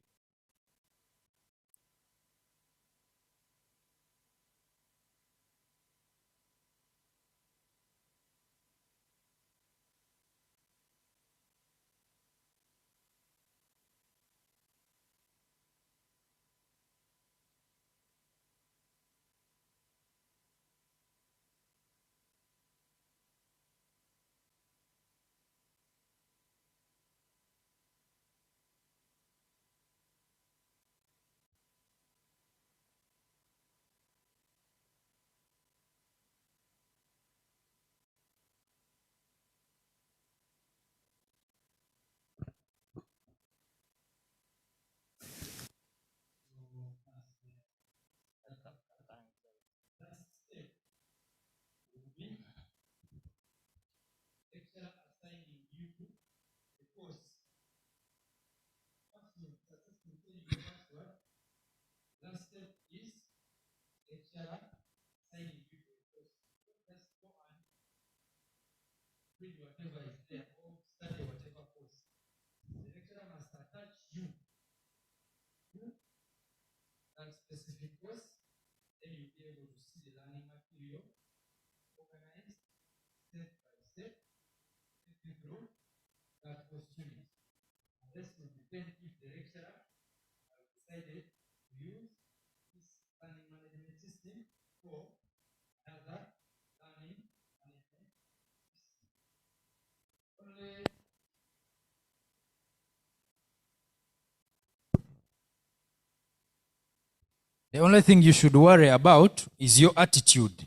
Speaker 6: The only thing you should worry about is your attitude.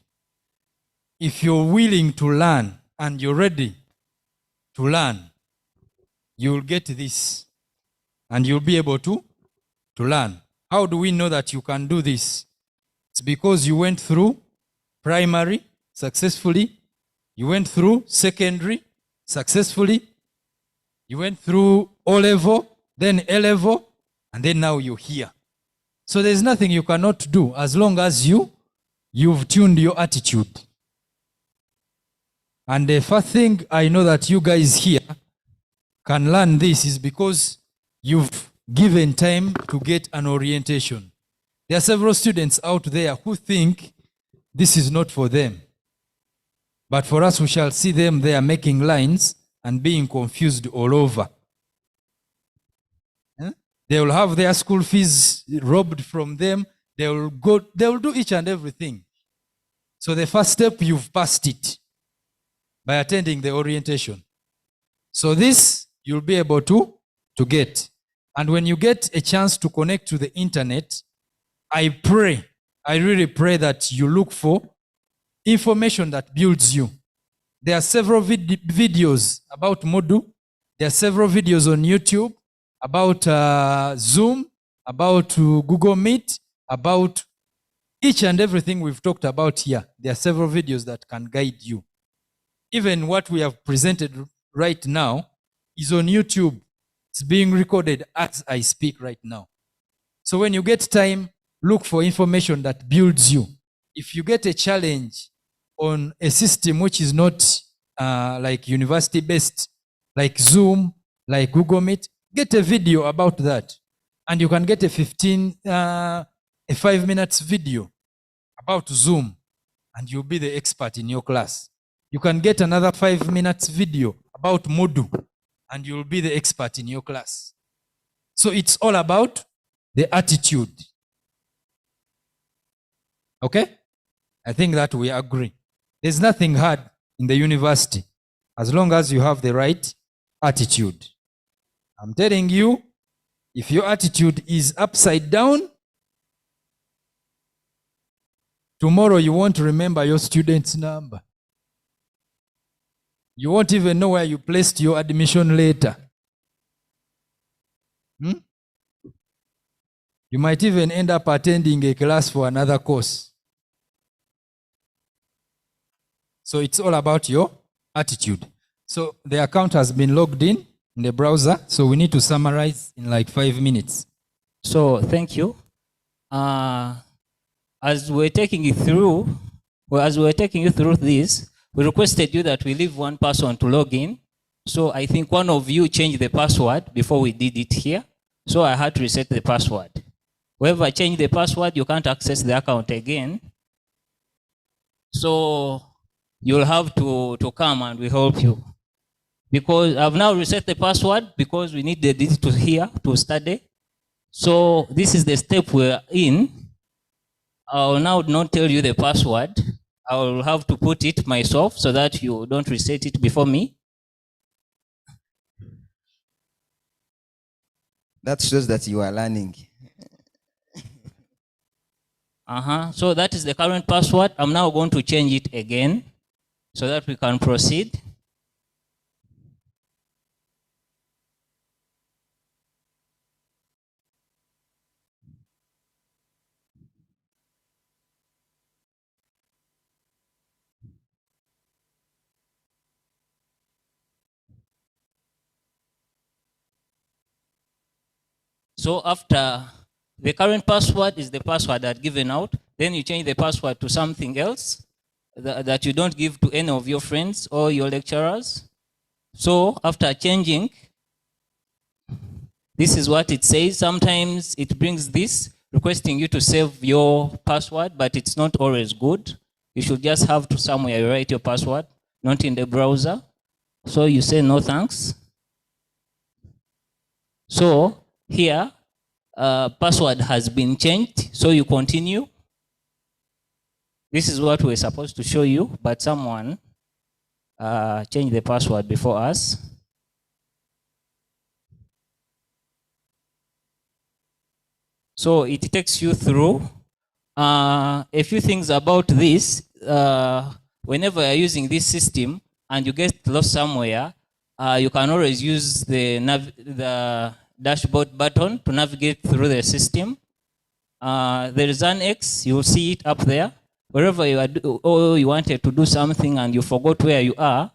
Speaker 6: If you're willing to learn and you're ready to learn, you'll get this and you'll be able to learn. How do we know that you can do this? It's because you went through primary successfully, you went through secondary successfully, you went through O-level, then A-level, and then now you're here. So there's nothing you cannot do as long as you've tuned your attitude. And the first thing I know that you guys here can learn this is because you've given time to get an orientation. There are several students out there who think this is not for them. But for us, we shall see them there making lines and being confused all over. They will have their school fees robbed from them. They will do each and everything. So the first step, you've passed it by attending the orientation. So this, you'll be able to get. And when you get a chance to connect to the internet, I really pray that you look for information that builds you. There are several videos about Moodle. There are several videos on YouTube about Zoom, about Google Meet, about Each and everything we've talked about here, there are several videos that can guide you. Even what we have presented right now is on YouTube. It's being recorded as I speak right now. So when you get time, look for information that builds you. If you get a challenge on a system which is not like university-based, like Zoom, like Google Meet, get a video about that. And you can get a 5 minutes video about Zoom, and you'll be the expert in your class. You can get another 5 minutes video about Moodle, and you'll be the expert in your class. So it's all about the attitude. Okay? I think that we agree. There's nothing hard in the university as long as you have the right attitude. I'm telling you, if your attitude is upside down, tomorrow you won't remember your student's number. You won't even know where you placed your admission letter. You might even end up attending a class for another course. So it's all about your attitude. So the account has been logged in the browser, so we need to summarize in like 5 minutes.
Speaker 5: So thank you. As we're taking you through this, we requested you that we leave one person to log in. So I think one of you changed the password before we did it here. So I had to reset the password. Whoever changed the password, you can't access the account again. So you'll have to come and we help you. Because I've now reset the password because we need the digital here to study. So this is the step we're in. I'll now not tell you the password. I'll have to put it myself so that you don't reset it before me.
Speaker 7: That shows that you are learning.
Speaker 5: So that is the current password. I'm now going to change it again so that we can proceed. So after the current password is the password that given out, then you change the password to something else that you don't give to any of your friends or your lecturers. So after changing, this is what it says. Sometimes it brings this, requesting you to save your password, but it's not always good. You should just have to somewhere write your password, not in the browser. So you say no thanks. So here, password has been changed, so you continue. This is what we're supposed to show you, but someone changed the password before us. So it takes you through a few things about this. Whenever you're using this system and you get lost somewhere, you can always use the dashboard button to navigate through the system. There is an X, you'll see it up there. Wherever you are, or you wanted to do something and you forgot where you are,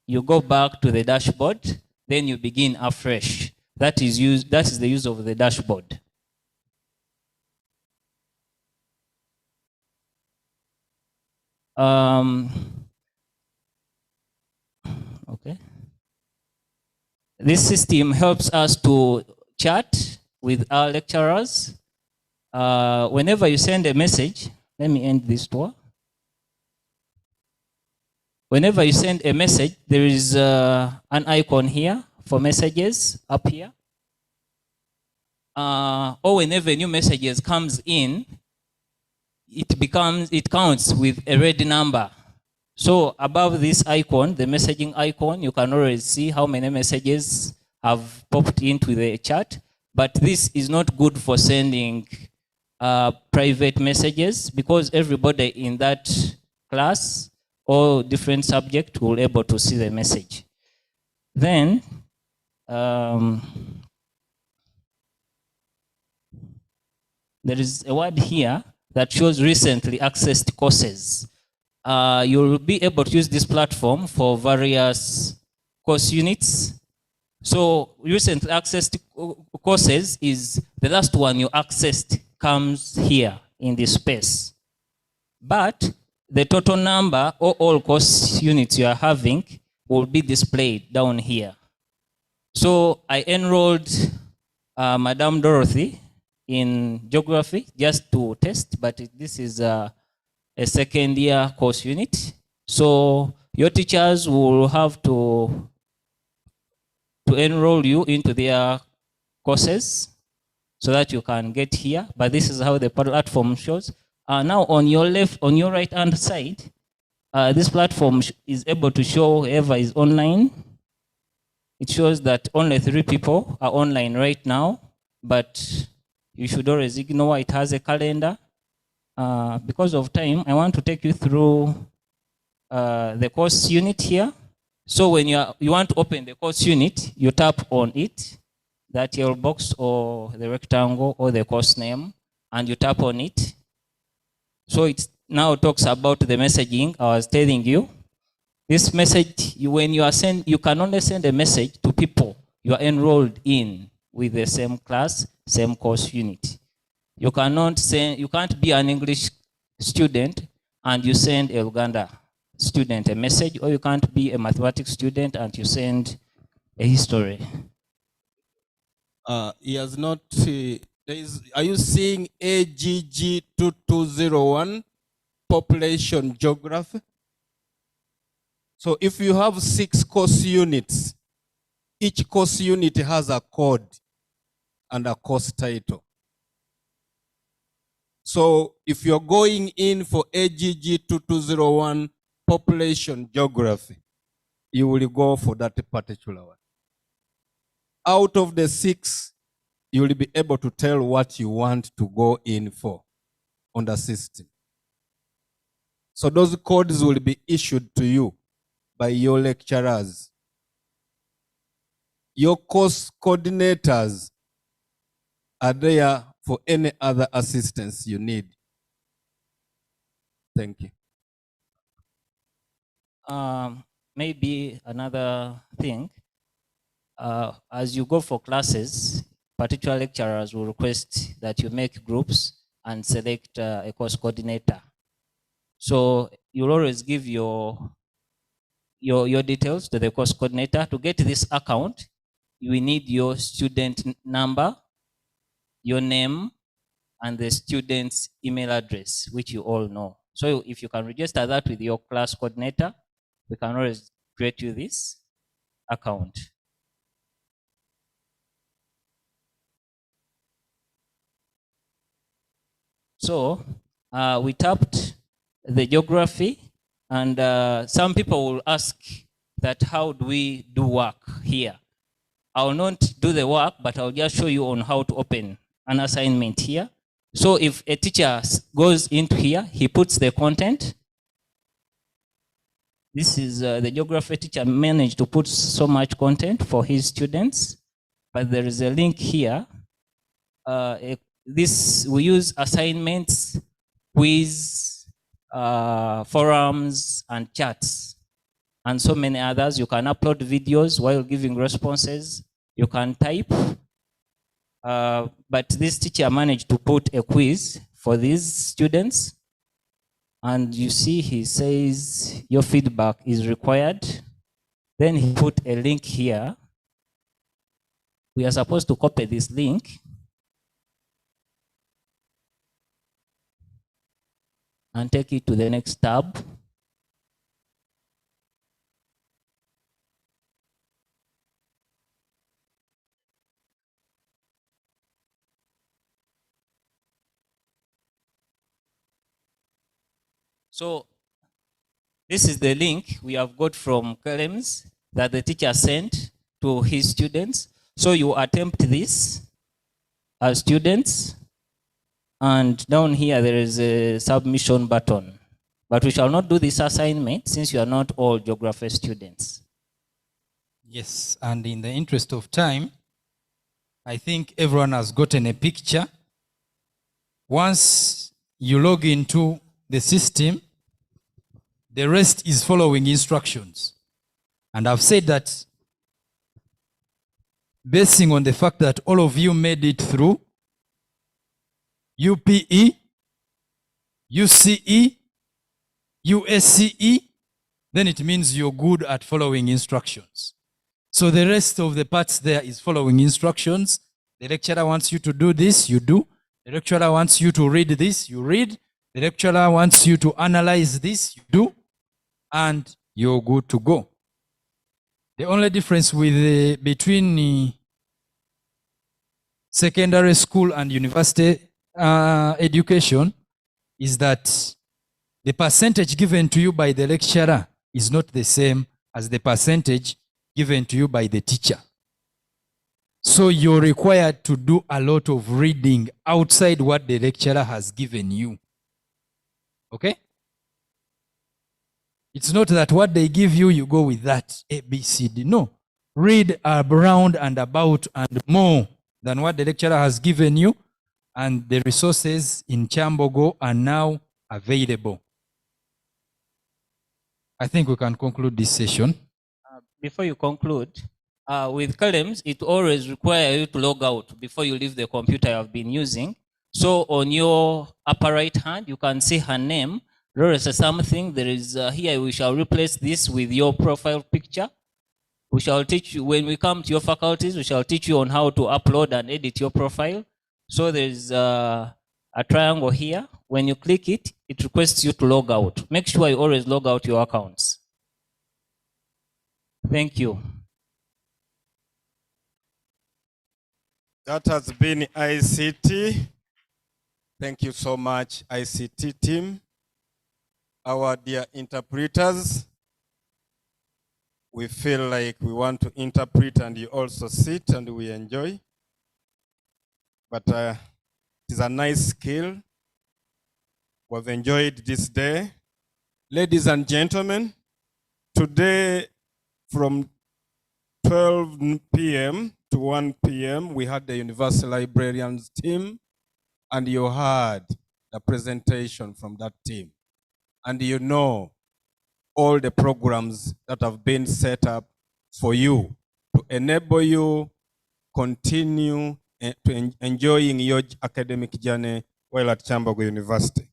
Speaker 5: you go back to the dashboard, then you begin afresh. That is the use of the dashboard. Okay. This system helps us to chat with our lecturers. Whenever you send a message, let me end this tour. Whenever you send a message, there is an icon here for messages up here. Or whenever new messages comes in, it counts with a red number. So above this icon, the messaging icon, you can already see how many messages have popped into the chat. But this is not good for sending private messages because everybody in that class or different subject will be able to see the message. Then, there is a word here that shows recently accessed courses. You'll be able to use this platform for various course units. So recently accessed courses is the last one you accessed comes here in this space. But the total number or all course units you are having will be displayed down here. So I enrolled Madam Dorothy in geography just to test, but this is a second year course unit. So your teachers will have to enroll you into their courses so that you can get here. But this is how the platform shows. Now on your left, on your right hand side, this platform is able to show whoever is online. It shows that only 3 people are online right now, but you should always ignore it has a calendar. Because of time, I want to take you through the course unit here. So when you want to open the course unit, you tap on it, that yellow box or the rectangle or the course name, and you tap on it. So it now talks about the messaging I was telling you. This message, when you can only send a message to people you are enrolled in with the same class, same course unit. You can't be an English student and you send a Uganda student a message, or you can't be a mathematics student and you send a history.
Speaker 2: He has not. Are you seeing AGG 2201 population geography? So if you have 6 course units, each course unit has a code and a course title. So if you're going in for AGG 2201 population geography, you will go for that particular one. Out of the 6, you will be able to tell what you want to go in for on the system. So those codes will be issued to you by your lecturers. Your course coordinators are there for any other assistance you need. Thank you.
Speaker 5: Maybe another thing, as you go for classes, particular lecturers will request that you make groups and select a course coordinator. So you'll always give your details to the course coordinator. To get this account, you will need your student number, your name, and the student's email address, which you all know. So if you can register that with your class coordinator, we can always create you this account. So we tapped the geography, and some people will ask that how do we do work here? I will not do the work, but I'll just show you on how to open an assignment here. So if a teacher goes into here, he puts the content. This is the geography teacher managed to put so much content for his students, but there is a link here. We use assignments, quiz, forums, and chats, and so many others. You can upload videos while giving responses. You can type. But this teacher managed to put a quiz for these students. And you see, he says your feedback is required. Then he put a link here. We are supposed to copy this link and take it to the next tab. So this is the link we have got from Clemens that the teacher sent to his students. So you attempt this as students, and down here there is a submission button. But we shall not do this assignment since you are not all geography students.
Speaker 6: Yes, and in the interest of time, I think everyone has gotten a picture. Once you log into the system. The rest is following instructions. And I've said that basing on the fact that all of you made it through UPE, UCE, USCE, then it means you're good at following instructions. So the rest of the parts there is following instructions. The lecturer wants you to do this, you do. The lecturer wants you to read this, you read. The lecturer wants you to analyze this, you do. And you're good to go. The only difference between secondary school and university education is that the percentage given to you by the lecturer is not the same as the percentage given to you by the teacher. So you're required to do a lot of reading outside what the lecturer has given you. Okay? It's not that what they give you, you go with that, A, B, C, D. No. Read around and about and more than what the lecturer has given you, and the resources in Chambogo are now available. I think we can conclude this session.
Speaker 5: Before you conclude, with columns, it always requires you to log out before you leave the computer you have been using. So on your upper right hand, you can see her name. There is something. There is here. We shall replace this with your profile picture. We shall teach you when we come to your faculties. We shall teach you on how to upload and edit your profile. So there is a triangle here. When you click it, it requests you to log out. Make sure you always log out your accounts. Thank you.
Speaker 2: That has been ICT. Thank you so much, ICT team. Our dear interpreters, we feel like we want to interpret and you also sit and we enjoy. But it is a nice skill. We've enjoyed this day. Ladies and gentlemen, today from 12 p.m. to 1 p.m., we had the University Librarians team, and you heard the presentation from that team. And you know all the programs that have been set up for you to enable you continue to enjoying your academic journey while at Chambogo University.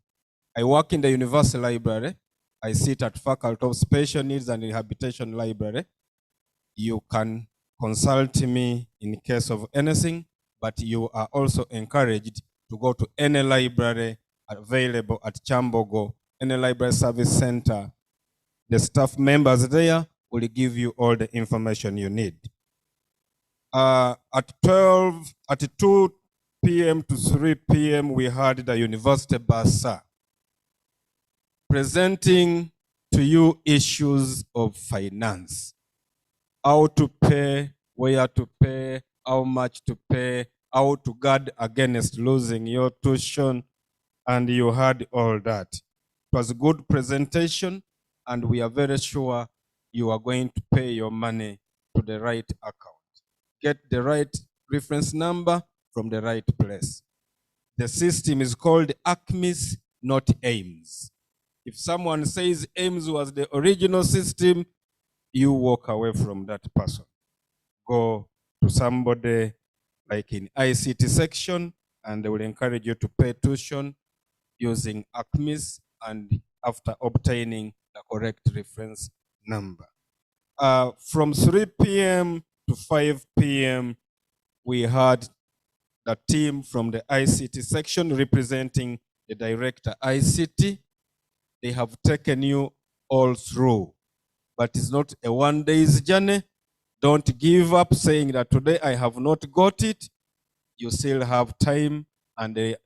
Speaker 2: I work in the University Library. I sit at Faculty of Special Needs and Rehabilitation Library. You can consult me in case of anything, but you are also encouraged to go to any library available at Chambogo, any library service center. The staff members there will give you all the information you need. At 2 p.m. to 3 p.m., we had the University Bursar presenting to you issues of finance. How to pay, where to pay, how much to pay, how to guard against losing your tuition, and you heard all that. It was a good presentation, and we are very sure you are going to pay your money to the right account. Get the right reference number from the right place. The system is called ACMIS, not AIMS. If someone says AIMS was the original system, you walk away from that person. Go to somebody like in ICT section, and they will encourage you to pay tuition using ACMIS and after obtaining the correct reference number. From 3 p.m. to 5 p.m., we had the team from the ICT section representing the director ICT. They have taken you all through, but it's not a one-day's journey. Don't give up saying that today I have not got it. You still have time, and the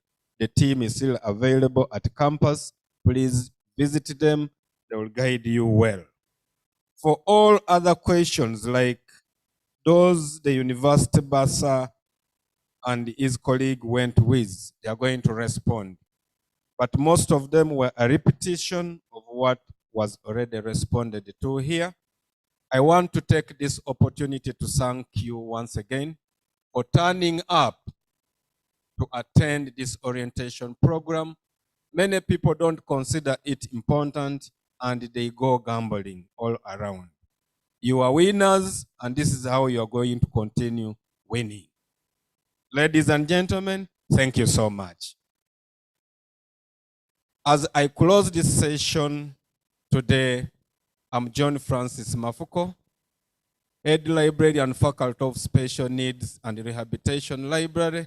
Speaker 2: team is still available at campus. Please visit them. They will guide you well. For all other questions, like those the University Bursar and his colleague went with, they are going to respond. But most of them were a repetition of what was already responded to here. I want to take this opportunity to thank you once again for turning up to attend this orientation program. Many people don't consider it important and they go gambling all around. You are winners, and this is how you are going to continue winning. Ladies and gentlemen, thank you so much. As I close this session today, I'm John Francis Mafuko, Head Librarian, Faculty of Special Needs and Rehabilitation Library.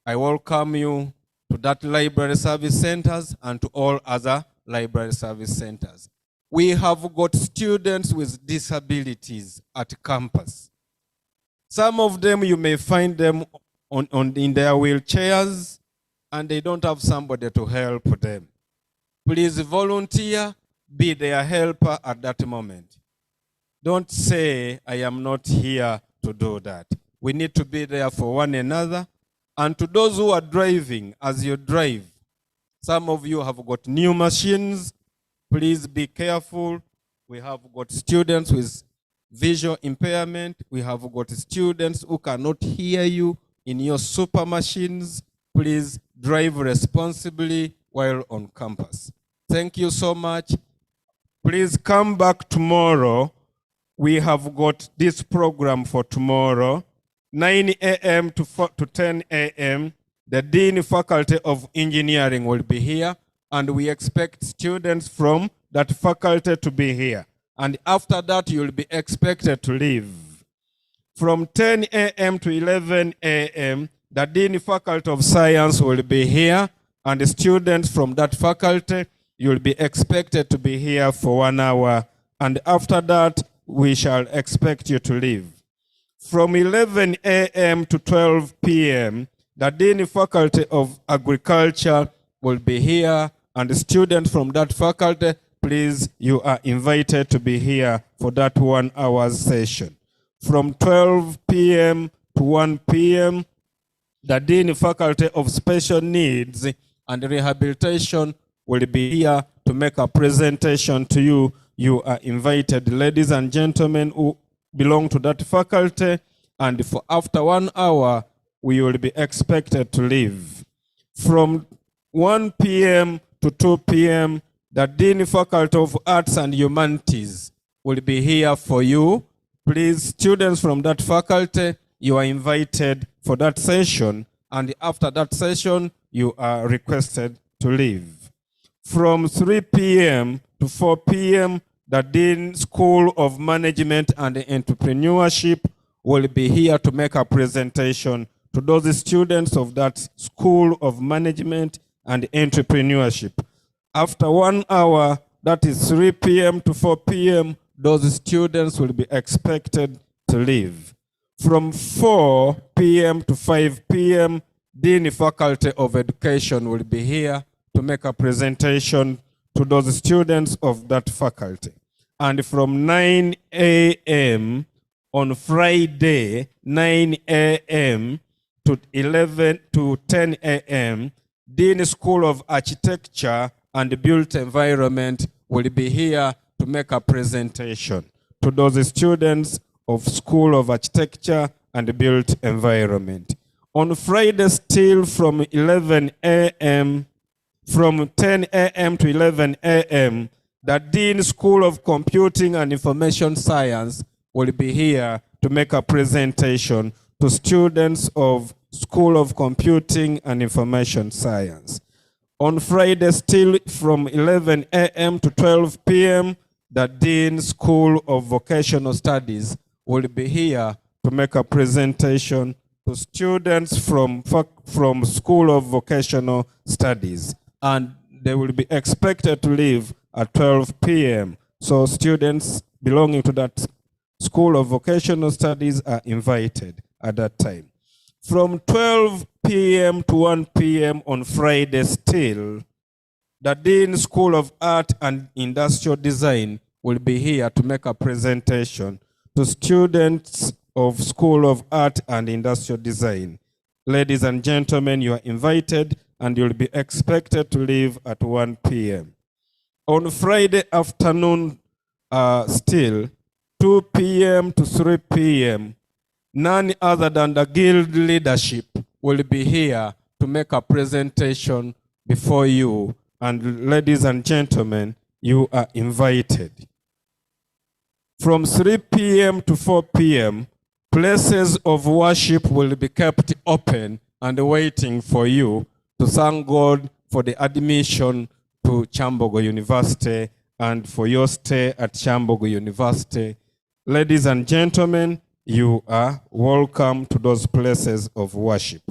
Speaker 2: I welcome you to that library service centers and to all other library service centers. We have got students with disabilities at campus. Some of them, you may find them in their wheelchairs, and they don't have somebody to help them. Please volunteer, be their helper at that moment. Don't say, I am not here to do that. We need to be there for one another. And to those who are driving, as you drive, some of you have got new machines. Please be careful. We have got students with visual impairment. We have got students who cannot hear you in your super machines. Please drive responsibly while on campus. Thank you so much. Please come back tomorrow. We have got this program for tomorrow, 9 a.m. to 10 a.m. The Dean Faculty of Engineering will be here, and we expect students from that faculty to be here. And after that, you'll be expected to leave. From 10 a.m. to 11 a.m., the Dean Faculty of Science will be here, and the students from that faculty, you'll be expected to be here for 1 hour. And after that, we shall expect you to leave. From 11 a.m. to 12 p.m., the Dean Faculty of Agriculture will be here, and the students from that faculty, please, you are invited to be here for that 1 hour session. From 12 p.m. to 1 p.m., the Dean Faculty of Special Needs and Rehabilitation will be here to make a presentation to you. You are invited, ladies and gentlemen who belong to that faculty, and for after 1 hour, we will be expected to leave. From 1 p.m. to 2 p.m., the Dean Faculty of Arts and Humanities will be here for you. Please, students from that faculty, you are invited for that session, and after that session, you are requested to leave. From 3 p.m. to 4 p.m., the Dean School of Management and Entrepreneurship will be here to make a presentation to those students of that School of Management and Entrepreneurship. After 1 hour, that is 3 p.m. to 4 p.m., those students will be expected to leave. From 4 p.m. to 5 p.m., Dean Faculty of Education will be here to make a presentation to those students of that faculty. And from 9 a.m. on Friday, 9 a.m. to 10 a.m., Dean School of Architecture and Built Environment will be here to make a presentation to those students of School of Architecture and Built Environment. On Friday, still from 11 a.m., from 10 a.m. to 11 a.m., the Dean School of Computing and Information Science will be here to make a presentation to students of School of Computing and Information Science. On Friday, still from 11 a.m. to 12 p.m., the Dean School of Vocational Studies will be here to make a presentation to students from School of Vocational Studies. And they will be expected to leave at 12 p.m. So students belonging to that School of Vocational Studies are invited at that time. From 12 p.m. to 1 p.m. on Friday still, the Dean School of Art and Industrial Design will be here to make a presentation to students of School of Art and Industrial Design. Ladies and gentlemen, you are invited and you'll be expected to leave at 1 p.m. On Friday afternoon, still, 2 p.m. to 3 p.m., none other than the guild leadership will be here to make a presentation before you. And ladies and gentlemen, you are invited. From 3 p.m. to 4 p.m., places of worship will be kept open and waiting for you to thank God for the admission to Chambogo University and for your stay at Chambogo University. Ladies and gentlemen, you are welcome to those places of worship.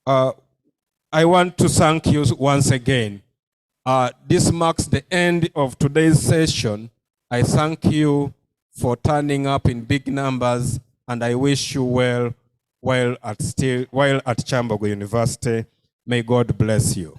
Speaker 2: I want to thank you once again. This marks the end of today's session. I thank you for turning up in big numbers, and I wish you well while at Chambogo University. May God bless you.